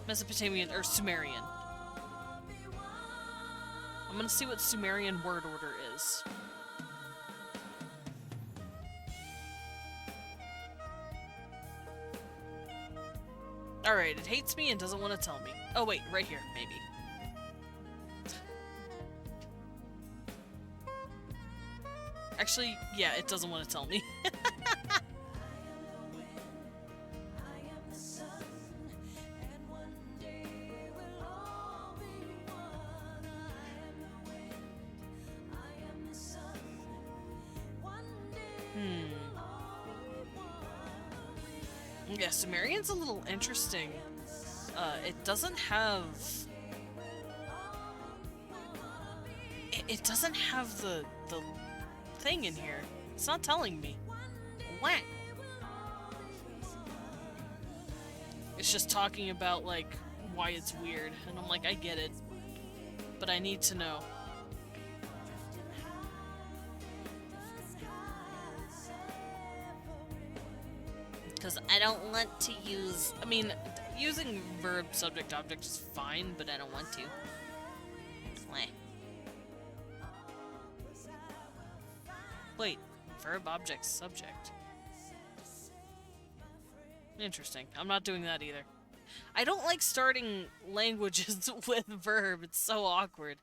Mesopotamian, or Sumerian. I'm gonna see what Sumerian word order is. Alright, it hates me and doesn't want to tell me. Oh wait, right here, maybe. Actually, yeah, it doesn't want to tell me. Yeah, Sumerian's a little interesting. It doesn't have... It doesn't have the thing in here. It's not telling me. What? It's just talking about, like, why it's weird. And I'm like, I get it. But I need to know. Because I don't want to use... I mean, using verb, subject, object is fine, but I don't want to. Meh. Wait, verb, object, subject. Interesting. I'm not doing that either. I don't like starting languages with verb. It's so awkward.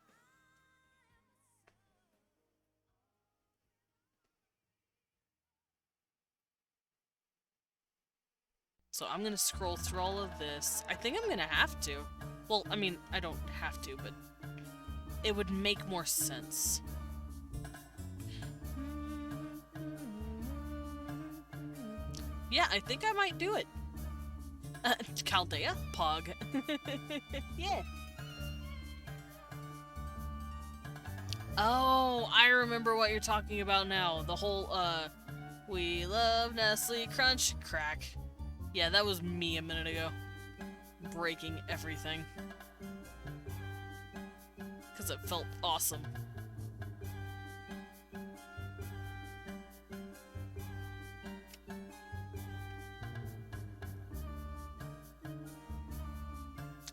So I'm gonna scroll through all of this. I think I'm gonna have to. Well, I mean, I don't have to, but it would make more sense. Yeah, I think I might do it. Chaldea? Pog. Yeah. Oh, I remember what you're talking about now. The whole, we love Nestle Crunch crack. Yeah, that was me a minute ago. Breaking everything. Because it felt awesome.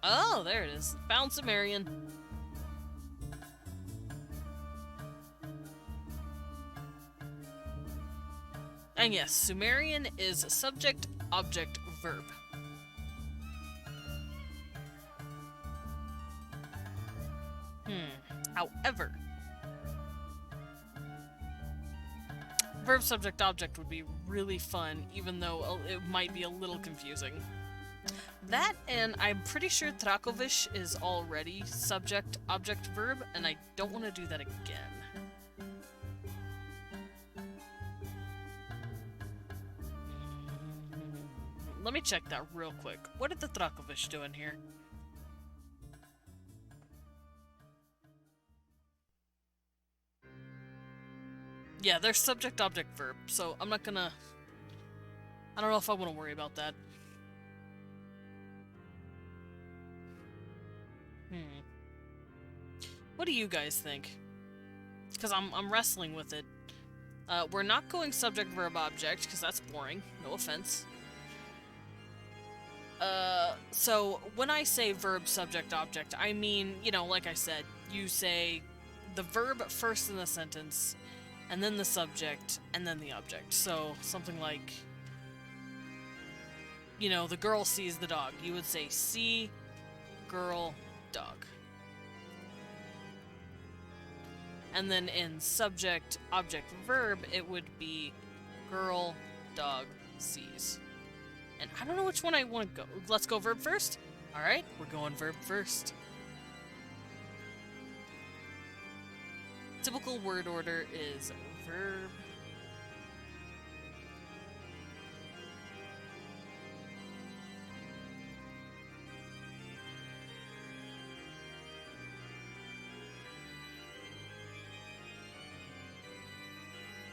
Oh, there it is. Found Sumerian. And yes, Sumerian is subject, object, verb. However, verb, subject, object would be really fun, even though it might be a little confusing. That, and I'm pretty sure Trakovish is already subject, object, verb, and I don't want to do that again. let me check that real quick. What did the Dracovish do in here? Yeah, there's subject, object, verb, so I'm not gonna... I don't know if I want to worry about that. What do you guys think? Because I'm wrestling with it. We're not going subject, verb, object, because that's boring. No offense. So when I say verb, subject, object, I mean, you know, like I said, you say the verb first in the sentence, and then the subject, and then the object. So something like, you know, the girl sees the dog. You would say see, girl, dog. And then in subject, object, verb, it would be girl, dog, sees. And I don't know which one I want to go. Let's go verb first? Alright, we're going verb first. Typical word order is verb,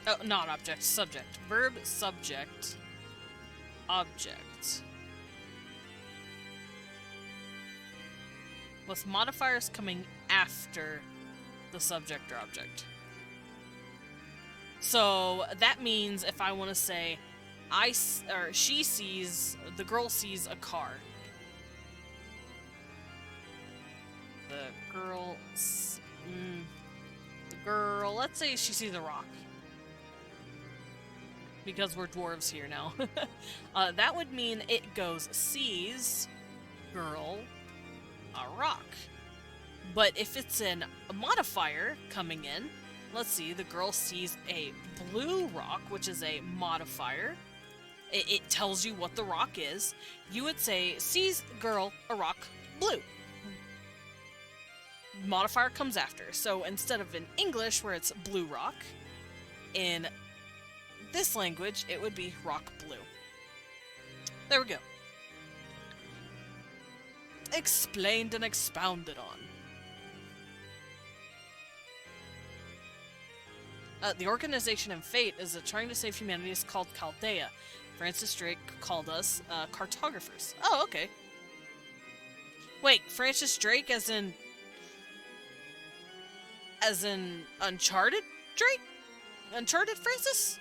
oh, not object, subject. Verb, subject, object. With modifiers coming after the subject or object. So that means if I want to say she sees, the girl sees a car. The girl, let's say she sees a rock. Because we're dwarves here now. That would mean it goes sees, girl, a rock. But if it's a modifier coming in, let's see, the girl sees a blue rock, which is a modifier. It tells you what the rock is. You would say, sees girl a rock blue. Modifier comes after. So instead of in English, where it's blue rock, in this language, it would be rock blue. There we go. Explained and expounded on. The organization in Fate is trying to save humanity is called Chaldea. Francis Drake called us cartographers. Oh, okay. Wait, Francis Drake as in Uncharted Drake? Uncharted Francis?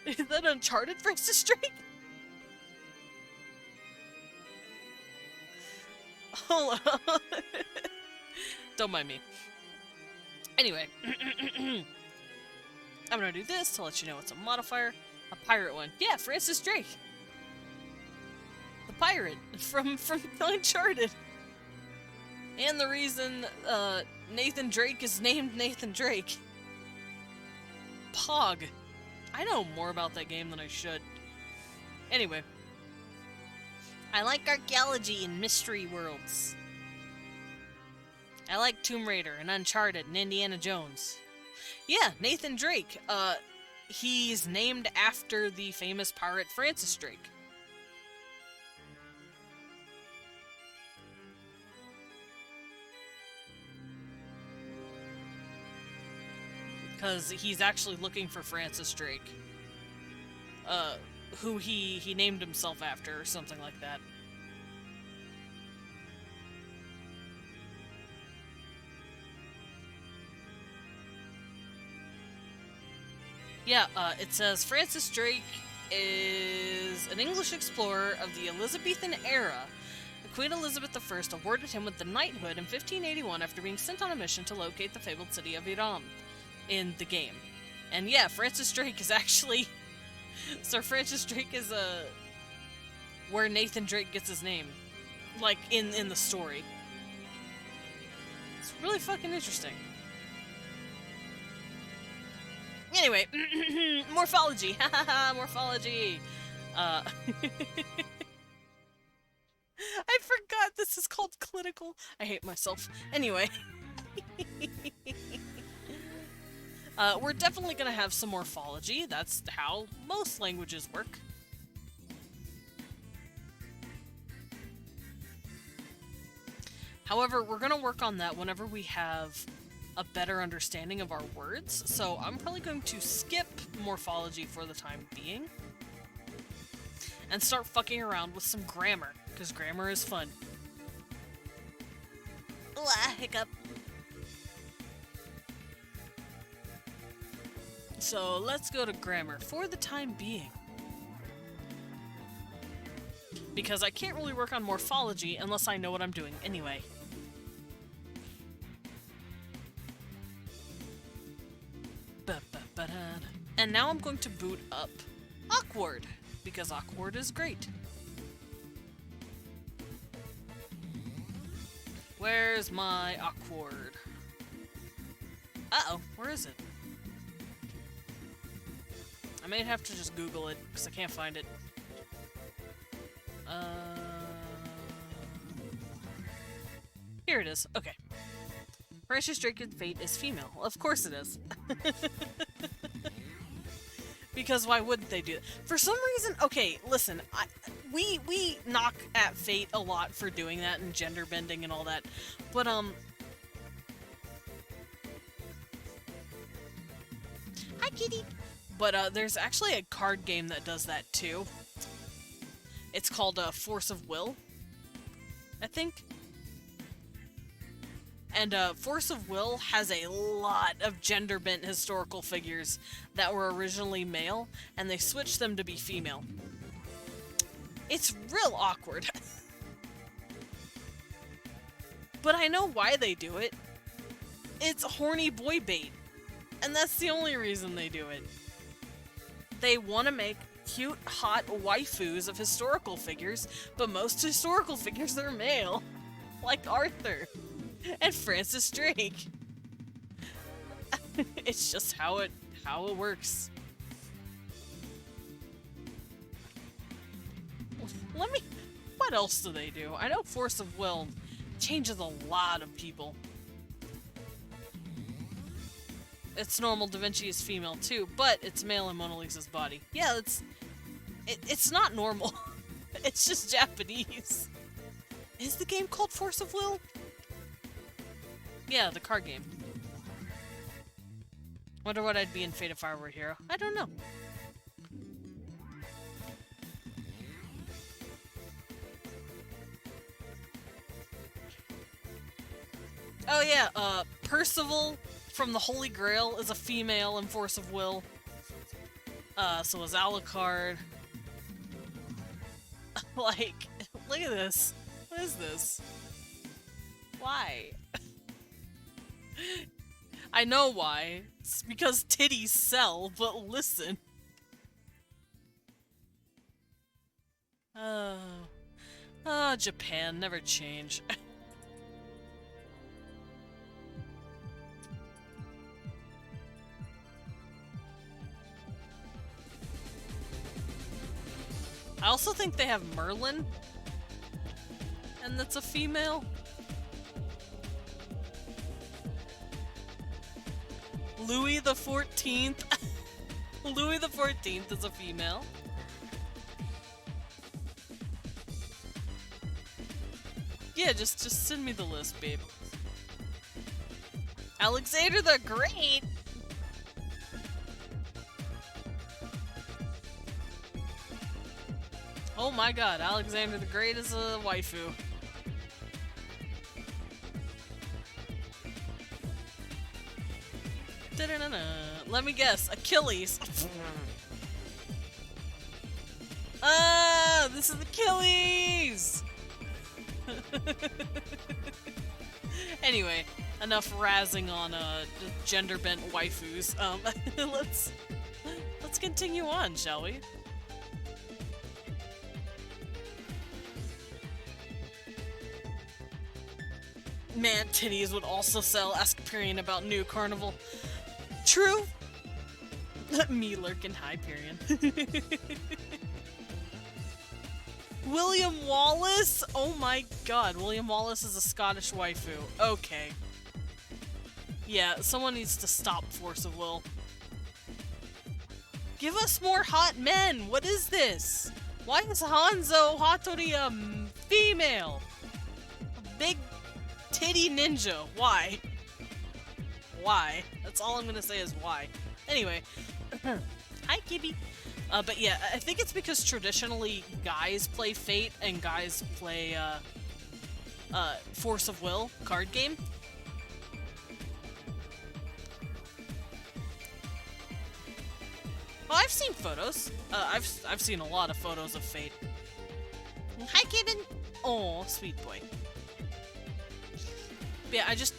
Is that Uncharted Francis Drake? Hold on. Don't mind me. Anyway. I'm gonna do this to let you know it's a modifier. A pirate one. Yeah, Francis Drake. The pirate from Uncharted. And the reason Nathan Drake is named Nathan Drake. Pog. I know more about that game than I should. Anyway. I like archaeology and mystery worlds. I like Tomb Raider and Uncharted and Indiana Jones. Yeah, Nathan Drake. He's named after the famous pirate Francis Drake. Because he's actually looking for Francis Drake. Who he named himself after or something like that. Yeah, it says Francis Drake is an English explorer of the Elizabethan era. Queen Elizabeth I awarded him with the knighthood in 1581 after being sent on a mission to locate the fabled city of Iran in the game. And yeah, Francis Drake is actually... Sir Francis Drake is where Nathan Drake gets his name. Like, in the story. It's really fucking interesting. Anyway, morphology. Hahaha, morphology. I forgot this is called clinical. I hate myself. Anyway. We're definitely gonna have some morphology. That's how most languages work. However, we're gonna work on that whenever we have a better understanding of our words, so I'm probably going to skip morphology for the time being. And start fucking around with some grammar, because grammar is fun. Ooh, hiccup. So let's go to grammar for the time being. Because I can't really work on morphology unless I know what I'm doing anyway. And now I'm going to boot up Awkward, because Awkward is great. Where's my Awkward? Uh-oh, where is it? I may have to just Google it, because I can't find it. Here it is. Okay. Precious Drake Fate is female. Of course it is. Because why wouldn't they do that? For some reason, okay, listen, we knock at Fate a lot for doing that and gender bending and all that, but hi kitty. But there's actually a card game that does that too. It's called Force of Will, I think. And Force of Will has a lot of gender-bent historical figures that were originally male, and they switched them to be female. It's real awkward. But I know why they do it. It's horny boy bait. And that's the only reason they do it. They want to make cute, hot waifus of historical figures, but most historical figures are male. Like Arthur. And Francis Drake. It's just how it works. What else do they do? I know Force of Will changes a lot of people. It's normal Da Vinci is female too, but it's male in Mona Lisa's body. Yeah, it's not normal. It's just Japanese. Is the game called Force of Will? Yeah, the card game. Wonder what I'd be in Fate if I were a hero. I don't know. Oh yeah, Percival from the Holy Grail is a female in Force of Will. So is Alucard. Like, look at this. What is this? Why? I know why. It's because titties sell, but listen. Oh, Japan, never change. I also think they have Merlin, and that's a female. Louis the 14th. Louis the 14th is a female. Yeah, just send me the list, babe. Alexander the Great. Oh my god, Alexander the Great is a waifu. Da-da-da-da. Let me guess, Achilles. Ah, this is Achilles! Anyway, enough razzing on gender-bent waifus. Let's continue on, shall we? Man, titties would also sell. Ask Pyrian about new carnival. True. Me lurking Hyperion. William Wallace? Oh my god, William Wallace is a Scottish waifu. Okay. Yeah, someone needs to stop Force of Will. Give us more hot men! What is this? Why is Hanzo Hattori a female? A big titty ninja. Why? Why? That's all I'm gonna say is why. Anyway. Hi, Gibby. But yeah, I think it's because traditionally guys play Fate and guys play, Force of Will card game. Oh, I've seen photos. I've seen a lot of photos of Fate. Hi, Kevin. Oh, sweet boy. But yeah, I just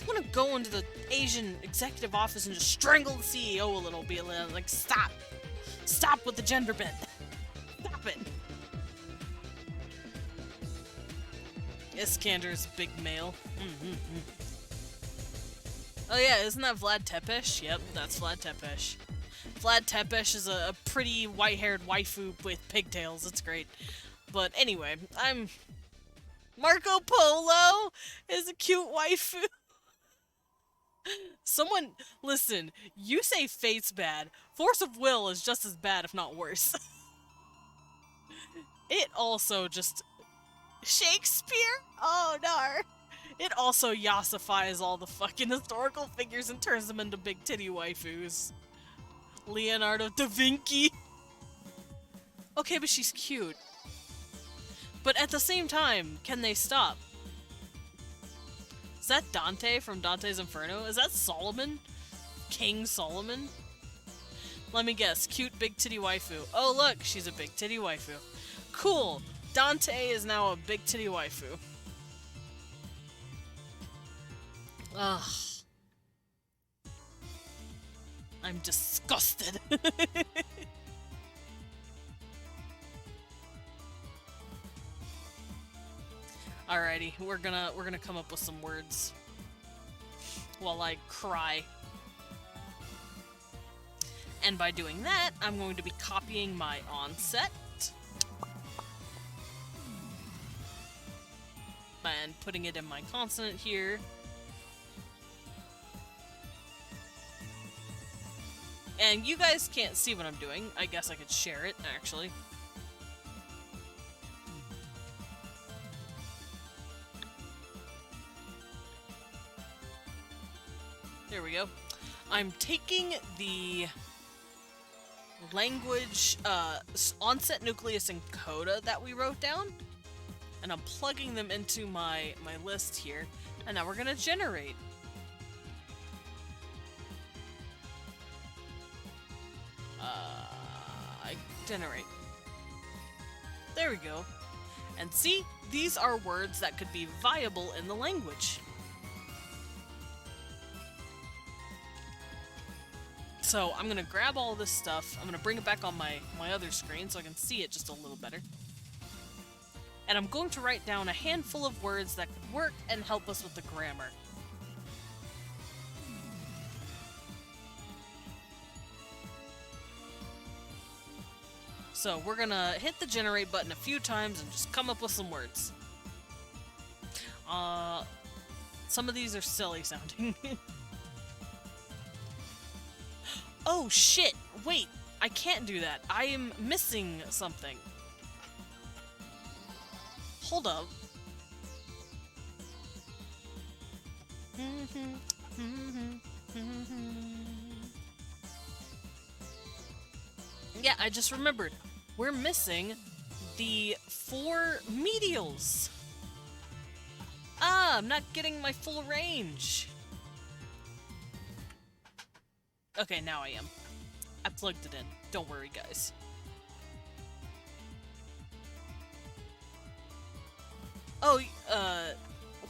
want to go into the Asian executive office and just strangle the CEO a little bit. Like, stop with the gender bend. Stop it. Iskander's big male. Oh yeah, isn't that Vlad Tepes? Yep, that's Vlad Tepes. Vlad Tepes is a pretty white-haired waifu with pigtails. It's great. But anyway, Marco Polo is a cute waifu. Someone, listen, you say Fate's bad. Force of Will is just as bad, if not worse. It also just... Shakespeare? Oh, no. It also yassifies all the fucking historical figures and turns them into big titty waifus. Leonardo da Vinci. Okay, but she's cute. But at the same time, can they stop? Is that Dante from Dante's Inferno? Is that Solomon? King Solomon? Let me guess. Cute big titty waifu. Oh look, she's a big titty waifu. Cool. Dante is now a big titty waifu. Ugh. I'm disgusted. Alrighty, we're gonna come up with some words while I cry. And by doing that, I'm going to be copying my onset and putting it in my consonant here. And you guys can't see what I'm doing. I guess I could share it, actually. There we go. I'm taking the language onset, nucleus, and coda that we wrote down, and I'm plugging them into my list here, and now we're gonna generate. Generate. There we go. And see, these are words that could be viable in the language. So I'm gonna grab all this stuff, I'm gonna bring it back on my other screen so I can see it just a little better. And I'm going to write down a handful of words that could work and help us with the grammar. So we're gonna hit the generate button a few times and just come up with some words. Some of these are silly sounding. Oh shit! Wait, I can't do that. I am missing something. Hold up. Yeah, I just remembered. We're missing the 4 medials. Ah, I'm not getting my full range. Okay, now I am. I plugged it in. Don't worry, guys. Oh,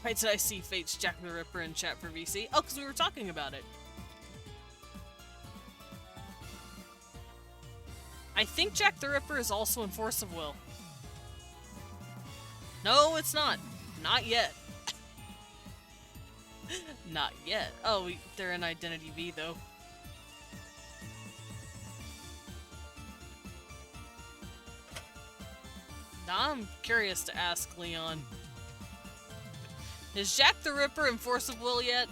why did I see Fate's Jack the Ripper in chat for VC? Oh, because we were talking about it. I think Jack the Ripper is also in Force of Will. No, it's not. Not yet. Not yet. Oh, they're in Identity V, though. Now I'm curious to ask Leon. Is Jack the Ripper in Force of Will yet?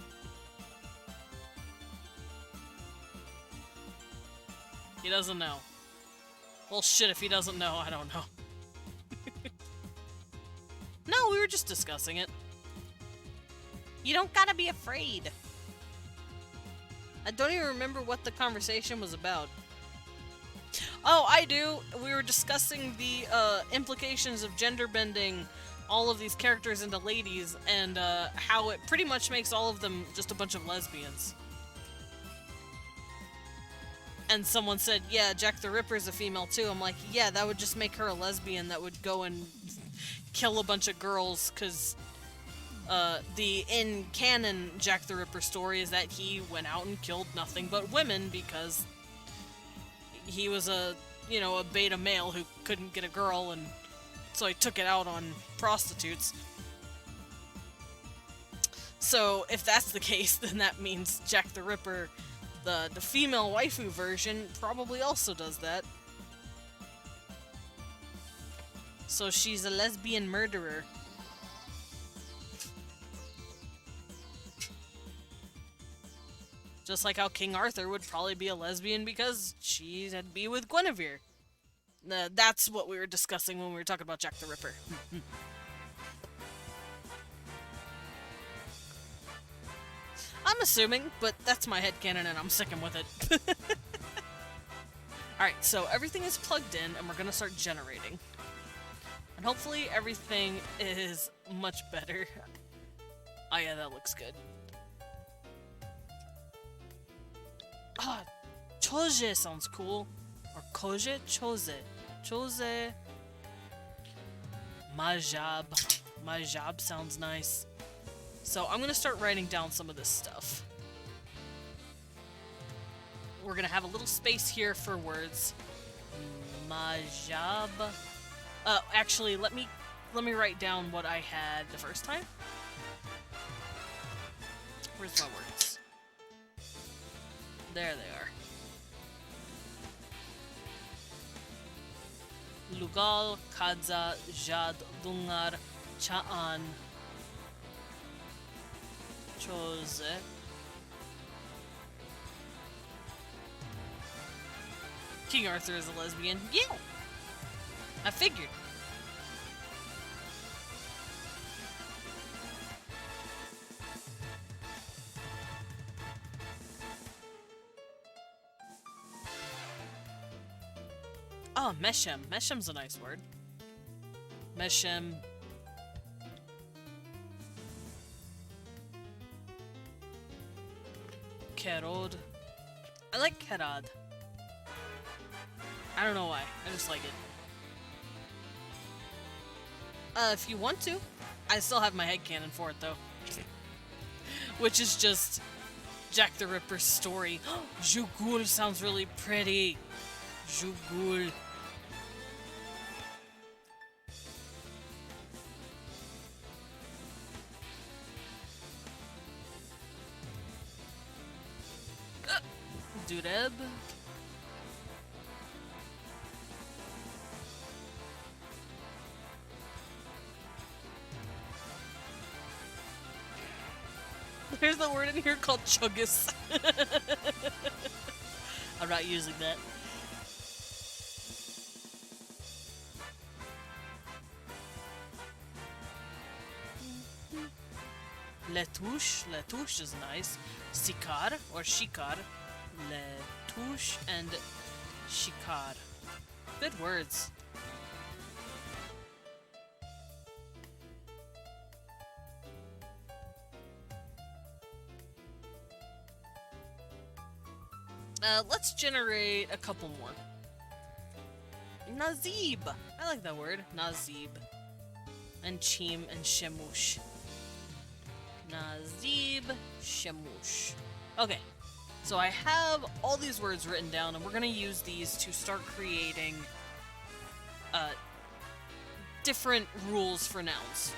He doesn't know. Well, shit, if he doesn't know, I don't know. No, we were just discussing it. You don't gotta be afraid. I don't even remember what the conversation was about. Oh, I do! We were discussing the implications of gender bending all of these characters into ladies, and how it pretty much makes all of them just a bunch of lesbians. And someone said, yeah, Jack the Ripper's a female too. I'm like, yeah, that would just make her a lesbian that would go and kill a bunch of girls, because the in-canon Jack the Ripper story is that he went out and killed nothing but women because he was a beta male who couldn't get a girl, and so he took it out on prostitutes. So if that's the case, then that means Jack the Ripper, the female waifu version, probably also does that. So she's a lesbian murderer. Just like how King Arthur would probably be a lesbian because she'd be with Guinevere. That's what we were discussing when we were talking about Jack the Ripper. I'm assuming, but that's my headcanon and I'm sticking with it. Alright, so everything is plugged in and we're gonna start generating. And hopefully everything is much better. Oh yeah, that looks good. Ah, Choje sounds cool. Or Koje? Chose. Chose. Majab. Majab sounds nice. So I'm gonna start writing down some of this stuff. We're gonna have a little space here for words. Majab. Actually, let me write down what I had the first time. Where's my words? There they are. Lugal, Kadza, Jad, Dungar, Cha'an, Chose. King Arthur is a lesbian. Yeah! I figured. Oh, Meshem. Meshem's a nice word. Meshem. Kerod. I like Kerad. I don't know why. I just like it. If you want to. I still have my headcanon for it, though. Which is just Jack the Ripper's story. Jugul sounds really pretty. Jugul. Dureb. There's the word in here called chuggus. I'm not using that. Letouche. Letouche is nice. Sikar or Shikar. Letouche and Shikar. Good words. Let's generate a couple more. Nazib! I like that word. Nazib. And Chim and Shemush. Nazib, Shemush. Okay, so I have all these words written down, and we're gonna use these to start creating different rules for nouns.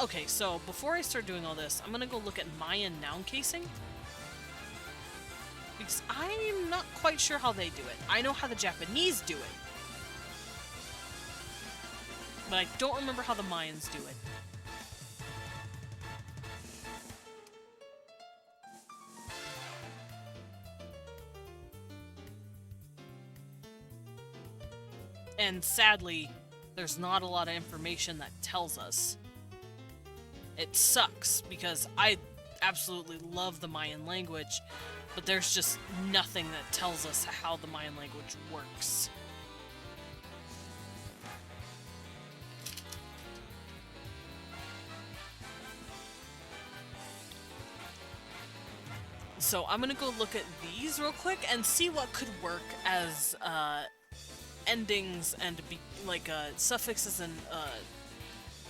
Okay, so before I start doing all this, I'm gonna go look at Mayan noun casing. Because I'm not quite sure how they do it. I know how the Japanese do it. But I don't remember how the Mayans do it. And sadly, there's not a lot of information that tells us. It sucks, because I absolutely love the Mayan language, but there's just nothing that tells us how the Mayan language works. So I'm gonna go look at these real quick and see what could work as endings and suffixes and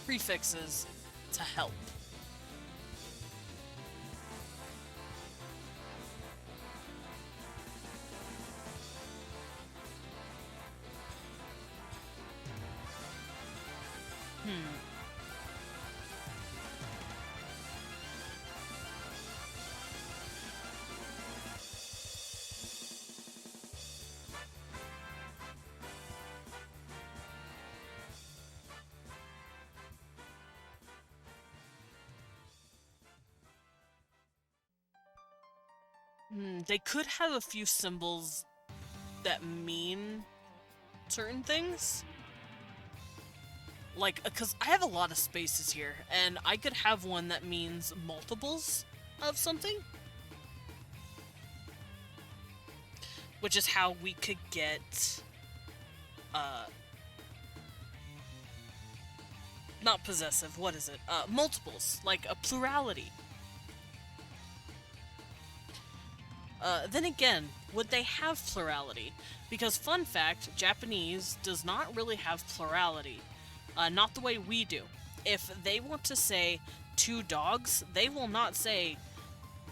prefixes to help. They could have a few symbols that mean certain things. Like, because I have a lot of spaces here, and I could have one that means multiples of something. Which is how we could get, not possessive, what is it? Multiples, like a plurality. Then again, would they have plurality? Because, fun fact, Japanese does not really have plurality. Not the way we do. If they want to say two dogs, they will not say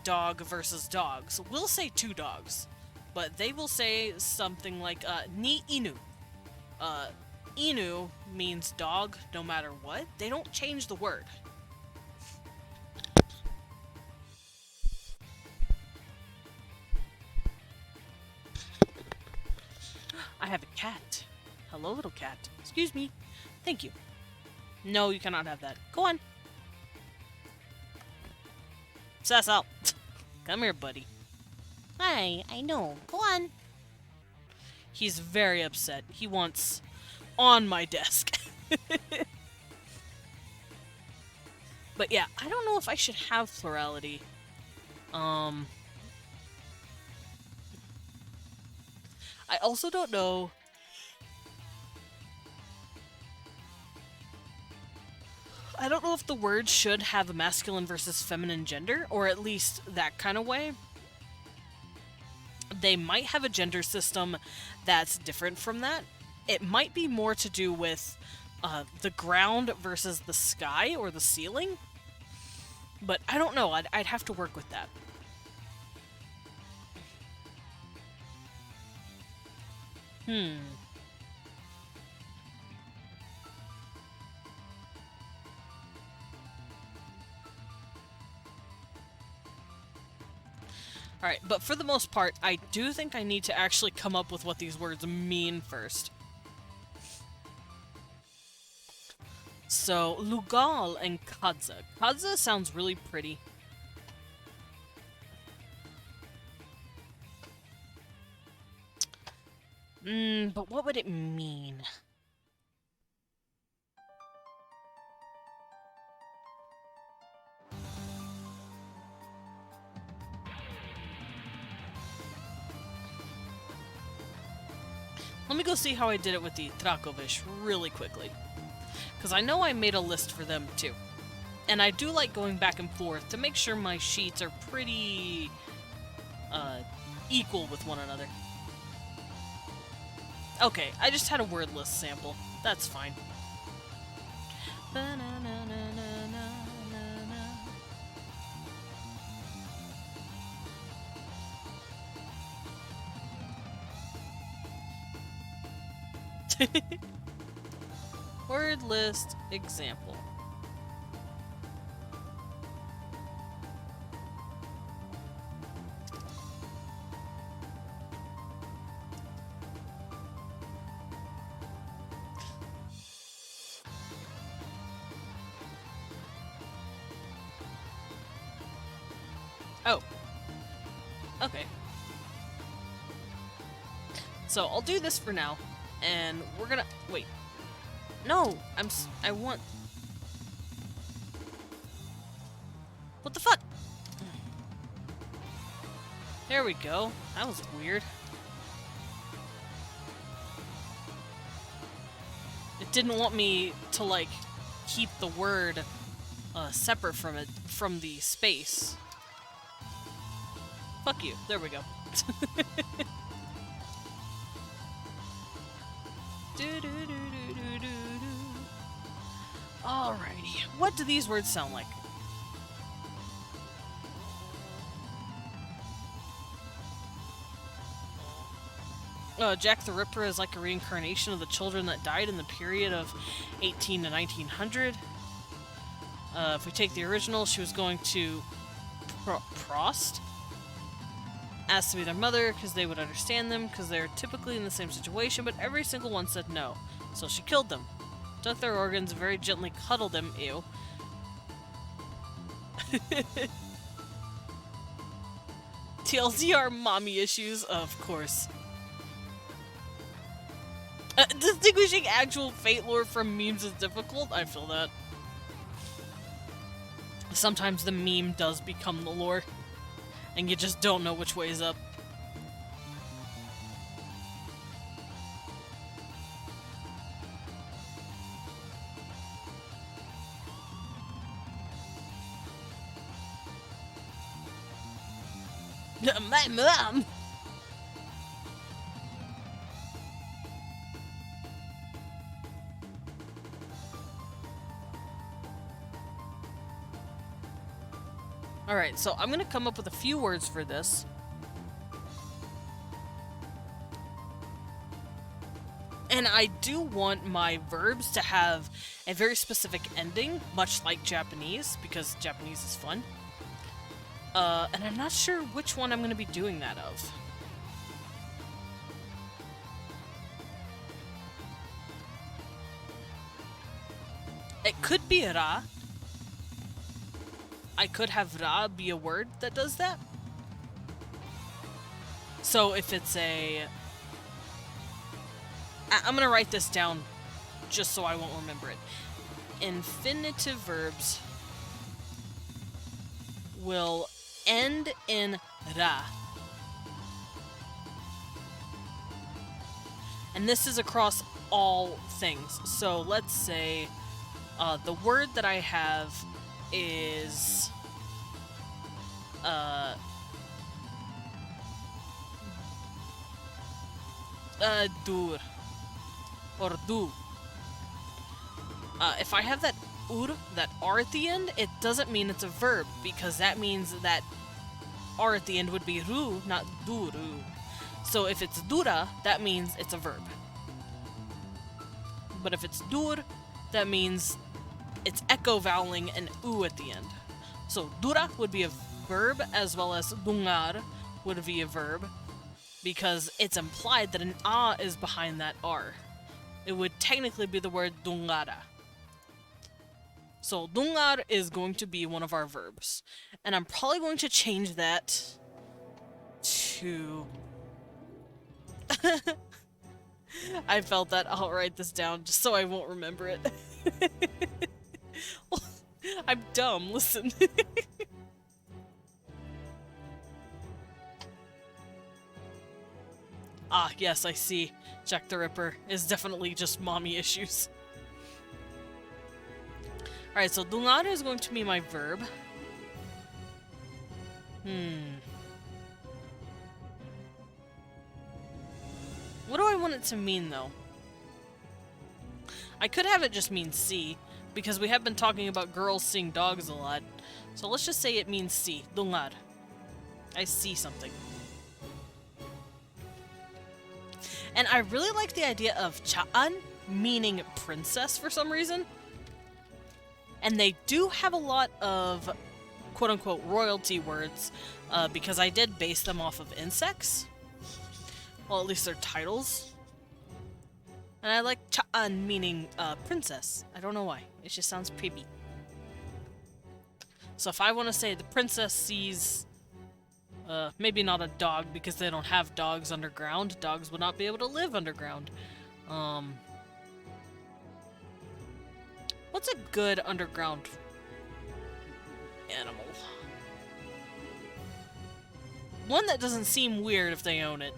dog versus dogs. We'll say two dogs. But they will say something like, ni inu. Inu means dog no matter what. They don't change the word. I have a cat. Hello, little cat. Excuse me. Thank you. No, you cannot have that. Go on. Cecil. Come here, buddy. Hi, I know. Go on. He's very upset. He wants on my desk. But yeah, I don't know if I should have plurality. I also don't know. I don't know if the word should have a masculine versus feminine gender, or at least that kind of way. They might have a gender system that's different from that. It might be more to do with the ground versus the sky or the ceiling. But I don't know. I'd have to work with that. Alright, but for the most part, I do think I need to actually come up with what these words mean first. So, Lugal and Kadza. Kadza sounds really pretty. But what would it mean? Let me go see how I did it with the Trakovish really quickly. Because I know I made a list for them too. And I do like going back and forth to make sure my sheets are pretty equal with one another. Okay, I just had a word list sample. That's fine. Word list example. Oh. Okay. So I'll do this for now, and we're gonna wait. No, I want. What the fuck? There we go. That was weird. It didn't want me to like keep the word separate from the space. Fuck you. There we go. Alrighty. What do these words sound like? Jack the Ripper is like a reincarnation of the children that died in the period of 18 to 1900. If we take the original, she was going to Prost. Asked to be their mother because they would understand them because they're typically in the same situation, but every single one said no. So she killed them. Took their organs, very gently cuddled them. Ew. TLDR mommy issues, of course. Distinguishing actual Fate lore from memes is difficult. I feel that. Sometimes the meme does become the lore, and you just don't know which way is up. My mom! Alright, so I'm gonna come up with a few words for this. And I do want my verbs to have a very specific ending, much like Japanese, because Japanese is fun. And I'm not sure which one I'm gonna be doing that of. It could be ra. I could have ra be a word that does that. So if it's a... I'm gonna write this down just so I won't remember it. Infinitive verbs will end in ra. And this is across all things. So let's say the word that I have is dur or du. If I have that that R at the end, it doesn't mean it's a verb, because that means that R at the end would be ru, not duru. So if it's dura, that means it's a verb. But if it's dur, that means it's echo voweling an u at the end. So dura would be a verb, as well as dungar would be a verb, because it's implied that an a is behind that r. It would technically be the word dungara. So dungar is going to be one of our verbs. And I'm probably going to change that to... I felt that. I'll write this down just so I won't remember it. I'm dumb, listen. Ah, yes, I see. Jack the Ripper is definitely just mommy issues. Alright, so dungar is going to be my verb. What do I want it to mean, though? I could have it just mean see, because we have been talking about girls seeing dogs a lot. So let's just say it means see. Dungar. I see something. And I really like the idea of cha'an, meaning princess for some reason. And they do have a lot of quote-unquote royalty words, because I did base them off of insects. Well, at least their titles. And I like cha'an, meaning princess. I don't know why. It just sounds pretty. So if I want to say the princess sees Maybe not a dog because they don't have dogs underground. Dogs would not be able to live underground. What's a good underground animal? One that doesn't seem weird if they own it.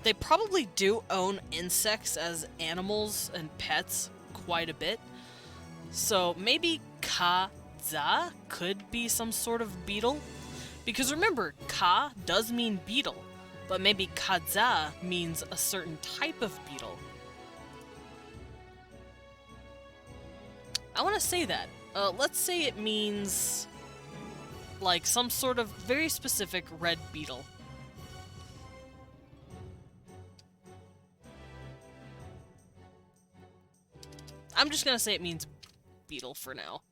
They probably do own insects as animals and pets quite a bit. So maybe Kaza could be some sort of beetle. Because remember, Ka does mean beetle, but maybe Kaza means a certain type of beetle. I want to say that. Let's say it means like some sort of very specific red beetle. I'm just gonna say it means beetle for now.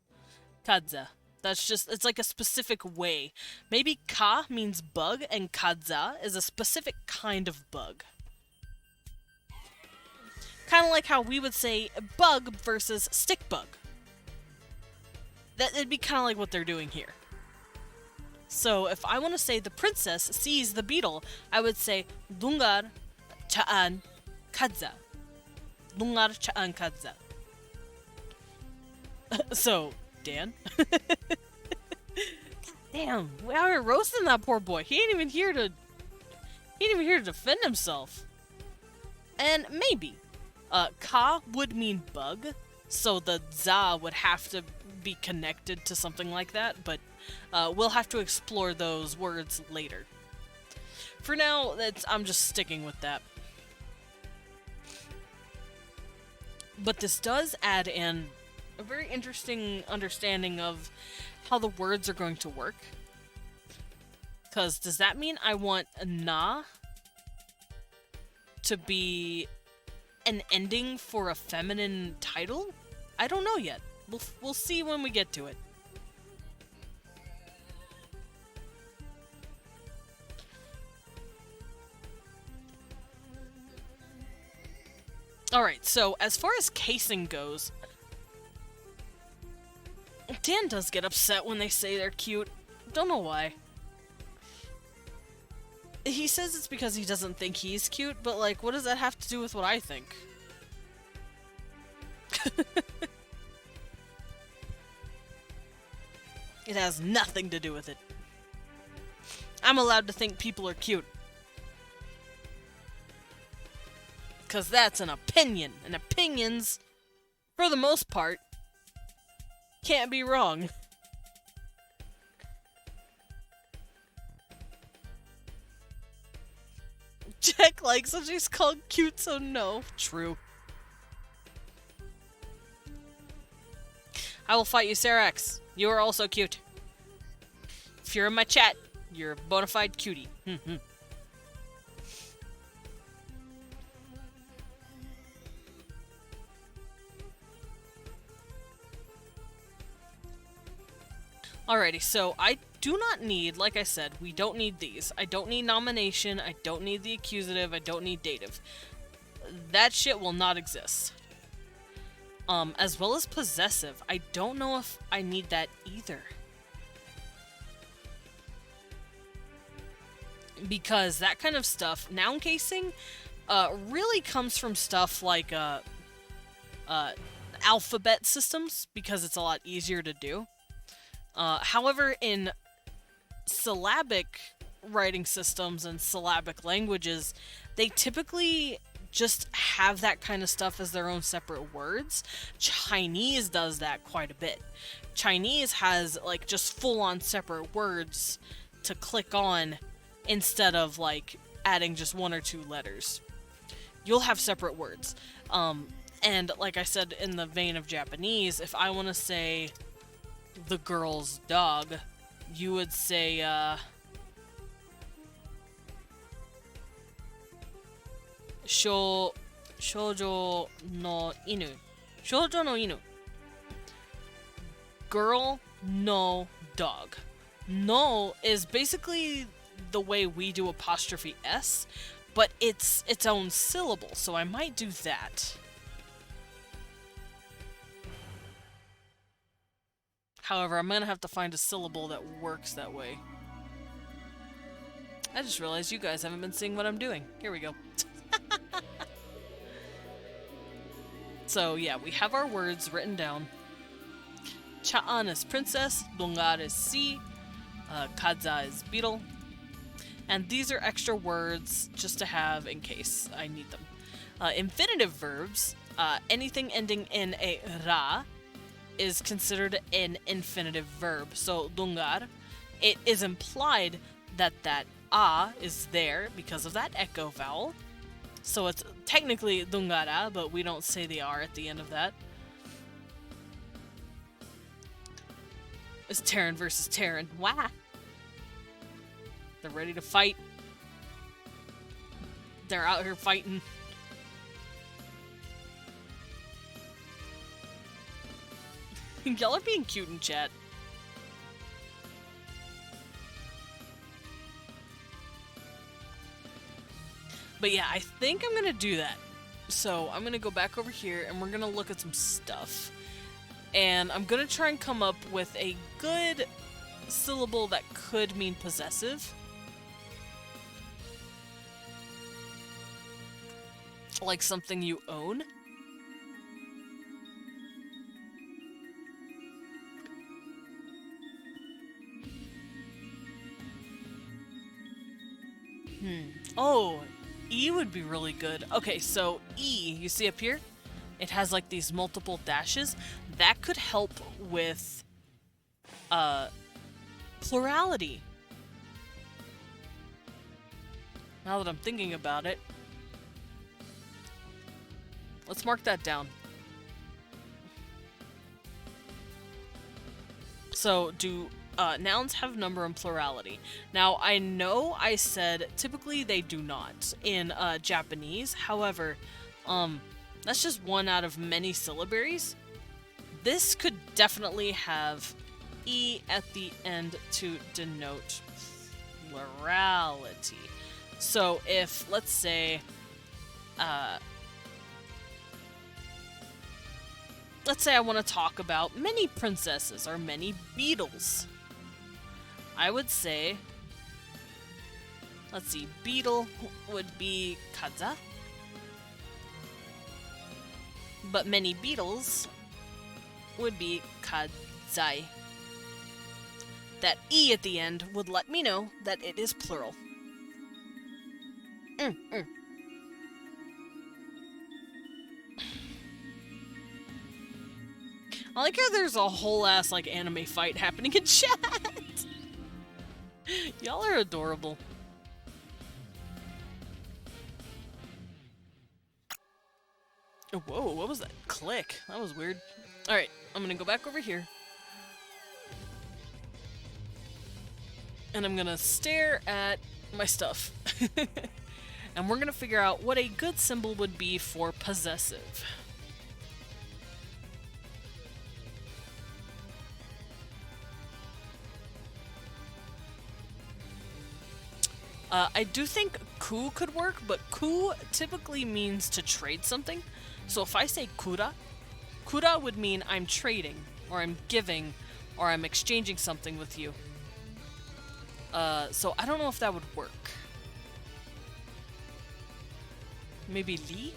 Kadza. That's just, it's like a specific way. Maybe ka means bug, and kadza is a specific kind of bug. Kind of like how we would say bug versus stick bug. It'd be kind of like what they're doing here. So if I want to say the princess sees the beetle, I would say Dungar Cha'an Kadza. Dungar Cha'an Kadza. So, Dan? Damn, we out here roasting that poor boy. He ain't even here to defend himself. And maybe ka would mean bug, so the za would have to be connected to something like that, but we'll have to explore those words later. For now, I'm just sticking with that. But this does add in a very interesting understanding of how the words are going to work. Because does that mean I want na to be an ending for a feminine title? I don't know yet. We'll see when we get to it. Alright, so as far as casing goes, Dan does get upset when they say they're cute. Don't know why. He says it's because he doesn't think he's cute, but like, what does that have to do with what I think? It has nothing to do with it. I'm allowed to think people are cute. Because that's an opinion, and opinions, for the most part, can't be wrong. Jack likes that she's called cute, so no. True. I will fight you, Sarax. You are also cute. If you're in my chat, you're a bona fide cutie. Alrighty, so I do not need, like I said, we don't need these. I don't need nomination, I don't need the accusative, I don't need dative. That shit will not exist. As well as possessive. I don't know if I need that either. Because that kind of stuff, noun casing, really comes from stuff like, alphabet systems, because it's a lot easier to do. However, in syllabic writing systems and syllabic languages, they typically just have that kind of stuff as their own separate words. Chinese does that quite a bit. Chinese has, like, just full-on separate words to click on instead of, like, adding just one or two letters. You'll have separate words. And like I said, in the vein of Japanese, if I want to say the girl's dog, you would say, shoujo no inu. Shoujo no inu. Girl no dog. No is basically the way we do apostrophe S, but it's its own syllable, so I might do that. However, I'm gonna have to find a syllable that works that way. I just realized you guys haven't been seeing what I'm doing. Here we go. So yeah, we have our words written down. Cha'an is princess, Dungar is sea, Kadza is beetle. And these are extra words just to have in case I need them. Infinitive verbs, anything ending in a ra is considered an infinitive verb. So Dungar, it is implied that that a is there because of that echo vowel. So it's technically Dungara, but we don't say the R at the end of that. It's Terran versus Terran. Wah! They're ready to fight. They're out here fighting. Y'all are being cute in chat. But yeah, I think I'm gonna do that. So I'm gonna go back over here and we're gonna look at some stuff. And I'm gonna try and come up with a good syllable that could mean possessive. Like something you own. Oh, E would be really good. Okay, so E, you see up here? It has like these multiple dashes. That could help with plurality. Now that I'm thinking about it. Let's mark that down. So, do nouns have number and plurality? Now, I know I said typically they do not in Japanese. However, that's just one out of many syllabaries. This could definitely have E at the end to denote plurality. So if, let's say, I want to talk about many princesses or many beetles. I would say, let's see, beetle would be Kadza. But many beetles would be Kadzai. That E at the end would let me know that it is plural. I like how there's a whole ass like anime fight happening in chat. Y'all are adorable. Oh, whoa, what was that click? That was weird. Alright, I'm gonna go back over here. And I'm gonna stare at my stuff. And we're gonna figure out what a good symbol would be for possessive. I do think ku could work, but ku typically means to trade something. So if I say kura, kura would mean I'm trading, or I'm giving, or I'm exchanging something with you. So I don't know if that would work. Maybe li?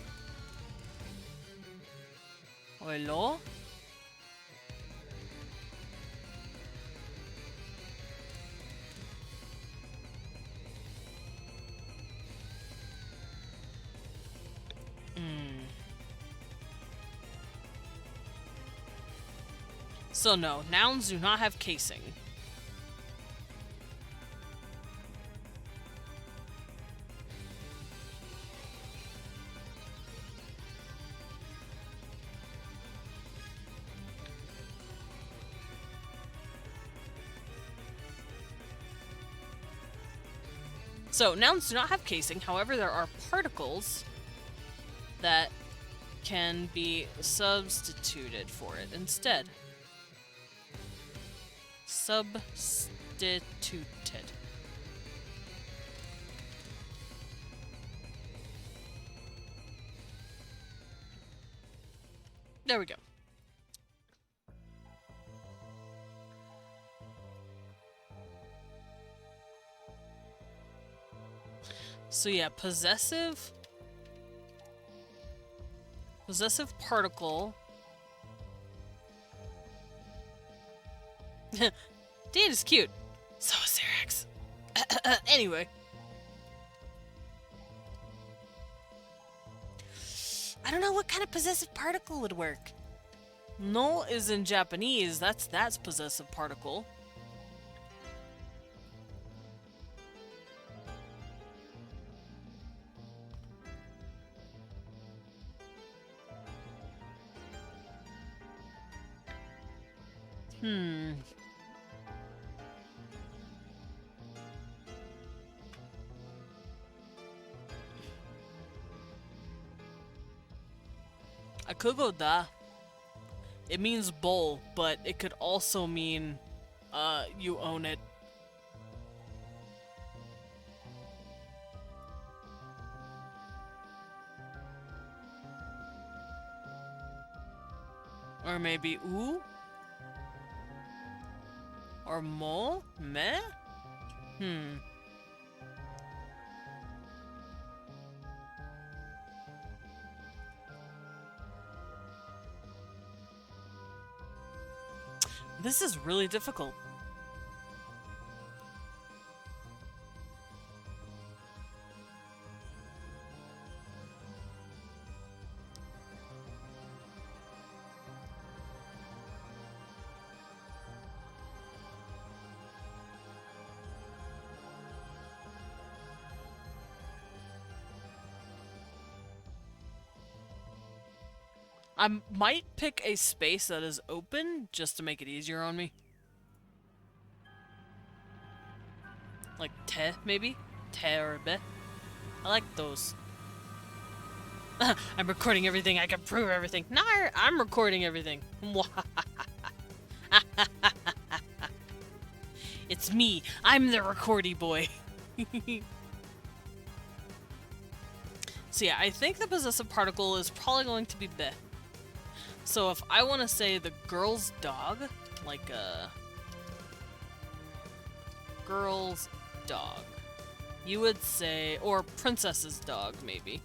Or lo? So no, nouns do not have casing. So nouns do not have casing, however there are particles that can be substituted for it instead. Substituted. There we go. So yeah, possessive particle. Dan is cute. So is Syrax. Anyway. I don't know what kind of possessive particle would work. No is in Japanese. That's possessive particle. I could go da. It means bowl, but it could also mean you own it. Or maybe oo? Or mo? Meh? This is really difficult. I might pick a space that is open just to make it easier on me. Like te, maybe? Te or be. I like those. I'm recording everything. I can prove everything. No, I'm recording everything. It's me. I'm the recordy boy. So yeah, I think the possessive particle is probably going to be be. So if I want to say the girl's dog, like girl's dog, you would say, or princess's dog, maybe.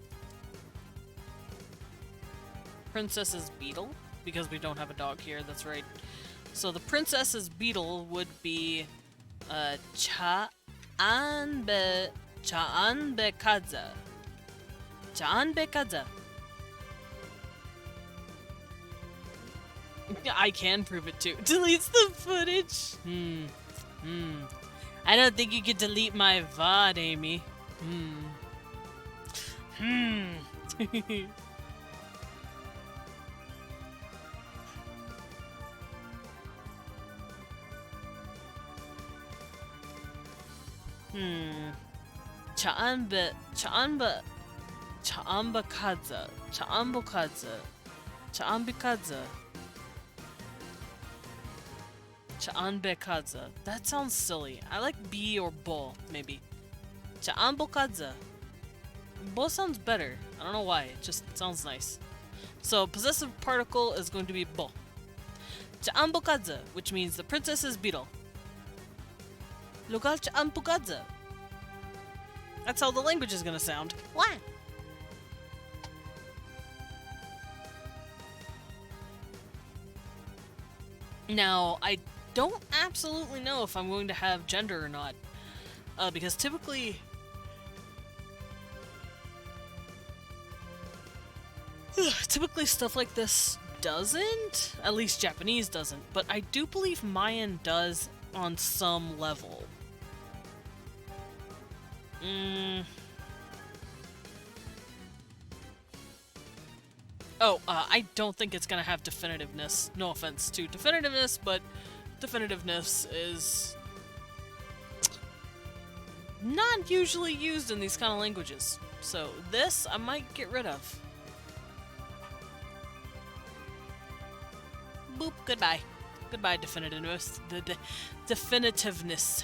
Princess's beetle, because we don't have a dog here, that's right. So the princess's beetle would be Cha'anbe kaza. Cha'anbe kaza. I can prove it too. Deletes the footage. I don't think you can delete my VOD, Amy. Cha'anbe kaza. Cha'anbekaza. That sounds silly. I like B or bo, maybe. Cha'anbokaza. Bo sounds better. I don't know why. It just sounds nice. So, possessive particle is going to be bo. Cha'anbokaza, which means the princess's beetle. Lugal cha'anbokaza. That's how the language is going to sound. What? Now, I don't absolutely know if I'm going to have gender or not, because typically stuff like this doesn't, at least Japanese doesn't, but I do believe Mayan does on some level. I don't think it's gonna have definitiveness. No offense to definitiveness, but definitiveness is not usually used in these kind of languages. So this I might get rid of. Boop, goodbye. Goodbye, definitiveness. The definitiveness.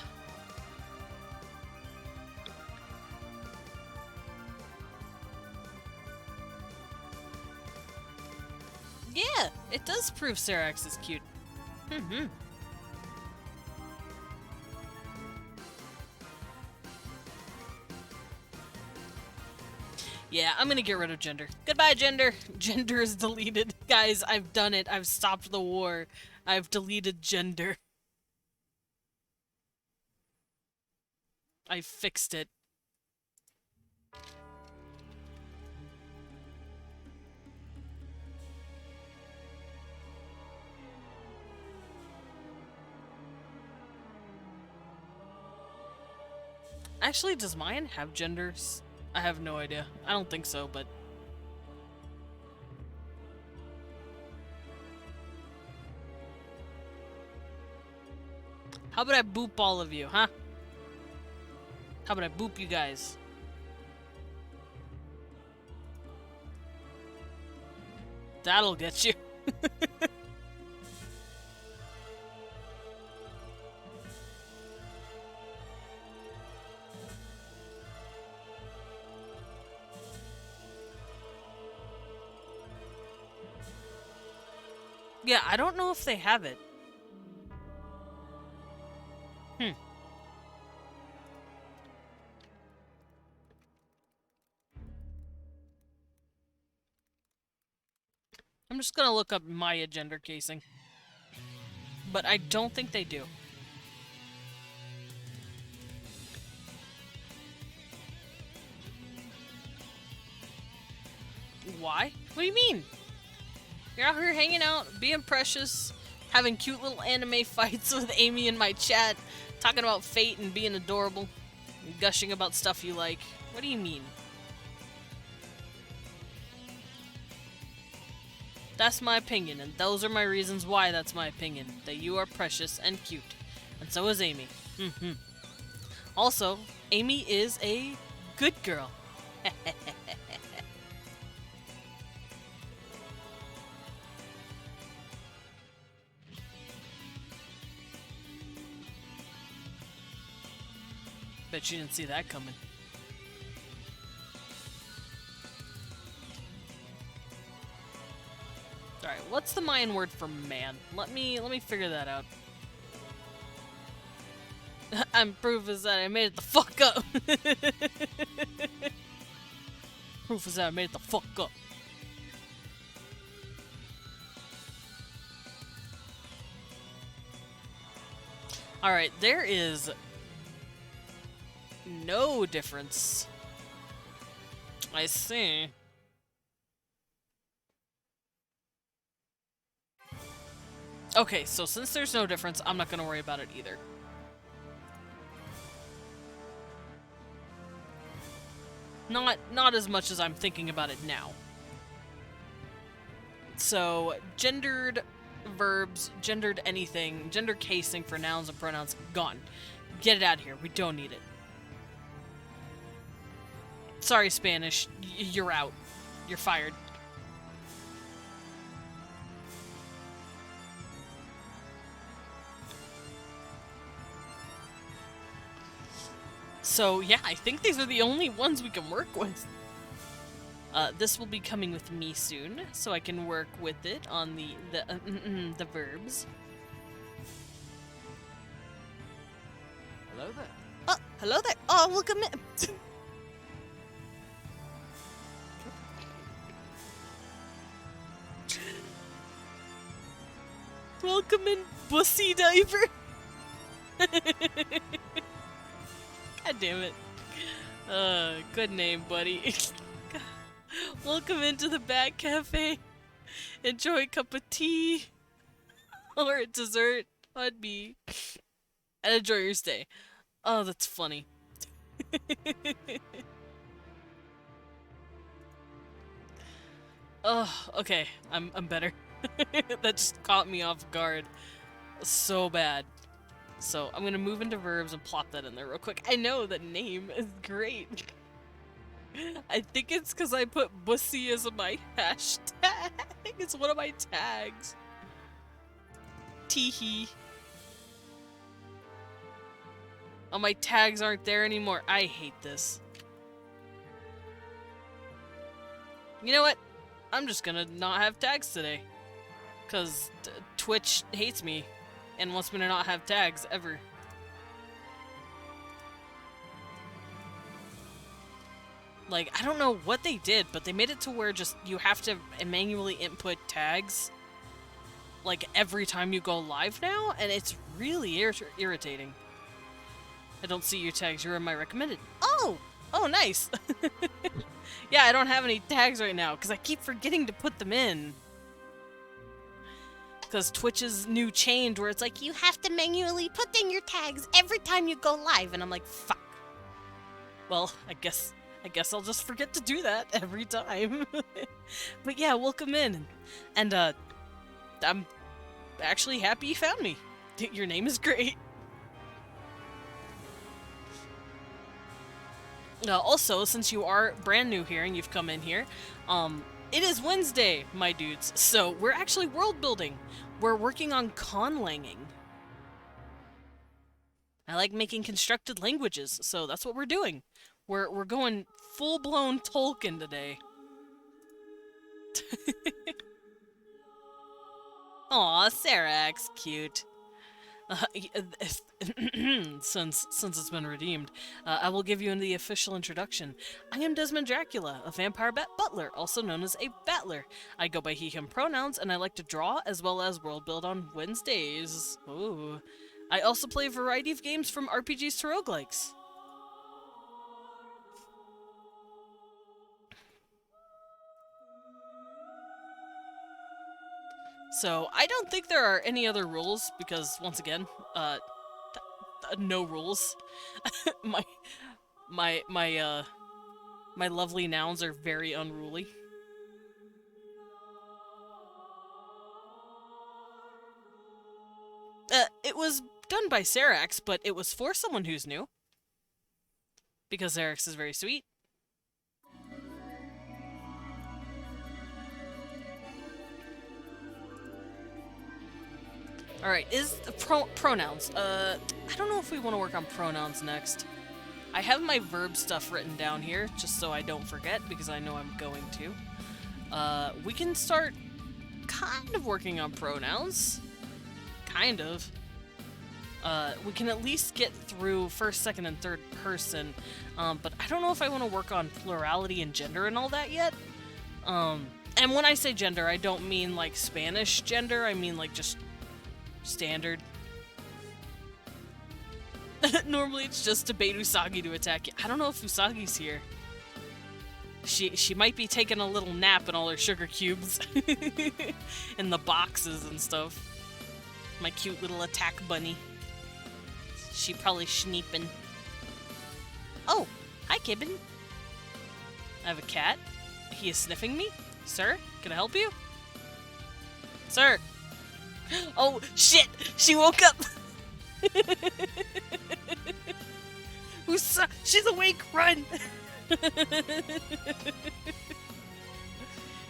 Yeah, it does prove Syrax is cute. Yeah, I'm gonna get rid of gender. Goodbye, gender. Gender is deleted. Guys, I've done it. I've stopped the war. I've deleted gender. I fixed it. Actually, does mine have genders? I have no idea. I don't think so, but... How about I boop all of you, huh? How about I boop you guys? That'll get you. Yeah, I don't know if they have it. I'm just gonna look up Maya gender casing. But I don't think they do. Why? What do you mean? You're out here hanging out, being precious, having cute little anime fights with Amy in my chat, talking about fate and being adorable, and gushing about stuff you like. What do you mean? That's my opinion, and those are my reasons why that's my opinion. That you are precious and cute. And so is Amy. Also, Amy is a good girl. Bet you didn't see that coming. Alright, what's the Mayan word for man? Let me figure that out. I'm proof is that I made it the fuck up. Proof is that I made it the fuck up. Alright, there is no difference. I see. Okay, so since there's no difference, I'm not gonna worry about it either. Not as much as I'm thinking about it now. So, gendered verbs, gendered anything, gender casing for nouns and pronouns, gone. Get it out of here. We don't need it. Sorry, Spanish. You're out. You're fired. So, yeah, I think these are the only ones we can work with. This will be coming with me soon, so I can work with it on the verbs. Hello there. Oh, hello there. Oh, welcome in. Welcome in, Bussy Diver. God damn it. Good name, buddy. Welcome into the Bat Cafe. Enjoy a cup of tea. Or a dessert on me. And enjoy your stay. Oh, that's funny. Oh, okay. I'm better. That just caught me off guard. So bad. So, I'm gonna move into verbs and plop that in there real quick. I know, the name is great. I think it's because I put Bussy as my hashtag. It's one of my tags. Teehee. Oh, my tags aren't there anymore. I hate this. You know what? I'm just gonna not have tags today. Because Twitch hates me and wants me to not have tags ever. Like, I don't know what they did, but they made it to where just you have to manually input tags like every time you go live now, and it's really irritating. I don't see your tags. You're in my recommended. Oh! Oh, nice! Yeah, I don't have any tags right now, because I keep forgetting to put them in. Because Twitch's new change where it's like, you have to manually put in your tags every time you go live, and I'm like, fuck. Well, I guess I'll just forget to do that every time. But yeah, welcome in. And, I'm actually happy you found me. Your name is great. Also, since you are brand new here and you've come in here, it is Wednesday, my dudes. So we're actually world building. We're working on conlanging. I like making constructed languages, so that's what we're doing. We're going full-blown Tolkien today. Aw, Sarax, cute. Since it's been redeemed, I will give you the official introduction. I am Desmond Dracula, a vampire butler, also known as a battler. I go by he/him pronouns, and I like to draw as well as world build on Wednesdays. Ooh. I also play a variety of games from RPGs to roguelikes. So, I don't think there are any other rules, because, once again, no rules. my lovely nouns are very unruly. It was done by Sarax, but it was for someone who's new. Because Sarax is very sweet. Alright, is the pronouns. I don't know if we want to work on pronouns next. I have my verb stuff written down here, just so I don't forget, because I know I'm going to. We can start kind of working on pronouns. Kind of. We can at least get through first, second, and third person, but I don't know if I want to work on plurality and gender and all that yet. And when I say gender, I don't mean like Spanish gender, I mean like just standard. Normally it's just to bait Usagi to attack you. I don't know if Usagi's here. She might be taking a little nap in all her sugar cubes. In the boxes and stuff. My cute little attack bunny. She probably schneeping. Oh, hi Kibben. I have a cat. He is sniffing me. Sir, can I help you? Sir. Oh, shit! She woke up! She's awake! Run!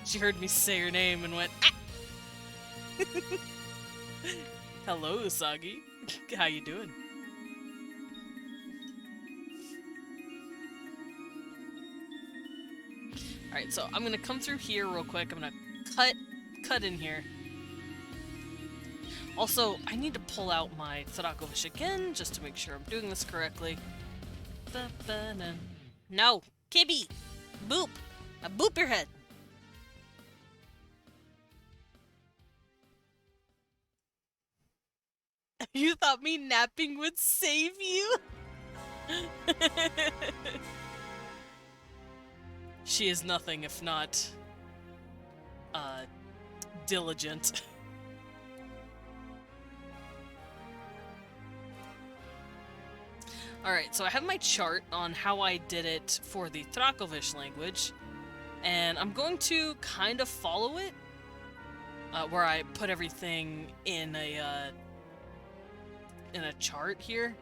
She heard me say her name and went, ah! Hello, Usagi. How you doing? Alright, so I'm gonna come through here real quick. I'm gonna cut in here. Also, I need to pull out my Thrakovish again, just to make sure I'm doing this correctly. No! Kibby! Boop! I boop your head! You thought me napping would save you? She is nothing if not... diligent. Alright, so I have my chart on how I did it for the Thrakovish language, and I'm going to kind of follow it, where I put everything in a chart here.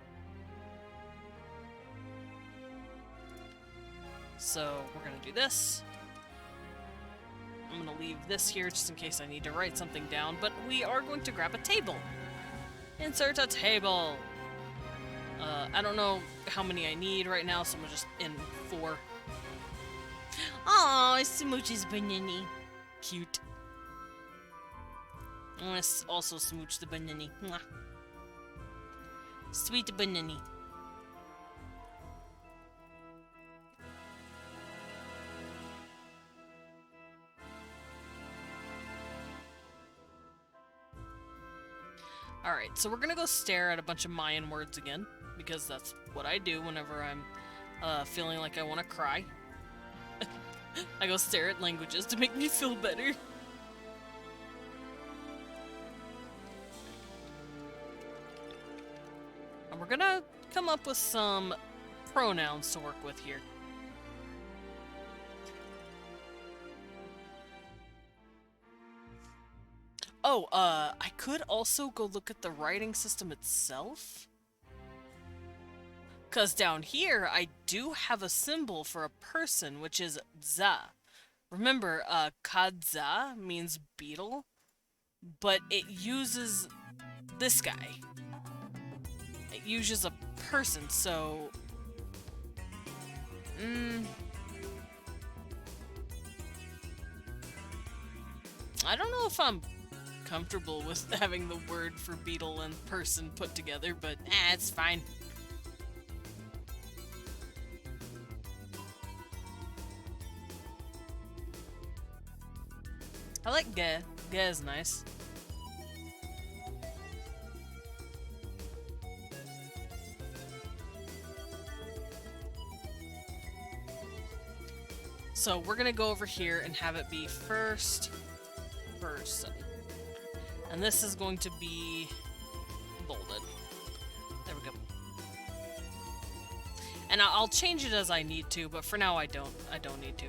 So, we're gonna do this. I'm gonna leave this here just in case I need to write something down, but we are going to grab a table. Insert a table! I don't know how many I need right now, so I'm just in 4. Aw, Smooch's banana. Cute. I want to also smooch the banana. Mwah. Sweet banana. Alright, so we're gonna go stare at a bunch of Mayan words again, because that's what I do whenever I'm feeling like I want to cry. I go stare at languages to make me feel better. And we're gonna come up with some pronouns to work with here. Oh, I could also go look at the writing system itself. Because down here, I do have a symbol for a person, which is za. Remember, kadza means beetle, but it uses this guy. It uses a person, so... I don't know if I'm comfortable with having the word for beetle and person put together, but it's fine. I like ge. Ge is nice. So we're gonna go over here and have it be first person. And this is going to be bolded. There we go. And I'll change it as I need to, but for now I don't need to.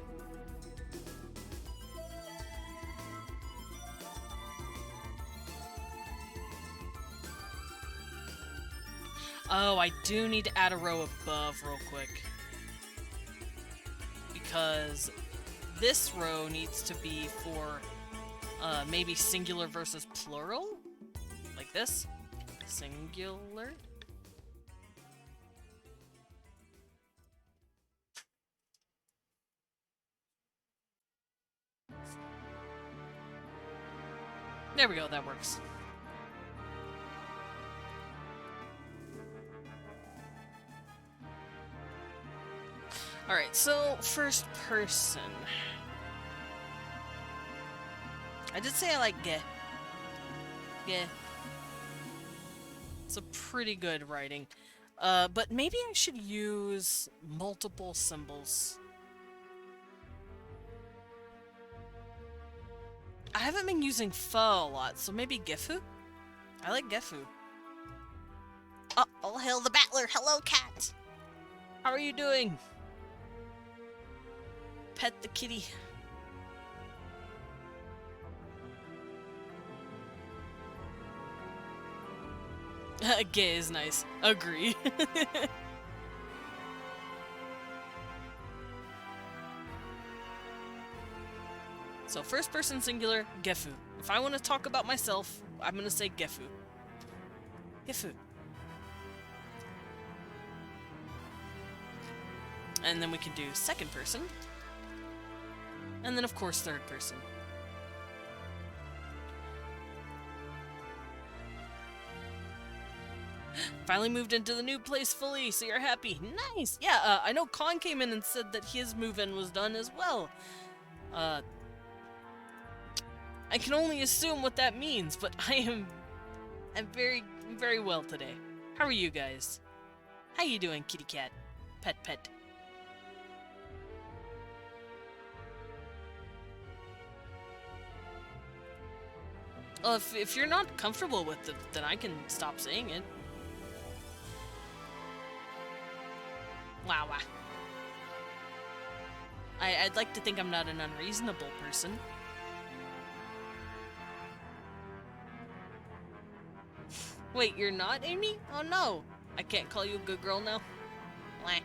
Oh, I do need to add a row above real quick. Because this row needs to be for maybe singular versus plural? Like this? Singular? There we go, that works. Alright, so first person. I did say I like ge. Ge. It's a pretty good writing. But maybe I should use multiple symbols. I haven't been using pho a lot, so maybe gefu? I like gefu. Oh, all hail the battler. Hello, cat. How are you doing? Pet the kitty. Gay is nice. Agree. So first person singular, gefu. If I want to talk about myself, I'm gonna say gefu. Gefu. And then we can do second person. And then of course third person. Finally moved into the new place fully, so you're happy. Nice! Yeah, I know Khan came in and said that his move-in was done as well. I can only assume what that means, but I'm very, very well today. How are you guys? How you doing, kitty cat? Pet. Well, if you're not comfortable with it, then I can stop saying it. Wow. I'd like to think I'm not an unreasonable person. Wait, you're not, Amy? Oh no! I can't call you a good girl now? Wah.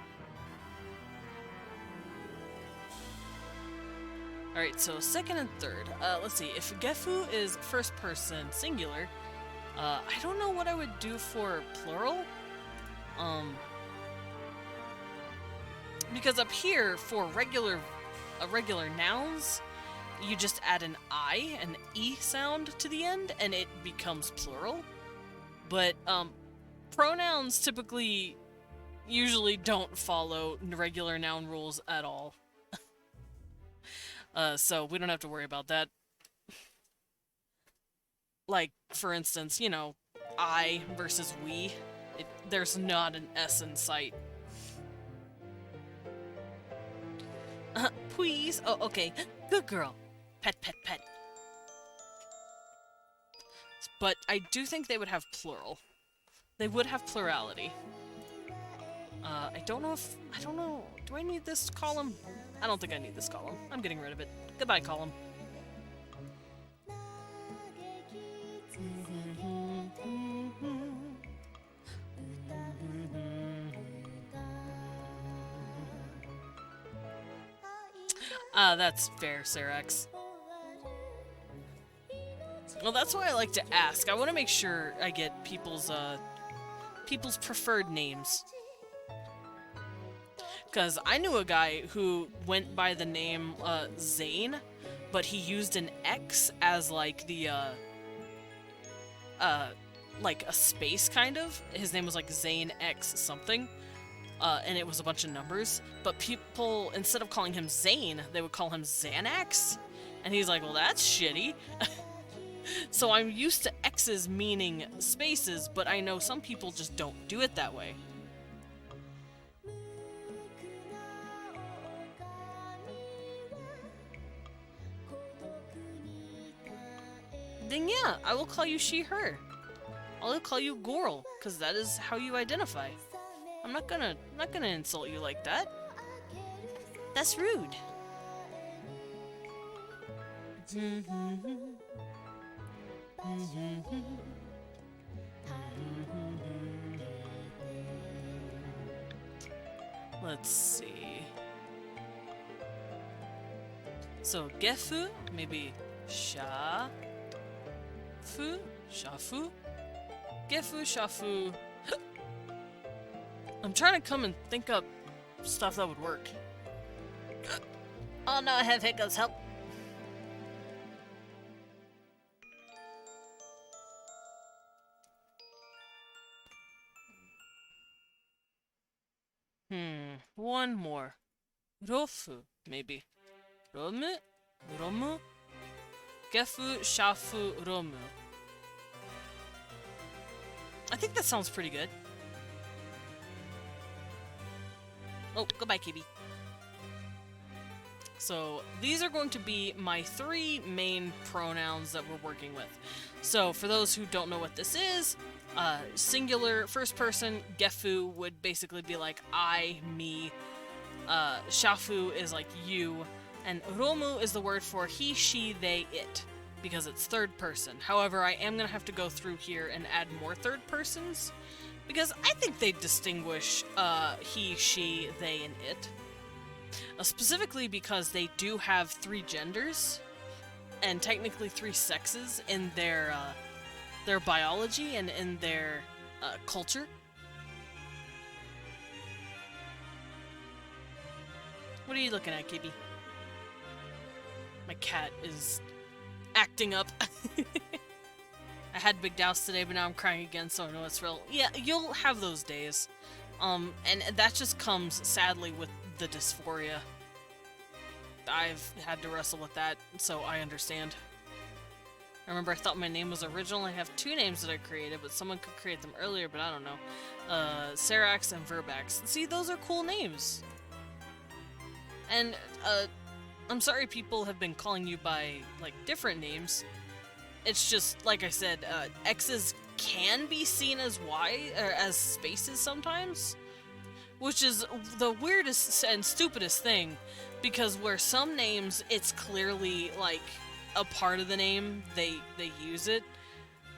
Alright, so second and third. Let's see, if gefu is first person singular, I don't know what I would do for plural. Because up here, for regular nouns, you just add an I, an E sound to the end, and it becomes plural. But, pronouns typically usually don't follow regular noun rules at all. So we don't have to worry about that. Like, for instance, you know, I versus we. There's not an S in sight. Please. Oh, okay. Good girl. Pet, pet, pet. But I do think they would have plural. They would have plurality. I don't know. Do I need this column? I don't think I need this column. I'm getting rid of it. Goodbye, column. That's fair, Sarax. Well, that's why I like to ask. I want to make sure I get people's preferred names. Because I knew a guy who went by the name Zane, but he used an X as like the like a space kind of. His name was like Zane X something, and it was a bunch of numbers. But people, instead of calling him Zane, they would call him Xanax, and he's like, well, that's shitty. So I'm used to X's meaning spaces, but I know some people just don't do it that way. Then yeah, I will call you she, her. I'll call you Goral, because that is how you identify. I'm not gonna insult you like that. That's rude. Let's see. So Gefu, maybe Sha. Fu, Shafu, Gefu, Shafu. I'm trying to come and think up stuff that would work. Oh no, I have hiccups, help. One more. Rofu, maybe. Romu, Romu, Gefu, Shafu, Romu. I think that sounds pretty good. Oh, goodbye, KB. So, these are going to be my 3 main pronouns that we're working with. So, for those who don't know what this is, singular, first person, Gefu would basically be like I, me. Shafu is like you. And Romu is the word for he, she, they, it, because it's third person. However, I am going to have to go through here and add more third persons, because I think they distinguish he, she, they, and it. Specifically because they do have 3 genders, and technically 3 sexes in their biology and in their culture. What are you looking at, KB? My cat is acting up. I had Big Douse today, but now I'm crying again, so I know it's real. Yeah, you'll have those days. And that just comes, sadly, with the dysphoria. I've had to wrestle with that, so I understand. I remember I thought my name was original. I have 2 names that I created, but someone could create them earlier, but I don't know. Sarax and Verbax. See, those are cool names. And, I'm sorry people have been calling you by, like, different names. It's just, like I said, X's can be seen as Y, or as spaces sometimes. Which is the weirdest and stupidest thing, because where some names, it's clearly, like, a part of the name, they use it.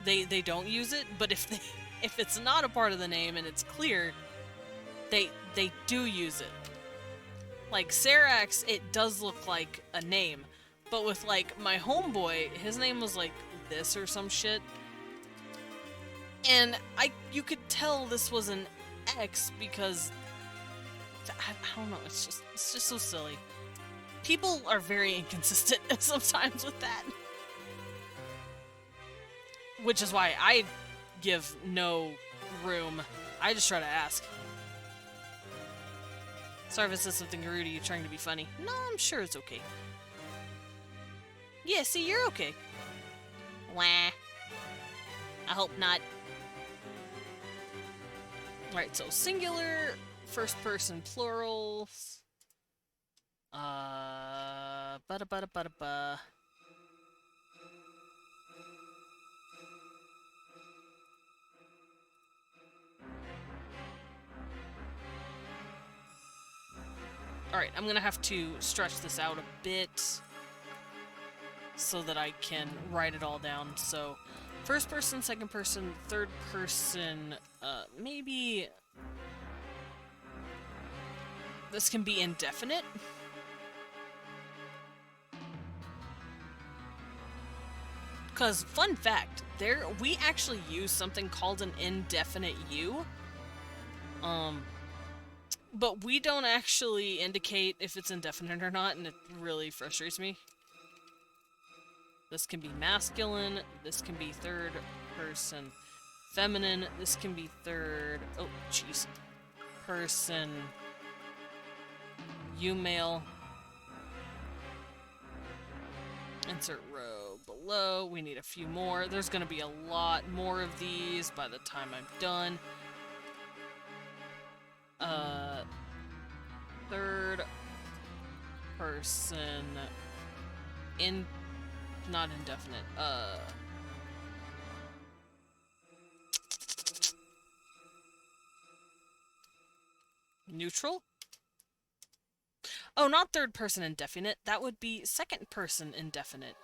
They don't use it, but if it's not a part of the name and it's clear, they do use it. Like, Sarax, it does look like a name, but with, like, my homeboy, his name was, like, this or some shit. And you could tell this was an X because, I don't know, it's just so silly. People are very inconsistent sometimes with that. Which is why I give no room. I just try to ask. Sorry if I said something rude to you trying to be funny. No, I'm sure it's okay. Yeah, see, you're okay. Wah. I hope not. Alright, so singular, first person plurals. Ba-da-ba-da-ba-da-ba. Alright, I'm gonna have to stretch this out a bit so that I can write it all down. So, first person, second person, third person, maybe this can be indefinite. Because, fun fact, we actually use something called an indefinite U. But we don't actually indicate if it's indefinite or not, and it really frustrates me. This can be masculine, this can be third person feminine, this can be third, oh jeez, person, you male. Insert row below, we need a few more. There's gonna be a lot more of these by the time I'm done. Third person not indefinite. Neutral? Oh, not third person indefinite. That would be second person indefinite.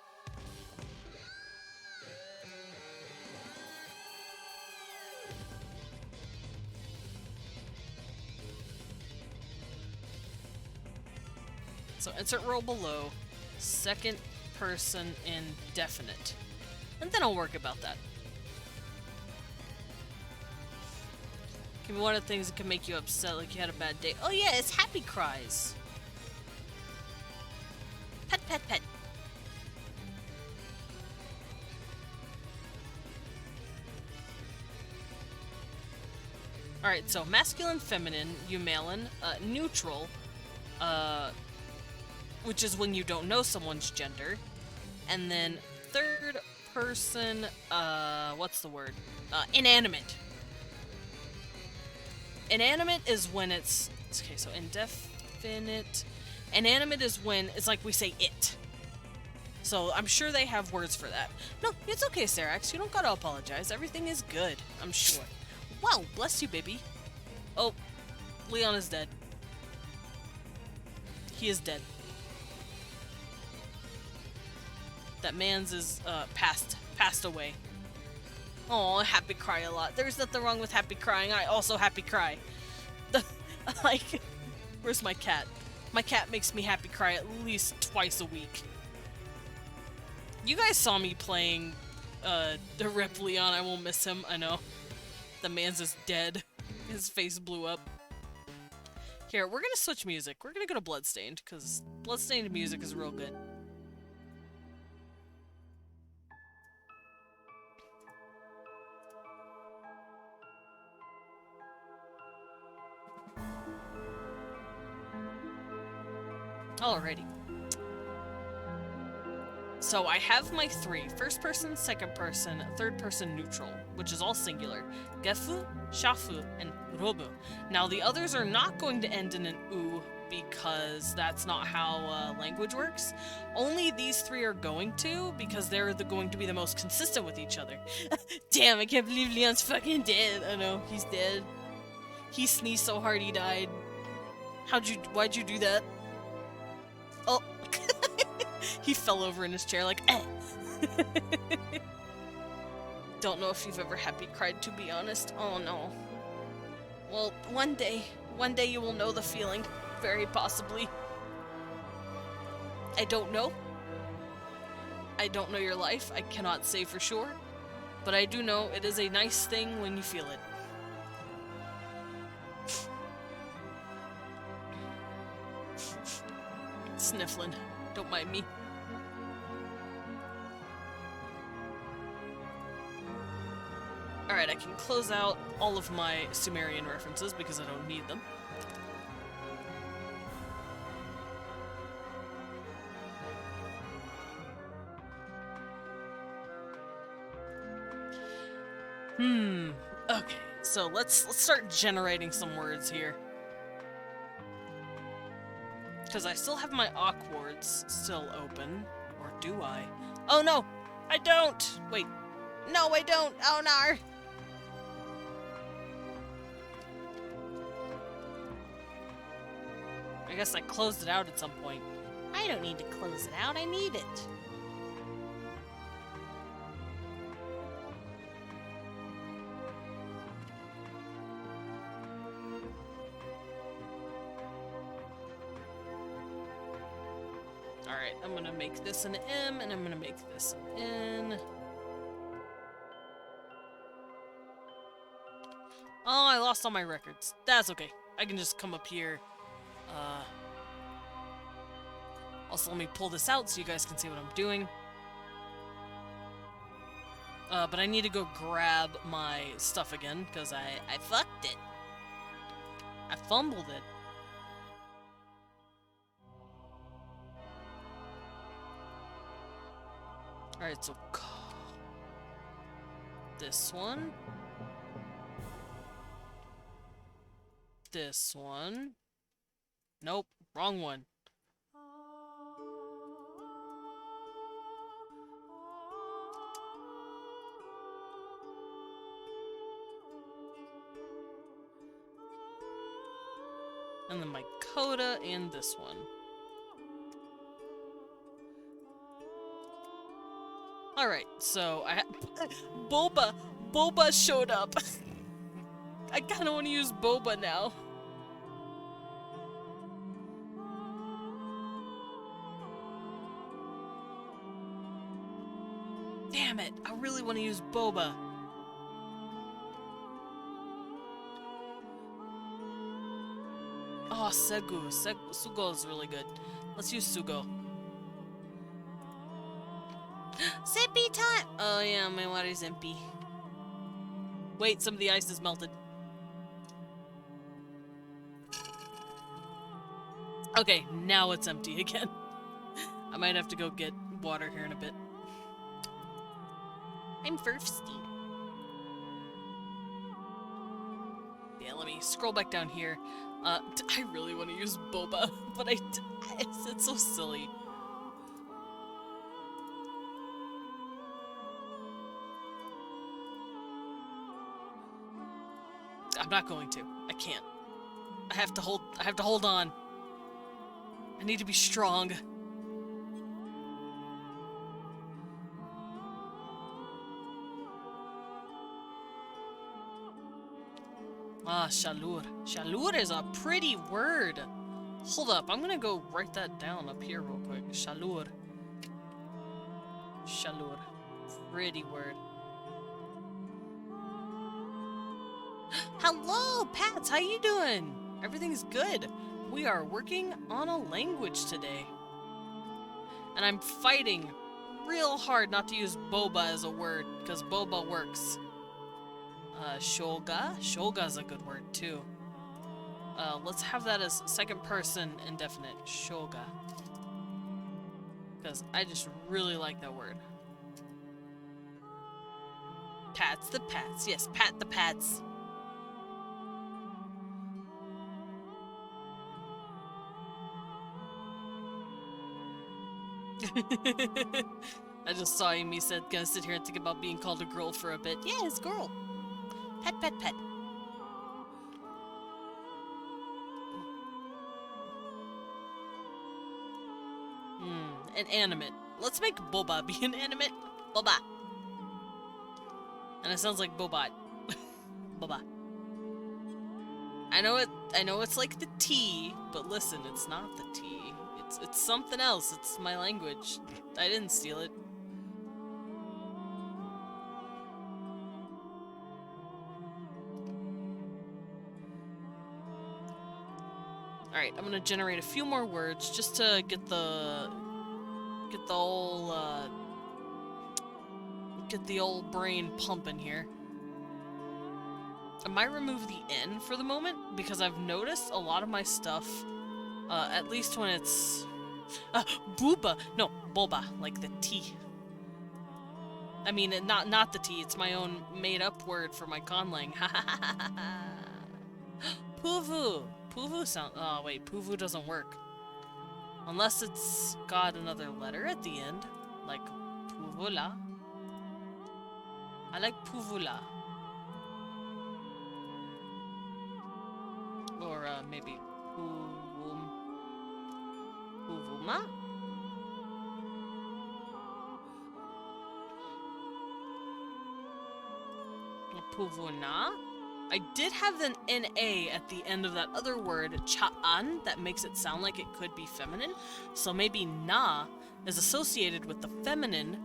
So insert row below, second person indefinite. And then I'll work about that. Can be one of the things that can make you upset, like you had a bad day. Oh yeah, it's happy cries. Pet, pet, pet. Alright, so masculine, feminine, eumalin, neutral, which is when you don't know someone's gender. And then third person, what's the word? Inanimate. Inanimate is when it's, okay, so indefinite. Inanimate is when, it's like we say it. So I'm sure they have words for that. No, it's okay, Sarax, you don't gotta apologize. Everything is good, I'm sure. Wow, bless you, baby. Oh, Leon is dead. He is dead. That man's is, passed away. Oh, happy cry a lot. There's nothing wrong with happy crying. I also happy cry. Like, where's my cat? My cat makes me happy cry at least twice a week. You guys saw me playing, the Rip Leon. I won't miss him, I know. The man's is dead. His face blew up. Here, we're gonna switch music. We're gonna go to Bloodstained, because Bloodstained music is real good. Alrighty. So I have my three. First person, second person, third person neutral, which is all singular. Gefu, Shafu, and Robu. Now the others are not going to end in an U because that's not how language works. Only these three are going to because they're going to be the most consistent with each other. Damn, I can't believe Leon's fucking dead. I know, he's dead. He sneezed so hard he died. Why'd you do that? Oh. He fell over in his chair like, eh. Don't know if you've ever happy cried, to be honest. Oh no. Well, one day you will know the feeling. Very possibly. I don't know. I don't know your life. I cannot say for sure. But I do know it is a nice thing when you feel it. Sniffling. Don't mind me. Alright, I can close out all of my Sumerian references because I don't need them. Okay, so let's start generating some words here. Because I still have my awkwards still open. Or do I? Oh no! I don't! Wait. No, I don't! Oh no! I guess I closed it out at some point. I don't need to close it out, I need it. Alright, I'm gonna make this an M, and I'm gonna make this an N. Oh, I lost all my records. That's okay. I can just come up here. Also, let me pull this out so you guys can see what I'm doing. But I need to go grab my stuff again, because I fucked it. I fumbled it. Alright, so this one. This one. Nope, wrong one. And then my coda and this one. Alright, so Boba showed up. I kinda wanna use Boba now. Damn it, I really wanna use Boba. Oh, Sugo is really good. Let's use Sugo. Sippy time! Oh yeah, my water's empty. Wait, some of the ice is melted. Okay, now it's empty again. I might have to go get water here in a bit. I'm thirsty. Yeah, let me scroll back down here. I really want to use Boba, but it's so silly. I'm not going to. I can't. I have to hold on. I need to be strong. Ah, Shalur. Shalur is a pretty word. Hold up, I'm gonna go write that down up here real quick. Shalur. Shalur. Pretty word. Hello, Pats, how you doing? Everything's good. We are working on a language today. And I'm fighting real hard not to use boba as a word, because boba works. Shoga? Shoga's a good word, too. Let's have that as second person indefinite. Shoga. Because I just really like that word. Pats the Pats. Yes, pat the Pats. I just saw Amy said, gonna sit here and think about being called a girl for a bit. Yeah, it's girl. Pet, pet, pet. An animate. Let's make Boba be an animate. Boba. And it sounds like Bobot. Boba. I know it's like the T, but listen, it's not the T. It's something else. It's my language. I didn't steal it. Alright, I'm gonna generate a few more words just to get the old brain pumping here. I might remove the N for the moment because I've noticed a lot of my stuff, at least when it's booba, no, boba, like the T. I mean, not the T. It's my own made-up word for my conlang. Puvu. Puvu sound. Oh wait, puvu doesn't work unless it's got another letter at the end, like puvula. I like puvula. Or maybe puvuma. Puvuna. I did have an NA at the end of that other word, cha'an, that makes it sound like it could be feminine. So maybe na is associated with the feminine,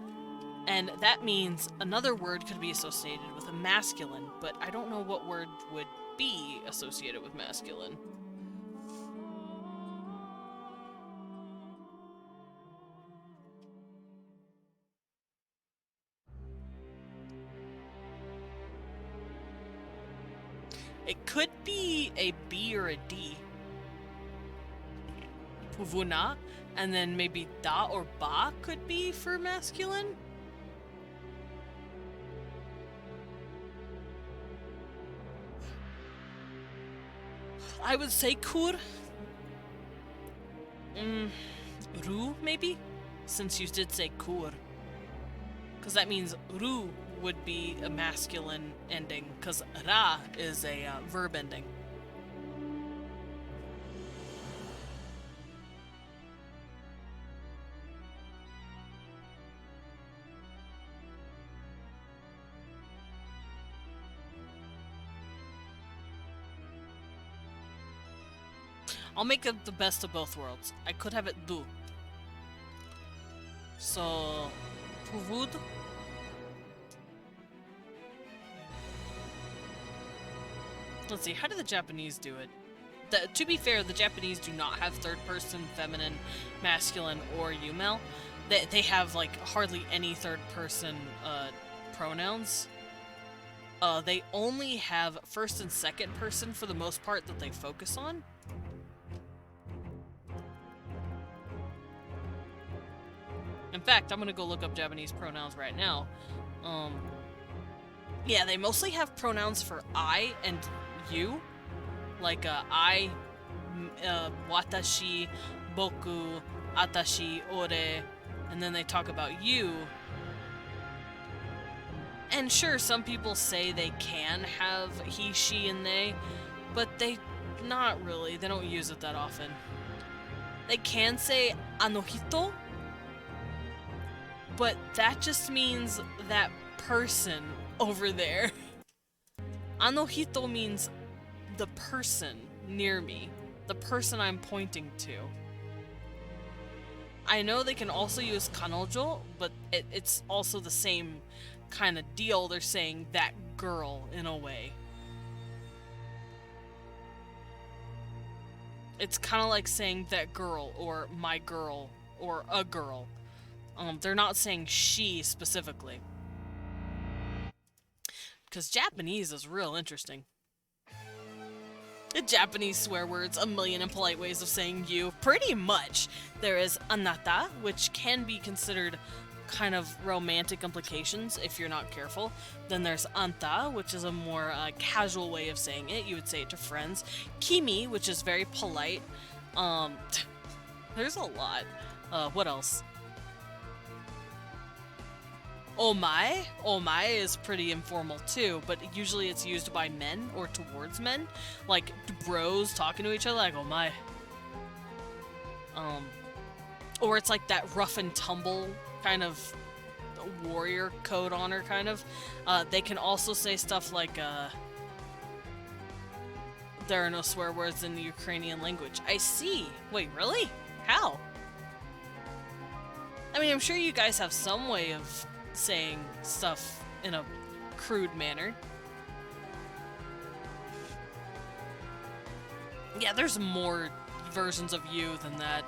and that means another word could be associated with a masculine, but I don't know what word would be associated with masculine. It could be a B or a D. Puvuna, and then maybe da or ba could be for masculine. I would say kur. Ru, maybe? Since you did say kur. Because that means ru would be a masculine ending, because ra is a verb ending. I'll make it the best of both worlds. I could have it do. So, puvud. Let's see, how do the Japanese do it? To be fair, the Japanese do not have third person, feminine, masculine, or female. They have, like, hardly any third person pronouns. They only have first and second person for the most part that they focus on. In fact, I'm gonna go look up Japanese pronouns right now. Yeah, they mostly have pronouns for I and you. Like, I, watashi, boku, atashi, ore, and then they talk about you. And sure, some people say they can have he, she, and they, but not really. They don't use it that often. They can say anohito, but that just means that person over there. Anohito means the person near me, the person I'm pointing to. I know they can also use kanojo, but it's also the same kind of deal. They're saying that girl in a way. It's kind of like saying that girl or my girl or a girl. They're not saying she specifically. Because Japanese is real interesting. The Japanese swear words, a million impolite ways of saying you. Pretty much. There is anata, which can be considered kind of romantic implications if you're not careful. Then there's anta, which is a more casual way of saying it. You would say it to friends. Kimi, which is very polite. There's a lot. What else? Omae. Omae is pretty informal too, but usually it's used by men or towards men. Like bros talking to each other like omae. Or it's like that rough and tumble kind of warrior code honor kind of. They can also say stuff like there are no swear words in the Ukrainian language. I see. Wait, really? How? I mean, I'm sure you guys have some way of saying stuff in a crude manner. Yeah, there's more versions of you than that.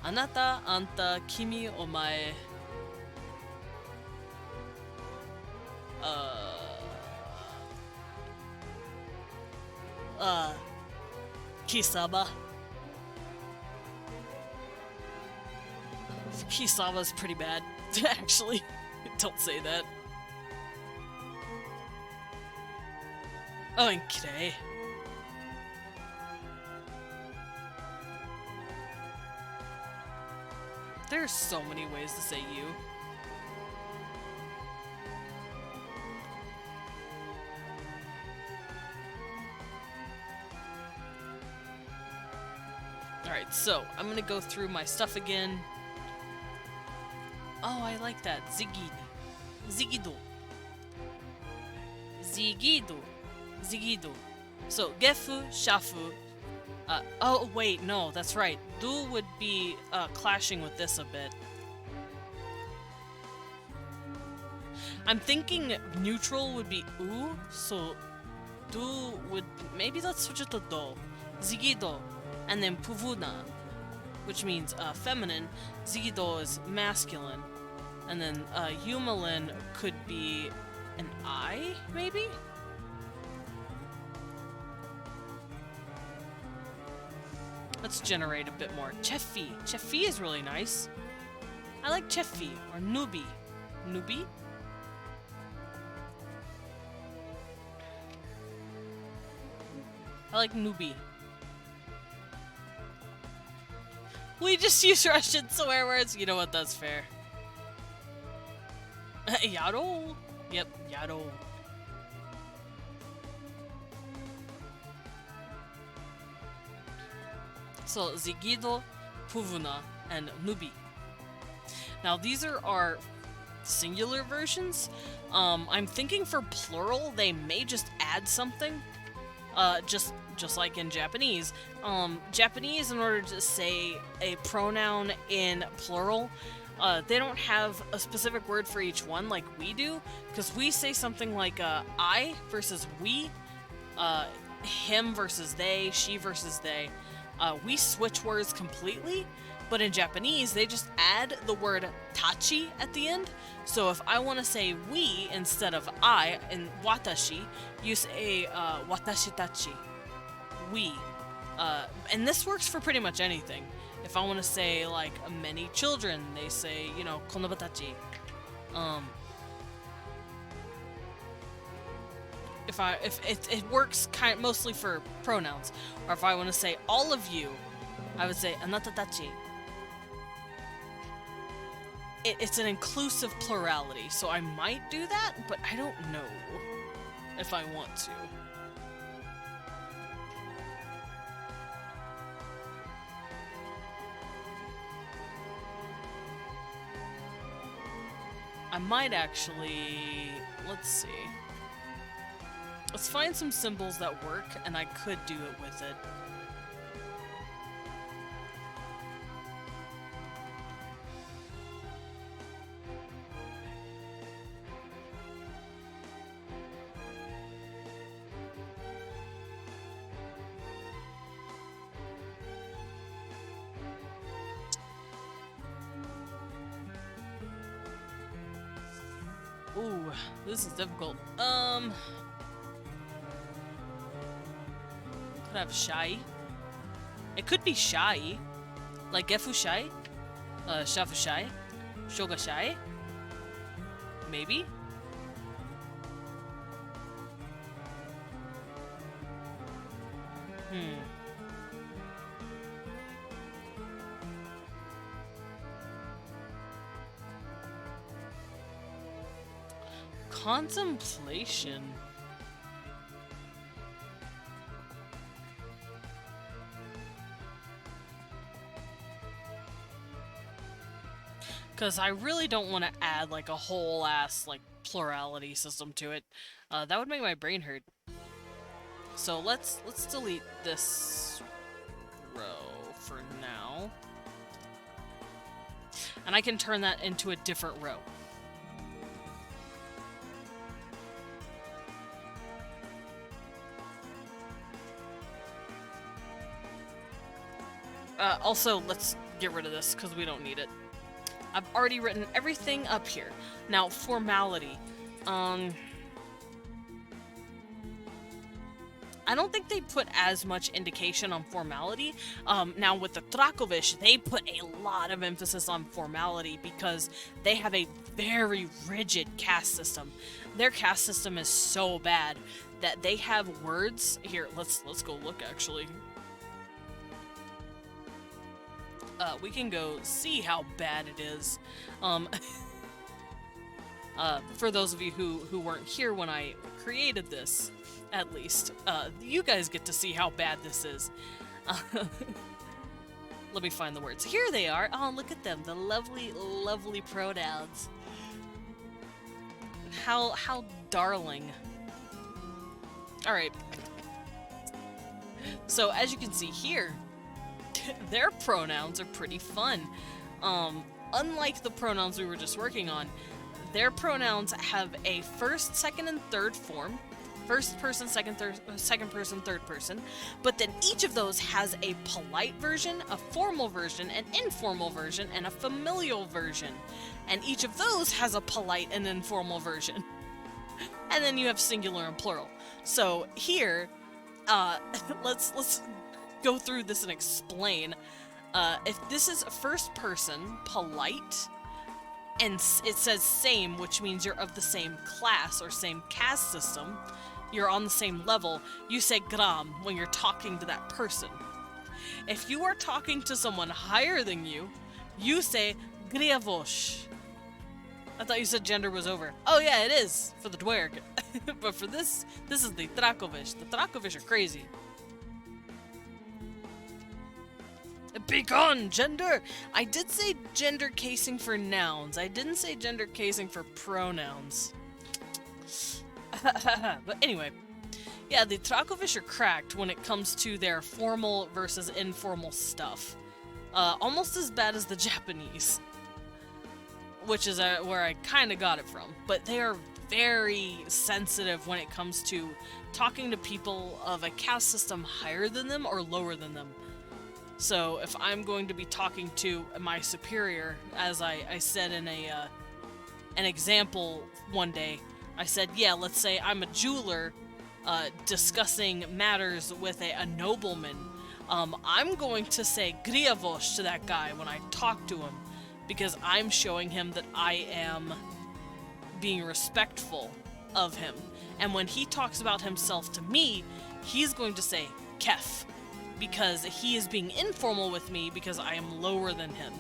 Anata, anta, kimi, omae. Kisaba. Kisaba's pretty bad, actually. Don't say that. Oh, and kirei. There are so many ways to say you. Alright, so I'm gonna go through my stuff again. Oh, I like that. Zigido. Zigido. So, gefu, shafu. Oh, wait, no, that's right. Du would be clashing with this a bit. I'm thinking neutral would be u, so du would... Maybe let's switch it to do. Zigido. And then puvuna, which means feminine. Zigido is masculine. And then Yumalin could be an I, maybe? Let's generate a bit more. Chefi. Chefi is really nice. I like Chefi or Nubi. Nubi? I like Nubi. We just use Russian swear words. You know what? That's fair. Yaro. Yep, Yaro. So, Zigido, Puvuna, and Nubi. Now, these are our singular versions. I'm thinking for plural, they may just add something. Just like in Japanese. Japanese, in order to say a pronoun in plural, they don't have a specific word for each one like we do, because we say something like I versus we, him versus they, she versus they. We switch words completely, but in Japanese, they just add the word tachi at the end. So if I want to say we instead of I in watashi, you say watashi tachi. We. And this works for pretty much anything. If I want to say, like, many children, they say, you know, konobatachi. If it works mostly for pronouns. Or if I want to say all of you, I would say anatatachi. It's an inclusive plurality, so I might do that, but I don't know if I want to. I might actually... let's see. Let's find some symbols that work, and I could do it with it. Ooh, this is difficult. Could have shy. It could be shy. Like Gefu shy. Shafu shy. Shoga shy. Maybe. Contemplation. Because I really don't want to add like a whole ass like plurality system to it. That would make my brain hurt. So let's delete this row for now. And I can turn that into a different row. Also, let's get rid of this because we don't need it. I've already written everything up here. Now, formality. I I don't think they put as much indication on formality. Now with the Trakovish, they put a lot of emphasis on formality because they have a very rigid caste system. Their caste system is so bad that they have words here. Let's go look actually. We can go see how bad it is. For those of you who weren't here when I created this, at least, you guys get to see how bad this is. Let me find the words. Here they are. Oh, look at them. The lovely, lovely pronouns. How darling. Alright. So, as you can see here, their pronouns are pretty fun. Unlike the pronouns we were just working on, their pronouns have a first, second, and third form. First person, second person, third person. But then each of those has a polite version, a formal version, an informal version, and a familial version. And each of those has a polite and informal version. And then you have singular and plural. So here, let's go through this and explain. If this is first person, polite, and it says same, which means you're of the same class or same caste system, you're on the same level, you say gram when you're talking to that person. If you are talking to someone higher than you, you say griavosh. I thought you said gender was over. Oh yeah, it is, for the dwerg. But for this is the Trakovish. The Trakovish are crazy. Begone, gender! I did say gender casing for nouns. I didn't say gender casing for pronouns. But anyway, yeah, the Trakovish are cracked when it comes to their formal versus informal stuff. Almost as bad as the Japanese, which is where I kind of got it from. But they are very sensitive when it comes to talking to people of a caste system higher than them or lower than them. So if I'm going to be talking to my superior, as I said in an example one day, I said, yeah, let's say I'm a jeweler discussing matters with a nobleman. I'm going to say griavosh to that guy when I talk to him, because I'm showing him that I am being respectful of him. And when he talks about himself to me, he's going to say kef, because he is being informal with me because I am lower than him.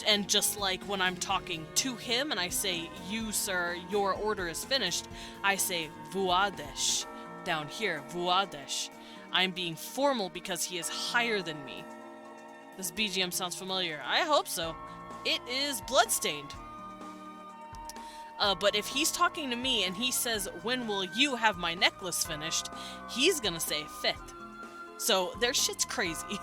And just like when I'm talking to him and I say, you sir, your order is finished, I say vuadesh down here, vuadesh. I'm being formal because he is higher than me. This BGM sounds familiar. I hope so. It is Bloodstained. But if he's talking to me and he says, when will you have my necklace finished? He's gonna say fit. So their shit's crazy.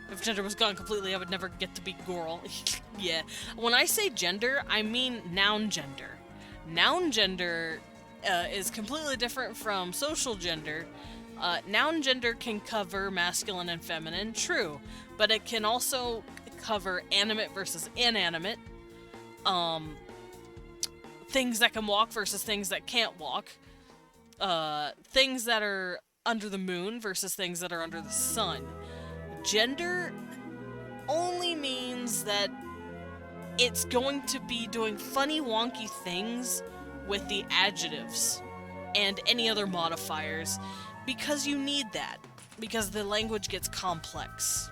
If gender was gone completely, I would never get to be girl. Yeah. When I say gender, I mean noun gender. Noun gender is completely different from social gender. Noun gender can cover masculine and feminine, true. But it can also cover animate versus inanimate. Things that can walk versus things that can't walk. Things that are under the moon versus things that are under the sun. Gender only means that it's going to be doing funny wonky things with the adjectives and any other modifiers, because you need that, because the language gets complex.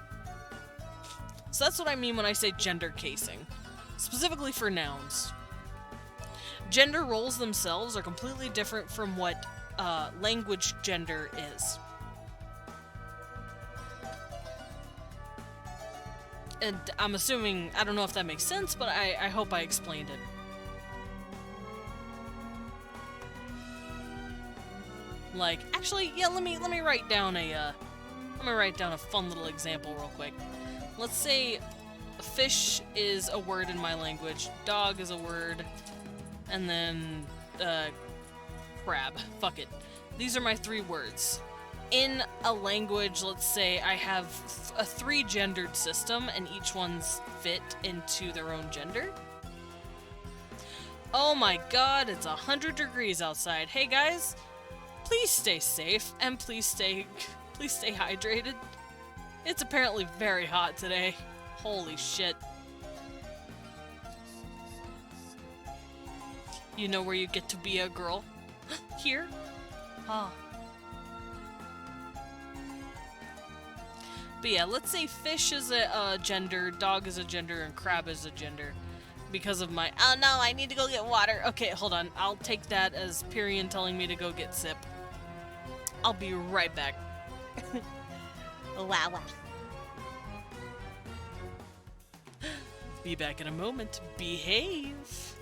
So that's what I mean when I say gender casing, specifically for nouns. Gender roles themselves are completely different from what language gender is. And I'm assuming, I don't know if that makes sense, but I hope I explained it. Like, actually, yeah, let me write down a fun little example real quick. Let's say fish is a word in my language, dog is a word, and then crab. Fuck it. These are my 3 words. In a language, let's say I have a 3-gendered system and each one's fit into their own gender. Oh my god, it's 100 degrees outside. Hey guys, please stay safe and please stay hydrated. It's apparently very hot today. Holy shit. You know where you get to be a girl? Here? Ah. But yeah, let's say fish is a gender, dog is a gender, and crab is a gender. Because of my, oh no, I need to go get water. Okay, hold on. I'll take that as Pyrian telling me to go get sip. I'll be right back. Wow. Be back in a moment. Behave.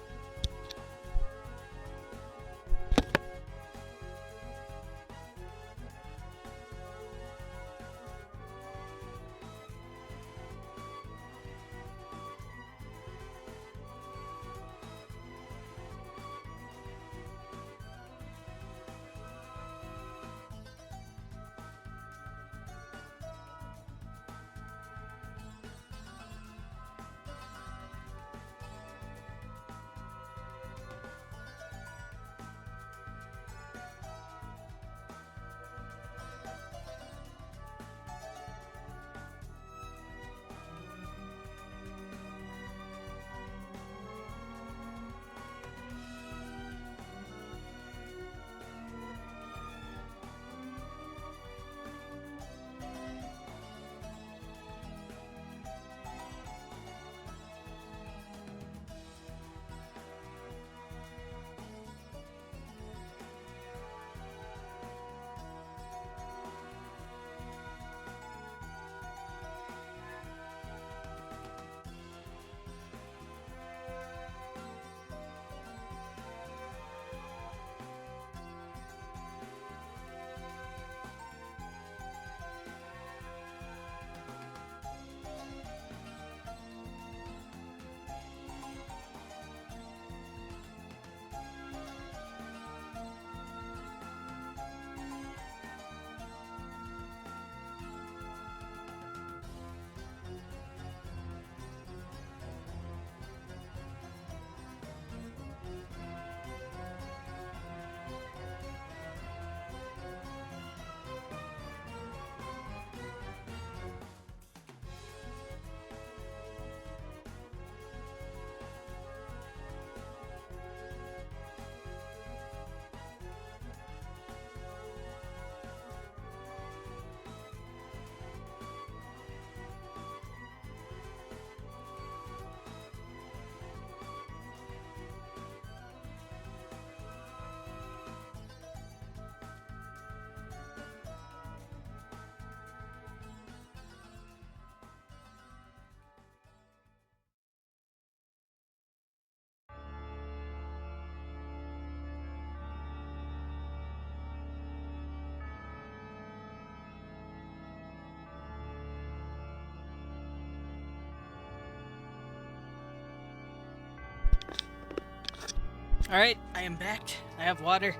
Alright, I am back. I have water.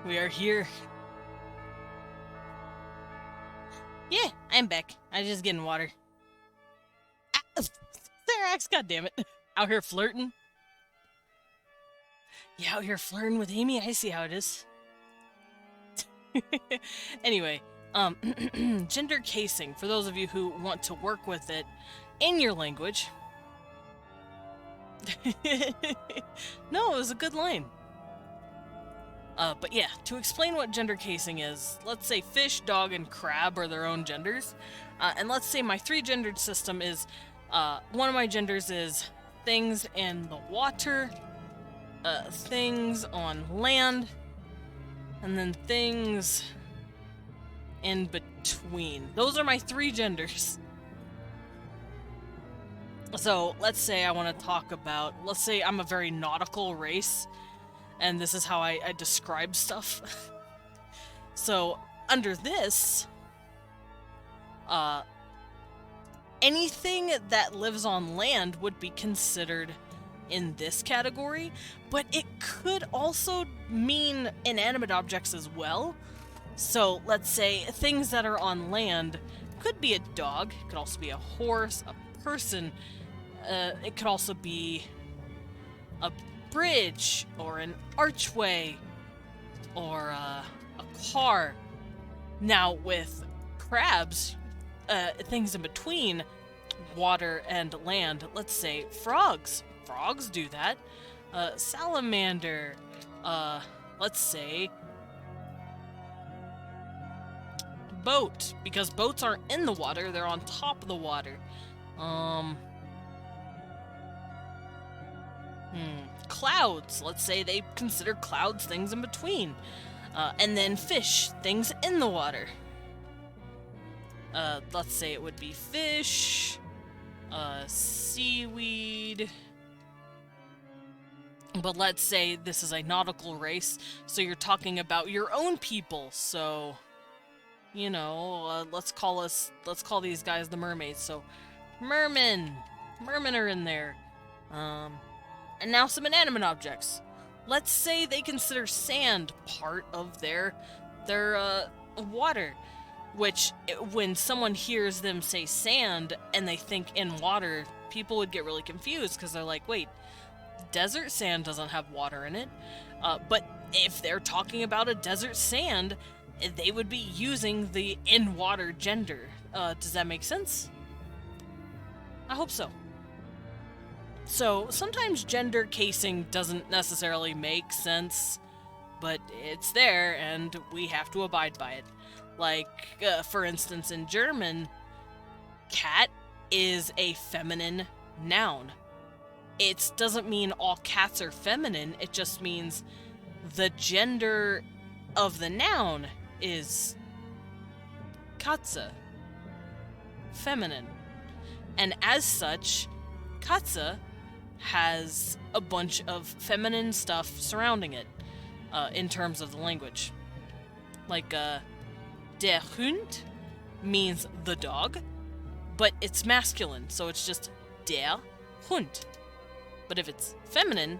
We are here. Yeah, I'm back. I'm just getting water. Ah, Therax, goddammit. Out here flirting. You out here flirting with Amy? I see how it is. Anyway, gender casing, for those of you who want to work with it in your language. No, it was a good line. But yeah, to explain what gender casing is, let's say fish, dog, and crab are their own genders. And let's say my three-gendered system is, one of my genders is things in the water, things on land, and then things in between. Those are my three genders. So, let's say I want to talk about, let's say I'm a very nautical race, and this is how I describe stuff. So, under this, anything that lives on land would be considered in this category, but it could also mean inanimate objects as well. So, let's say things that are on land could be a dog, it could also be a horse, a person, it could also be bridge, or an archway, or a car. Now, with crabs, things in between water and land, let's say frogs. Frogs do that. Salamander, let's say boat, because boats aren't in the water, they're on top of the water. Clouds, let's say they consider clouds things in between. And then fish, things in the water. Let's say it would be fish, seaweed. But let's say this is a nautical race, so you're talking about your own people, so, you know, let's call these guys the mermaids, so mermen are in there. And now some inanimate objects. Let's say they consider sand part of their water, which when someone hears them say sand and they think in water, people would get really confused because they're like, wait, desert sand doesn't have water in it. But if they're talking about a desert sand, they would be using the in water gender. Does that make sense? I hope so. So sometimes gender casing doesn't necessarily make sense, but it's there and we have to abide by it. Like, for instance, in German, cat is a feminine noun. It doesn't mean all cats are feminine, it just means the gender of the noun is Katze, feminine. And as such, Katze has a bunch of feminine stuff surrounding it, in terms of the language. Like, der Hund means the dog, but it's masculine, so it's just der Hund. But if it's feminine,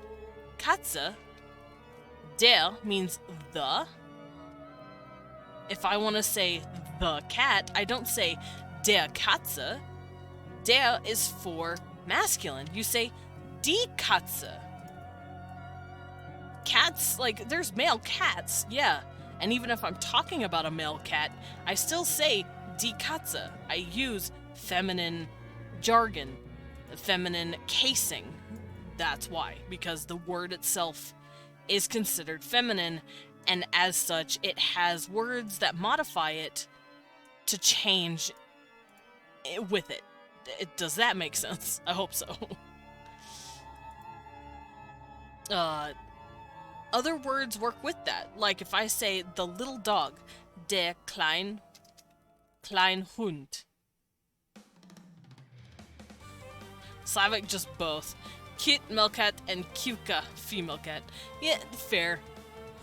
Katze, der means the. If I want to say the cat, I don't say der Katze. Der is for masculine. You say die Katze. Cats, like, there's male cats, yeah. And even if I'm talking about a male cat, I still say die Katze. I use feminine jargon, feminine casing. That's why, because the word itself is considered feminine, and as such, it has words that modify it to change with it. Does that make sense? I hope so. Other words work with that. Like if I say the little dog, der klein Hund. Slavic just both. Kit, male cat, and Kyuka, female cat. Yeah, fair.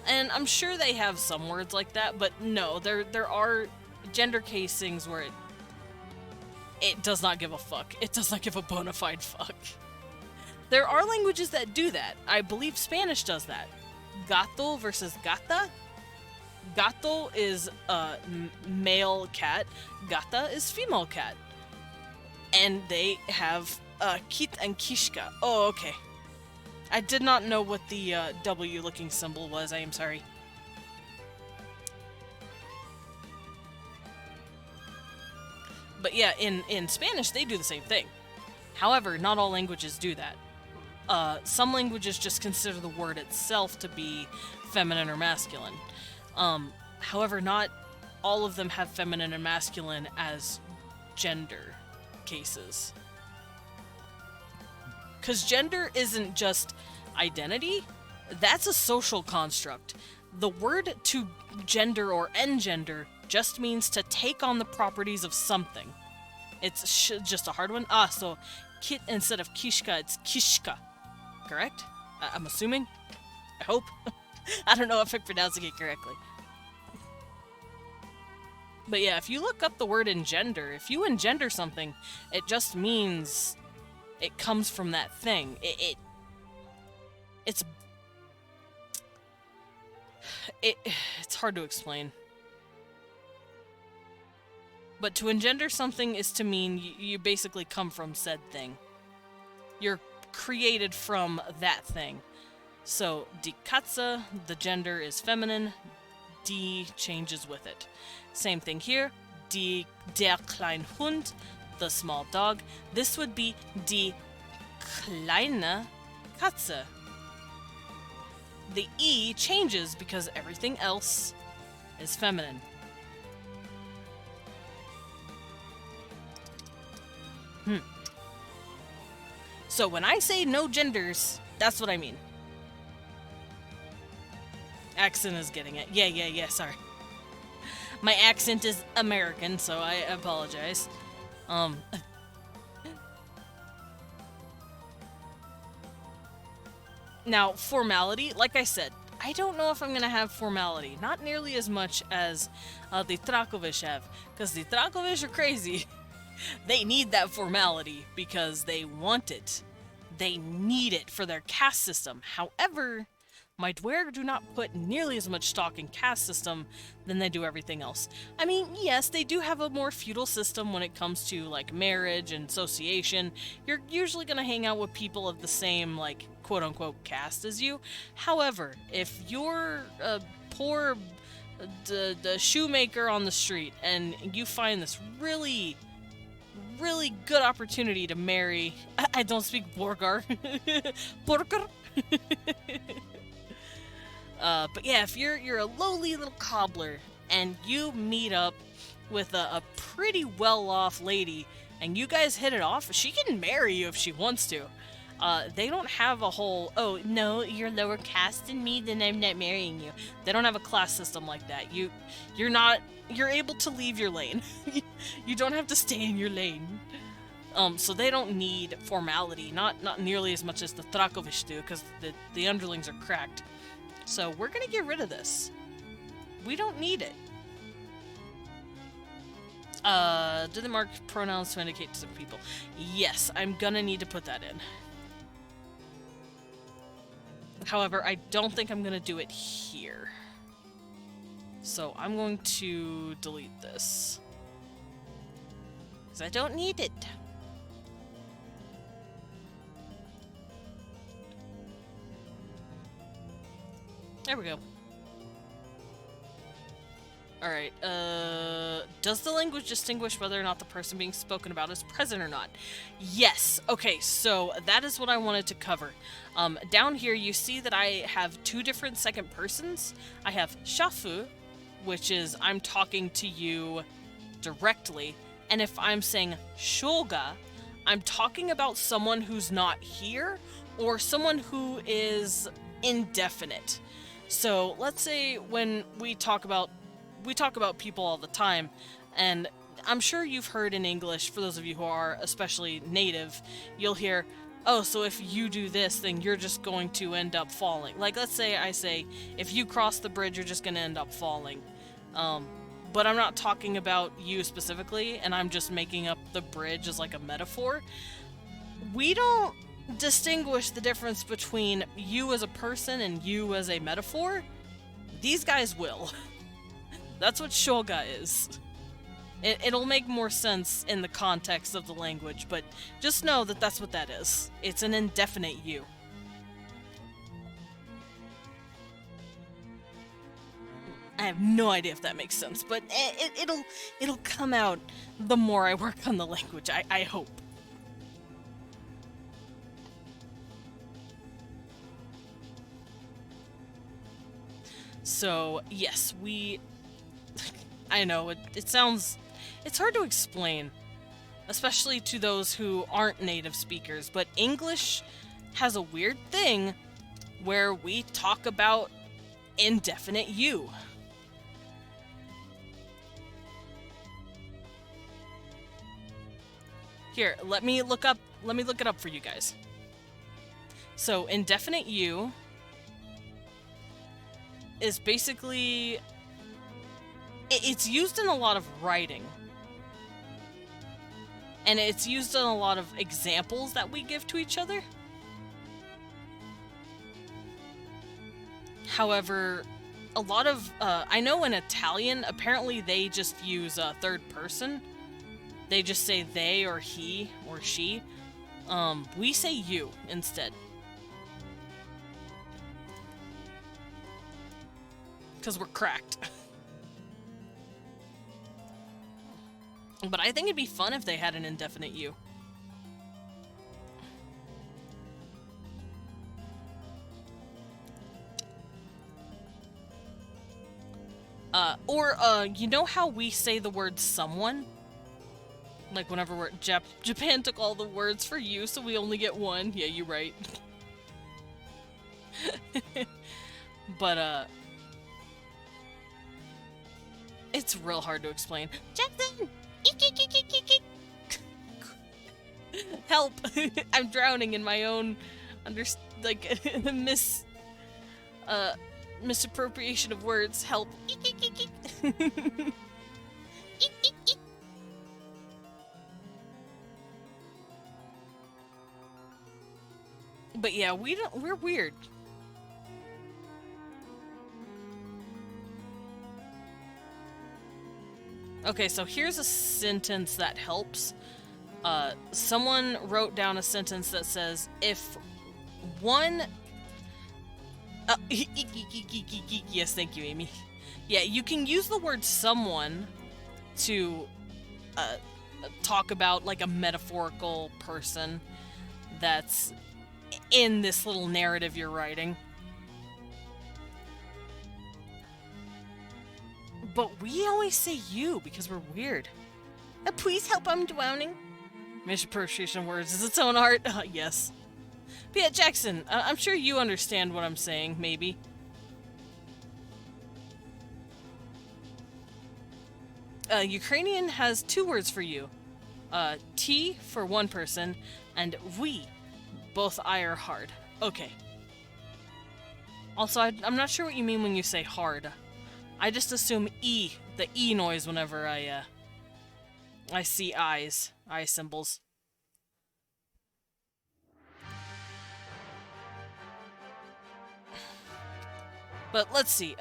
And I'm sure they have some words like that, but no, there are gender casings where it does not give a fuck. It does not give a bona fide fuck. There are languages that do that. I believe Spanish does that. Gato versus gata. Gato is male cat. Gata is female cat. And they have kit and kishka. Oh, okay. I did not know what the W-looking symbol was. I am sorry. But yeah, in Spanish, they do the same thing. However, not all languages do that. Some languages just consider the word itself to be feminine or masculine. However, not all of them have feminine and masculine as gender cases. Because gender isn't just identity, that's a social construct. The word to gender or engender just means to take on the properties of something. It's just a hard one. So kit instead of kishka, it's kishka. Correct? I'm assuming? I hope? I don't know if I'm pronouncing it correctly. But yeah, if you look up the word engender, if you engender something, it just means it comes from that thing. It's hard to explain. But to engender something is to mean you basically come from said thing. You're created from that thing. So, die Katze, the gender is feminine, die changes with it. Same thing here, der kleine Hund, the small dog. This would be die kleine Katze. The E changes because everything else is feminine. So when I say no genders, that's what I mean. Accent is getting it. Yeah, sorry. My accent is American, so I apologize. Now, formality, like I said, I don't know if I'm gonna have formality. Not nearly as much as the Trakovish have, because the Trakovish are crazy. They need that formality because they want it. They need it for their caste system. However, my Dwer do not put nearly as much stock in caste system than they do everything else. I mean, yes, they do have a more feudal system when it comes to, like, marriage and association. You're usually gonna hang out with people of the same, like, quote-unquote caste as you. However, if you're a poor the shoemaker on the street and you find this really good opportunity to marry... I don't speak Borgar. Borgar? But yeah, if you're a lowly little cobbler and you meet up with a pretty well-off lady and you guys hit it off, she can marry you if she wants to. They don't have a whole, oh, no, you're lower caste than me, then I'm not marrying you. They don't have a class system like that. You're able to leave your lane. You don't have to stay in your lane. So they don't need formality, not nearly as much as the Trakovish do, because the underlings are cracked. So we're gonna get rid of this. We don't need it. Do they mark pronouns to indicate to some people? Yes, I'm gonna need to put that in. However, I don't think I'm gonna do it here. So I'm going to delete this. Because I don't need it. There we go. Alright, does the language distinguish whether or not the person being spoken about is present or not? Yes. Okay, so that is what I wanted to cover. Down here, you see that I have two different second persons. I have Shafu, which is I'm talking to you directly, and if I'm saying Shoga, I'm talking about someone who's not here, or someone who is indefinite. So let's say when we talk about people all the time, and I'm sure you've heard in English, for those of you who are especially native, you'll hear, oh, so if you do this, then you're just going to end up falling. Like, let's say I say, if you cross the bridge, you're just going to end up falling. But I'm not talking about you specifically, and I'm just making up the bridge as like a metaphor. We don't distinguish the difference between you as a person and you as a metaphor. These guys will. That's what shoga is. It'll make more sense in the context of the language, but just know that that's what that is. It's an indefinite you. I have no idea if that makes sense, but it'll come out the more I work on the language, I hope. So, yes, I know, it sounds... It's hard to explain, especially to those who aren't native speakers, but English has a weird thing where we talk about indefinite you. Here, let me look it up for you guys. So, indefinite you is basically... It's used in a lot of writing. And it's used in a lot of examples that we give to each other. However, a lot of... I know in Italian, apparently they just use third person. They just say they or he or she. We say you instead. Because we're cracked. But I think it'd be fun if they had an indefinite U. You know how we say the word someone? Like whenever we're Japan took all the words for you, so we only get one. Yeah, you're right. But, it's real hard to explain. Jackson! Eek, eek, eek, eek, eek, eek. Help! I'm drowning in my own misappropriation of words. Help! Eek, eek, eek, eek. Eek, eek, eek. But yeah, we're weird. Okay, so here's a sentence that helps. Someone wrote down a sentence that says, if one... yes, thank you, Amy. Yeah, you can use the word someone to talk about, like, a metaphorical person that's in this little narrative you're writing. But we always say you because we're weird. Please help, I'm drowning. Misappropriation of words is its own art. Yes. But yeah, Jackson, I'm sure you understand what I'm saying, maybe. Ukrainian has 2 words for you. T for one person, and we. Both I are hard. Okay. Also, I'm not sure what you mean when you say hard. I just assume E, the E noise whenever I see eyes, eye symbols. But let's see,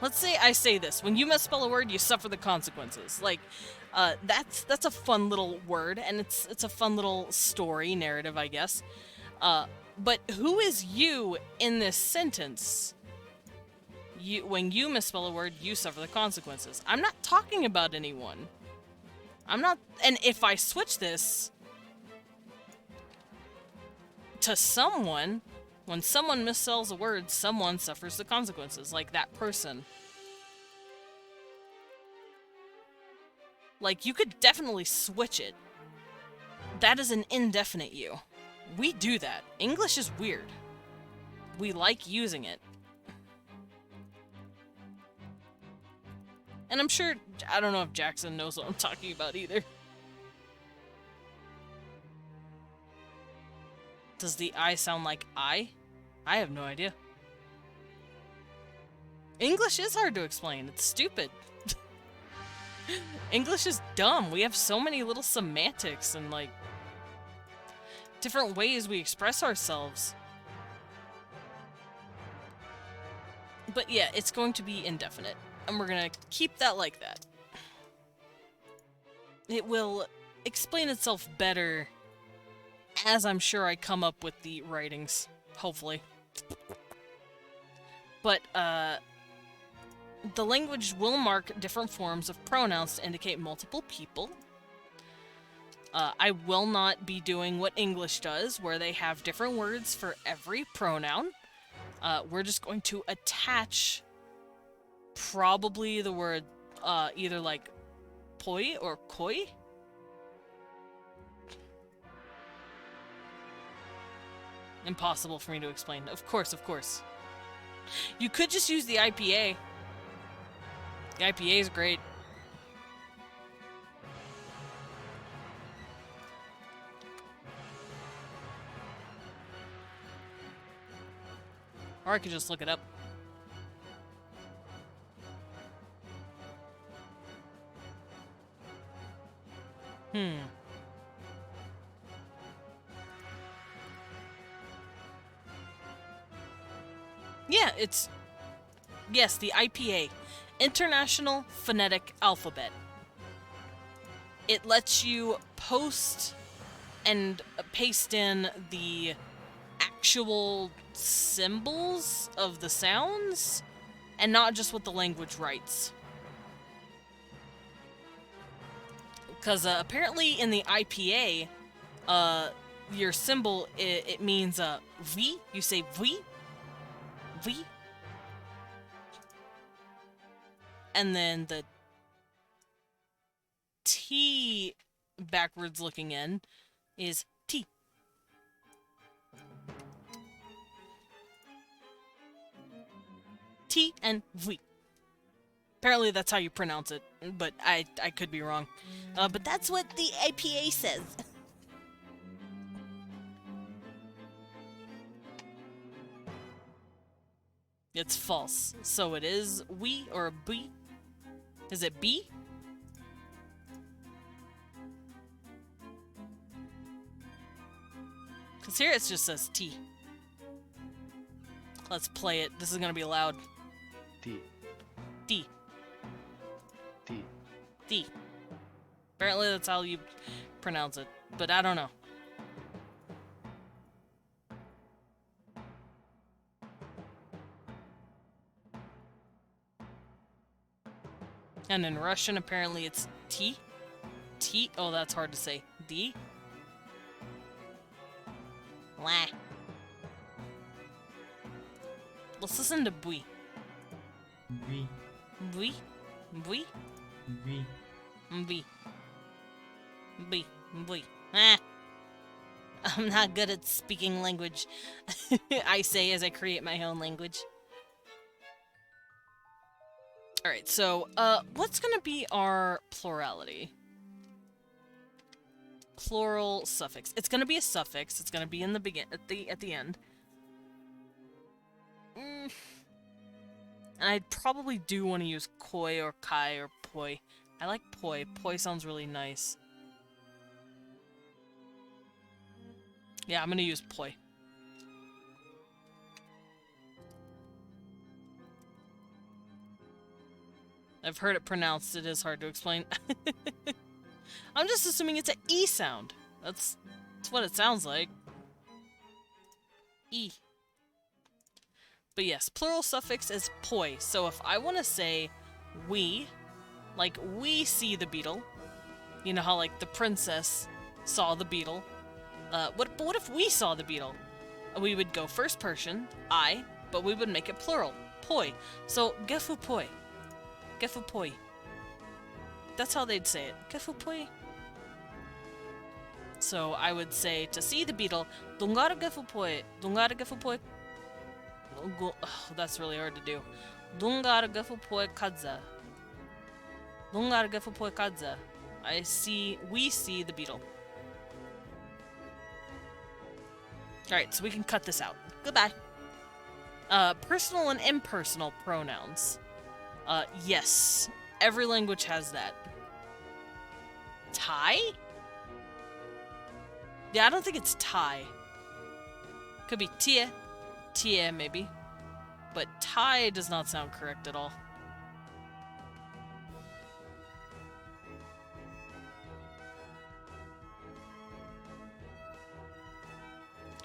let's say I say this. When you misspell a word, you suffer the consequences. Like, that's a fun little word, and it's a fun little story, narrative, I guess. But who is you in this sentence? When you misspell a word, you suffer the consequences. I'm not talking about anyone. I'm not... And if I switch this to someone, when someone misspells a word, someone suffers the consequences. Like that person. Like, you could definitely switch it. That is an indefinite you. We do that. English is weird. We like using it. And I'm sure, I don't know if Jackson knows what I'm talking about either. Does the I sound like I? I have no idea. English is hard to explain. It's stupid. English is dumb. We have so many little semantics and, like, different ways we express ourselves. But yeah, it's going to be indefinite. And we're gonna keep that like that. It will explain itself better as I'm sure I come up with the writings. Hopefully. But, the language will mark different forms of pronouns to indicate multiple people. I will not be doing what English does, where they have different words for every pronoun. We're just going to attach probably the word, either like poi or koi. Impossible for me to explain. Of course, of course. You could just use the IPA. The IPA is great. Or I could just look it up. Yeah, it's... Yes, the IPA. International Phonetic Alphabet. It lets you post and paste in the actual symbols of the sounds and not just what the language writes. Because apparently in the IPA, your symbol, it means V. You say V. V. And then the T backwards looking in is T. T and V. Apparently that's how you pronounce it, but I could be wrong. But that's what the IPA says. It's false. So it is we or a B? Is it B? Because here it just says T. Let's play it. This is going to be loud. D. D. D. D. Apparently that's how you pronounce it, but I don't know. And in Russian, apparently it's T. T. Oh, that's hard to say. D. Wah. Let's listen to Bui. V. Bui. Bui. V. Bui. Bui. Bui. Ah. I'm not good at speaking language. I say as I create my own language. Alright, so, what's gonna be our plurality? Plural suffix. It's gonna be a suffix. It's gonna be in the at the end. And I probably do want to use koi or kai or poi. I like poi. Poi sounds really nice. Yeah, I'm gonna use poi. I've heard it pronounced. It is hard to explain. I'm just assuming it's an E sound. That's what it sounds like. E. But yes, plural suffix is poi. So if I want to say we, like we see the beetle, you know how like the princess saw the beetle. What if we saw the beetle? We would go first person, I, but we would make it plural, poi. So gefu poi. Gefu poi. That's how they'd say it. Gefu poi. So I would say to see the beetle, dungara gefu poi. Dungara gefu poi. Oh, that's really hard to do. Dungara gefu poi kadza. Dungara gefu poi kadza. We see the beetle. Alright, so we can cut this out. Goodbye. Personal and impersonal pronouns. Yes. Every language has that. Thai? Yeah, I don't think it's Thai. Could be Tia. Tia, maybe. But Thai does not sound correct at all.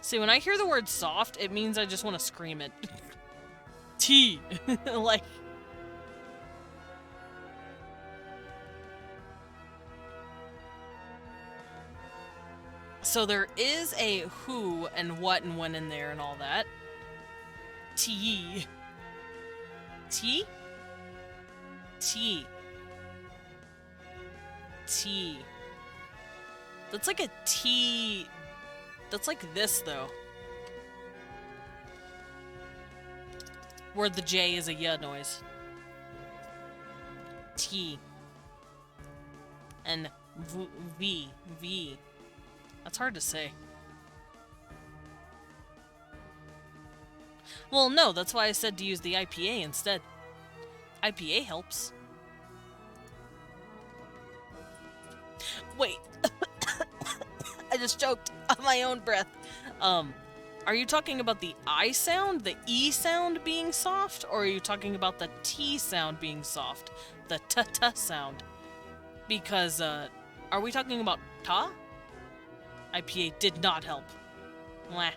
See, when I hear the word soft, it means I just want to scream it. T. Like... So there is a who and what and when in there and all that. T. T? T. T. That's like a T. That's like this, though. Where the J is a y noise. T. And V. V. That's hard to say. Well, no, that's why I said to use the IPA instead. IPA helps. Wait. I just choked on my own breath. Are you talking about the I sound, the E sound being soft, or are you talking about the T sound being soft? The t-t sound? Because, are we talking about ta? IPA did not help. Mwah.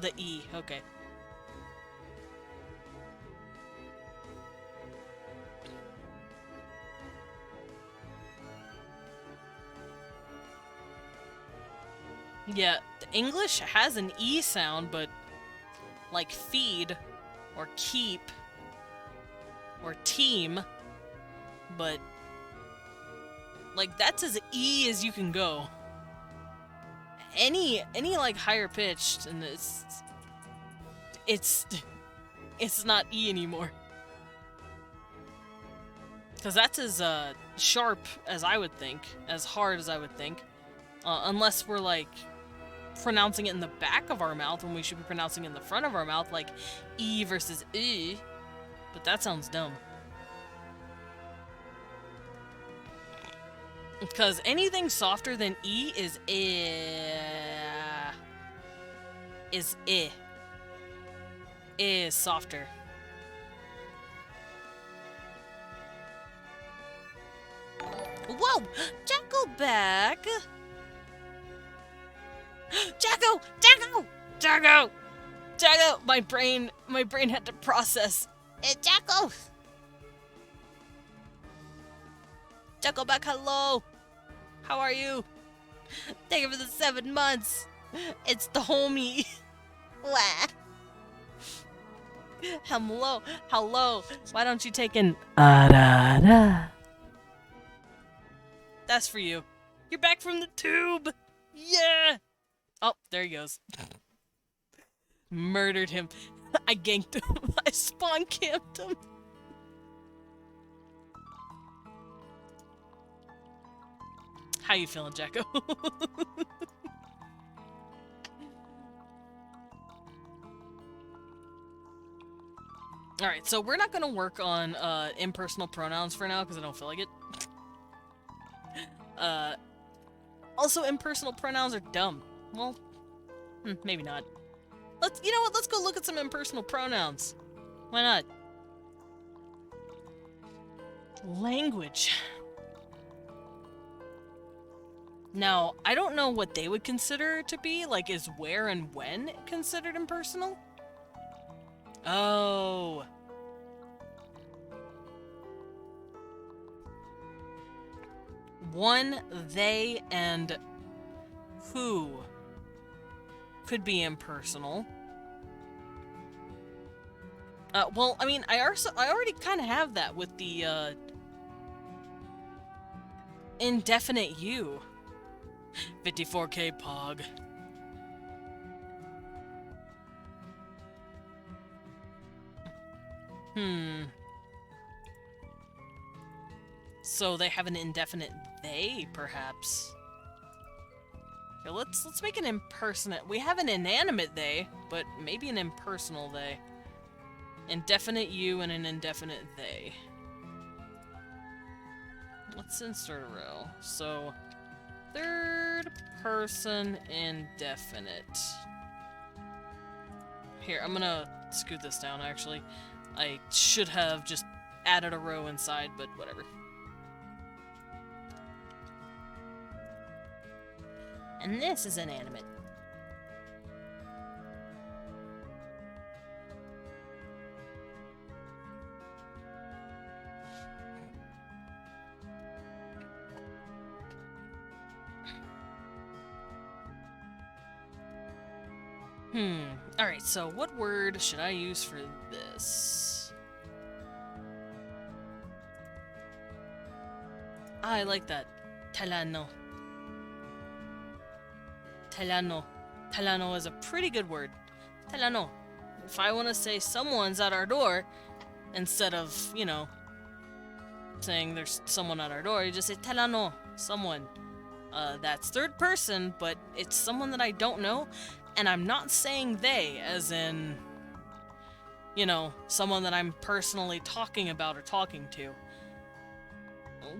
The E, okay. Yeah, the English has an E sound, but like feed or keep or team, but like that's as E as you can go. Any like higher pitched, and it's not E anymore. Cause that's as sharp as I would think, as hard as I would think, unless we're like pronouncing it in the back of our mouth when we should be pronouncing it in the front of our mouth, like E versus E. But that sounds dumb. Because anything softer than E is I. Is softer. Whoa! Jacko back! Jacko! Jacko! Jacko! Jacko! My brain had to process. Jacko! Jacko back, hello! How are you? Thank you for the 7 months! It's the homie! Wah! Hello! Hello! Why don't you take an ah-da-da? That's for you. You're back from the tube! Yeah! Oh, there he goes. Murdered him. I ganked him. I spawn camped him. How you feeling, Jacko? Alright, so we're not gonna work on impersonal pronouns for now because I don't feel like it. Also, impersonal pronouns are dumb. Well, maybe not. You know what? Let's go look at some impersonal pronouns. Why not? Language. Now, I don't know what they would consider to be. Like, is where and when considered impersonal? Oh. One, they, and who could be impersonal. Well, I mean, I already kind of have that with the indefinite you. 54K Pog. So they have an indefinite they, perhaps. Okay, let's make an impersonate. We have an inanimate they, but maybe an impersonal they. Indefinite you and an indefinite they. Let's insert a row. So, third person indefinite. Here, I'm gonna scoot this down, actually. I should have just added a row inside, but whatever. And this is inanimate. Alright, so what word should I use for this? I like that. Talano. Talano. Talano is a pretty good word. Talano. If I want to say someone's at our door, instead of, you know, saying there's someone at our door, you just say talano. Someone. That's third person, but it's someone that I don't know. And I'm not saying they, as in, you know, someone that I'm personally talking about or talking to.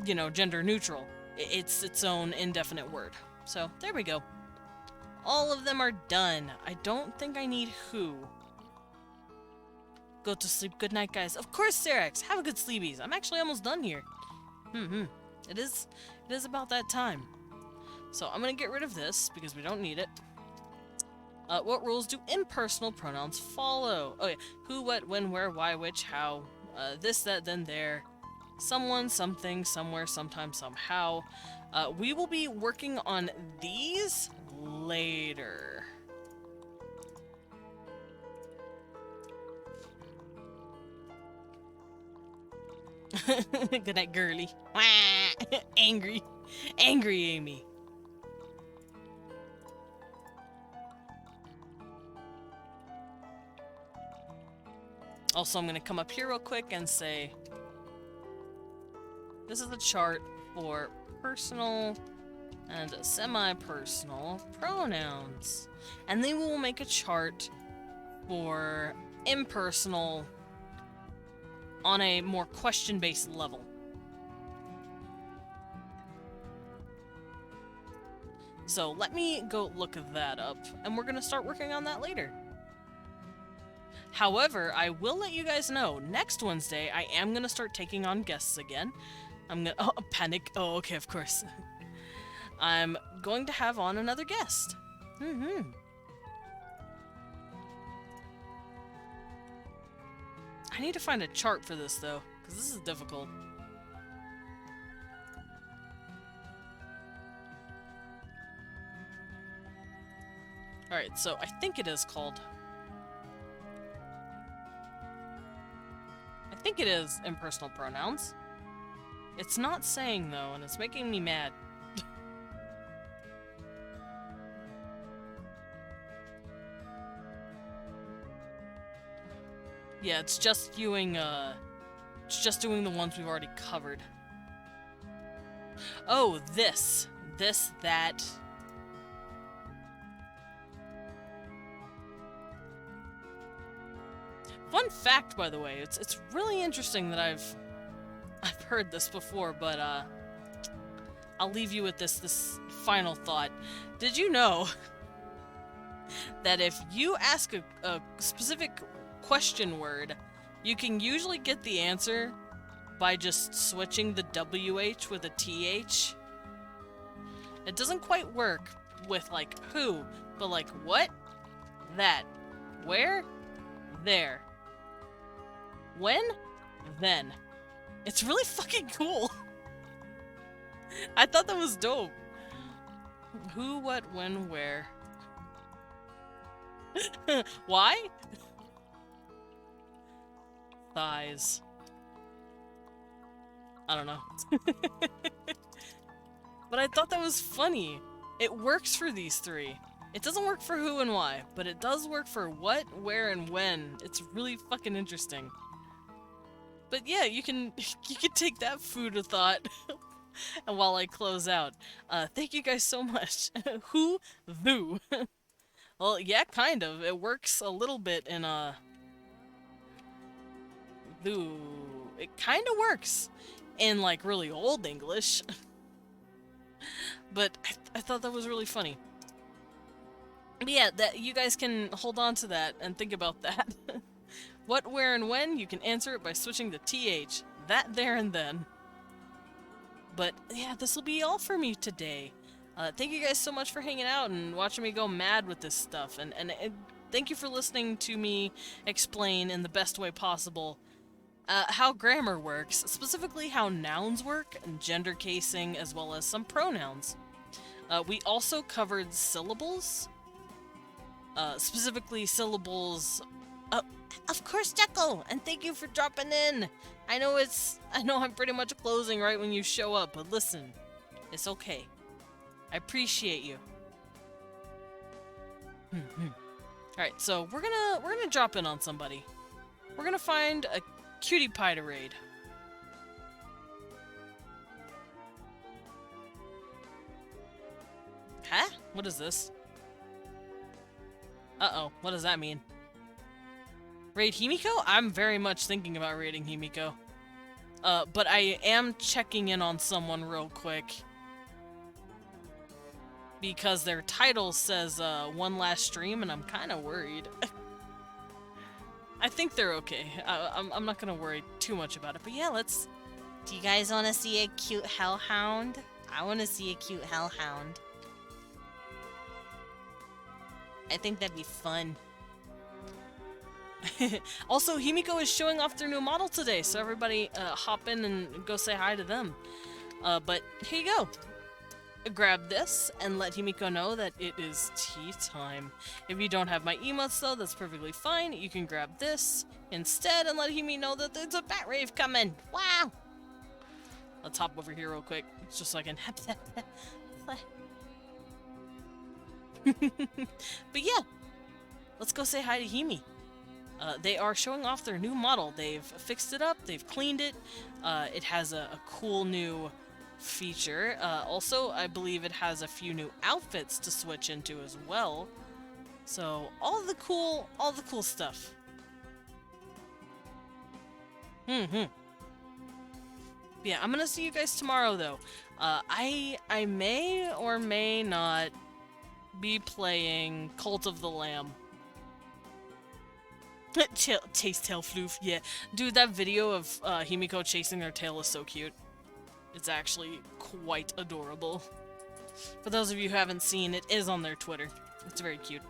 You know, gender neutral. It's its own indefinite word. So, there we go. All of them are done. I don't think I need who. Go to sleep. Good night, guys. Of course, Serax. Have a good sleepies. I'm actually almost done here. It is about that time. So, I'm gonna get rid of this, because we don't need it. What rules do impersonal pronouns follow? Oh yeah, who, what, when, where, why, which, how, this, that, then, there, someone, something, somewhere, sometime, somehow. We will be working on these later. Good night, girly. Angry. Angry Amy. Also, I'm going to come up here real quick and say, this is the chart for personal and semi-personal pronouns. And then we will make a chart for impersonal on a more question-based level. So let me go look that up, and we're going to start working on that later. However, I will let you guys know, next Wednesday, I am going to start taking on guests again. I'm going to... Oh, panic. Oh, okay, of course. I'm going to have on another guest. I need to find a chart for this, though, because this is difficult. Alright, so I think it is called... I think it is impersonal pronouns. It's not saying, though, and it's making me mad. Yeah, it's just doing the ones we've already covered. Oh, this, that. Fun fact, by the way, it's really interesting that I've heard this before, but I'll leave you with this final thought. Did you know that if you ask a specific question word, you can usually get the answer by just switching the WH with a TH? It doesn't quite work with, like, who, but like, what? That. Where? There. When? Then. It's really fucking cool. I thought that was dope. Who, what, when, where. Why? Thighs. I don't know. But I thought that was funny. It works for these three. It doesn't work for who and why, but it does work for what, where, and when. It's really fucking interesting. But yeah, you can take that food of thought. And while I close out, thank you guys so much. Who, thou. Well, yeah, kind of. It works a little bit in thou. It kind of works in like really old English. But I thought that was really funny. But yeah, that you guys can hold on to that and think about that. What, where, and when, you can answer it by switching the TH. That, there, and then. But yeah, this will be all for me today. Thank you guys so much for hanging out and watching me go mad with this stuff. And thank you for listening to me explain in the best way possible how grammar works, specifically how nouns work, and gender casing, as well as some pronouns. We also covered syllables, specifically syllables. Of course, Deco, and thank you for dropping in. I know I'm pretty much closing right when you show up, but listen, it's okay. I appreciate you. Alright, so we're gonna drop in on somebody. We're gonna find a cutie pie to raid. Huh? What is this? Uh-oh, what does that mean? Raid Himiko? I'm very much thinking about raiding Himiko. But I am checking in on someone real quick. Because their title says, one last stream, and I'm kind of worried. I think they're okay. I'm not gonna worry too much about it, but yeah, let's... Do you guys want to see a cute hellhound? I want to see a cute hellhound. I think that'd be fun. Also, Himiko is showing off their new model today, so everybody hop in and go say hi to them. But here you go. Grab this and let Himiko know that it is tea time. If you don't have my emotes though, that's perfectly fine. You can grab this instead and let Himi know that there's a bat rave coming. Wow! Let's hop over here real quick, just so I can But yeah, let's go say hi to Himi. They are showing off their new model. They've fixed it up, they've cleaned it. It has a cool new feature. Also, I believe it has a few new outfits to switch into as well. So, all the cool stuff. Yeah, I'm gonna see you guys tomorrow, though. I may or may not be playing Cult of the Lamb. Chase tail floof, yeah. Dude, that video of Himiko chasing their tail is so cute. It's actually quite adorable. For those of you who haven't seen, it is on their Twitter. It's very cute.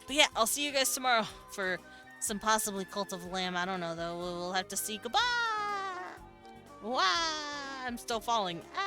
But yeah, I'll see you guys tomorrow for Some possibly Cult of the Lamb. I don't know, though. We'll have to see. Goodbye! Wow! I'm still falling. Ah!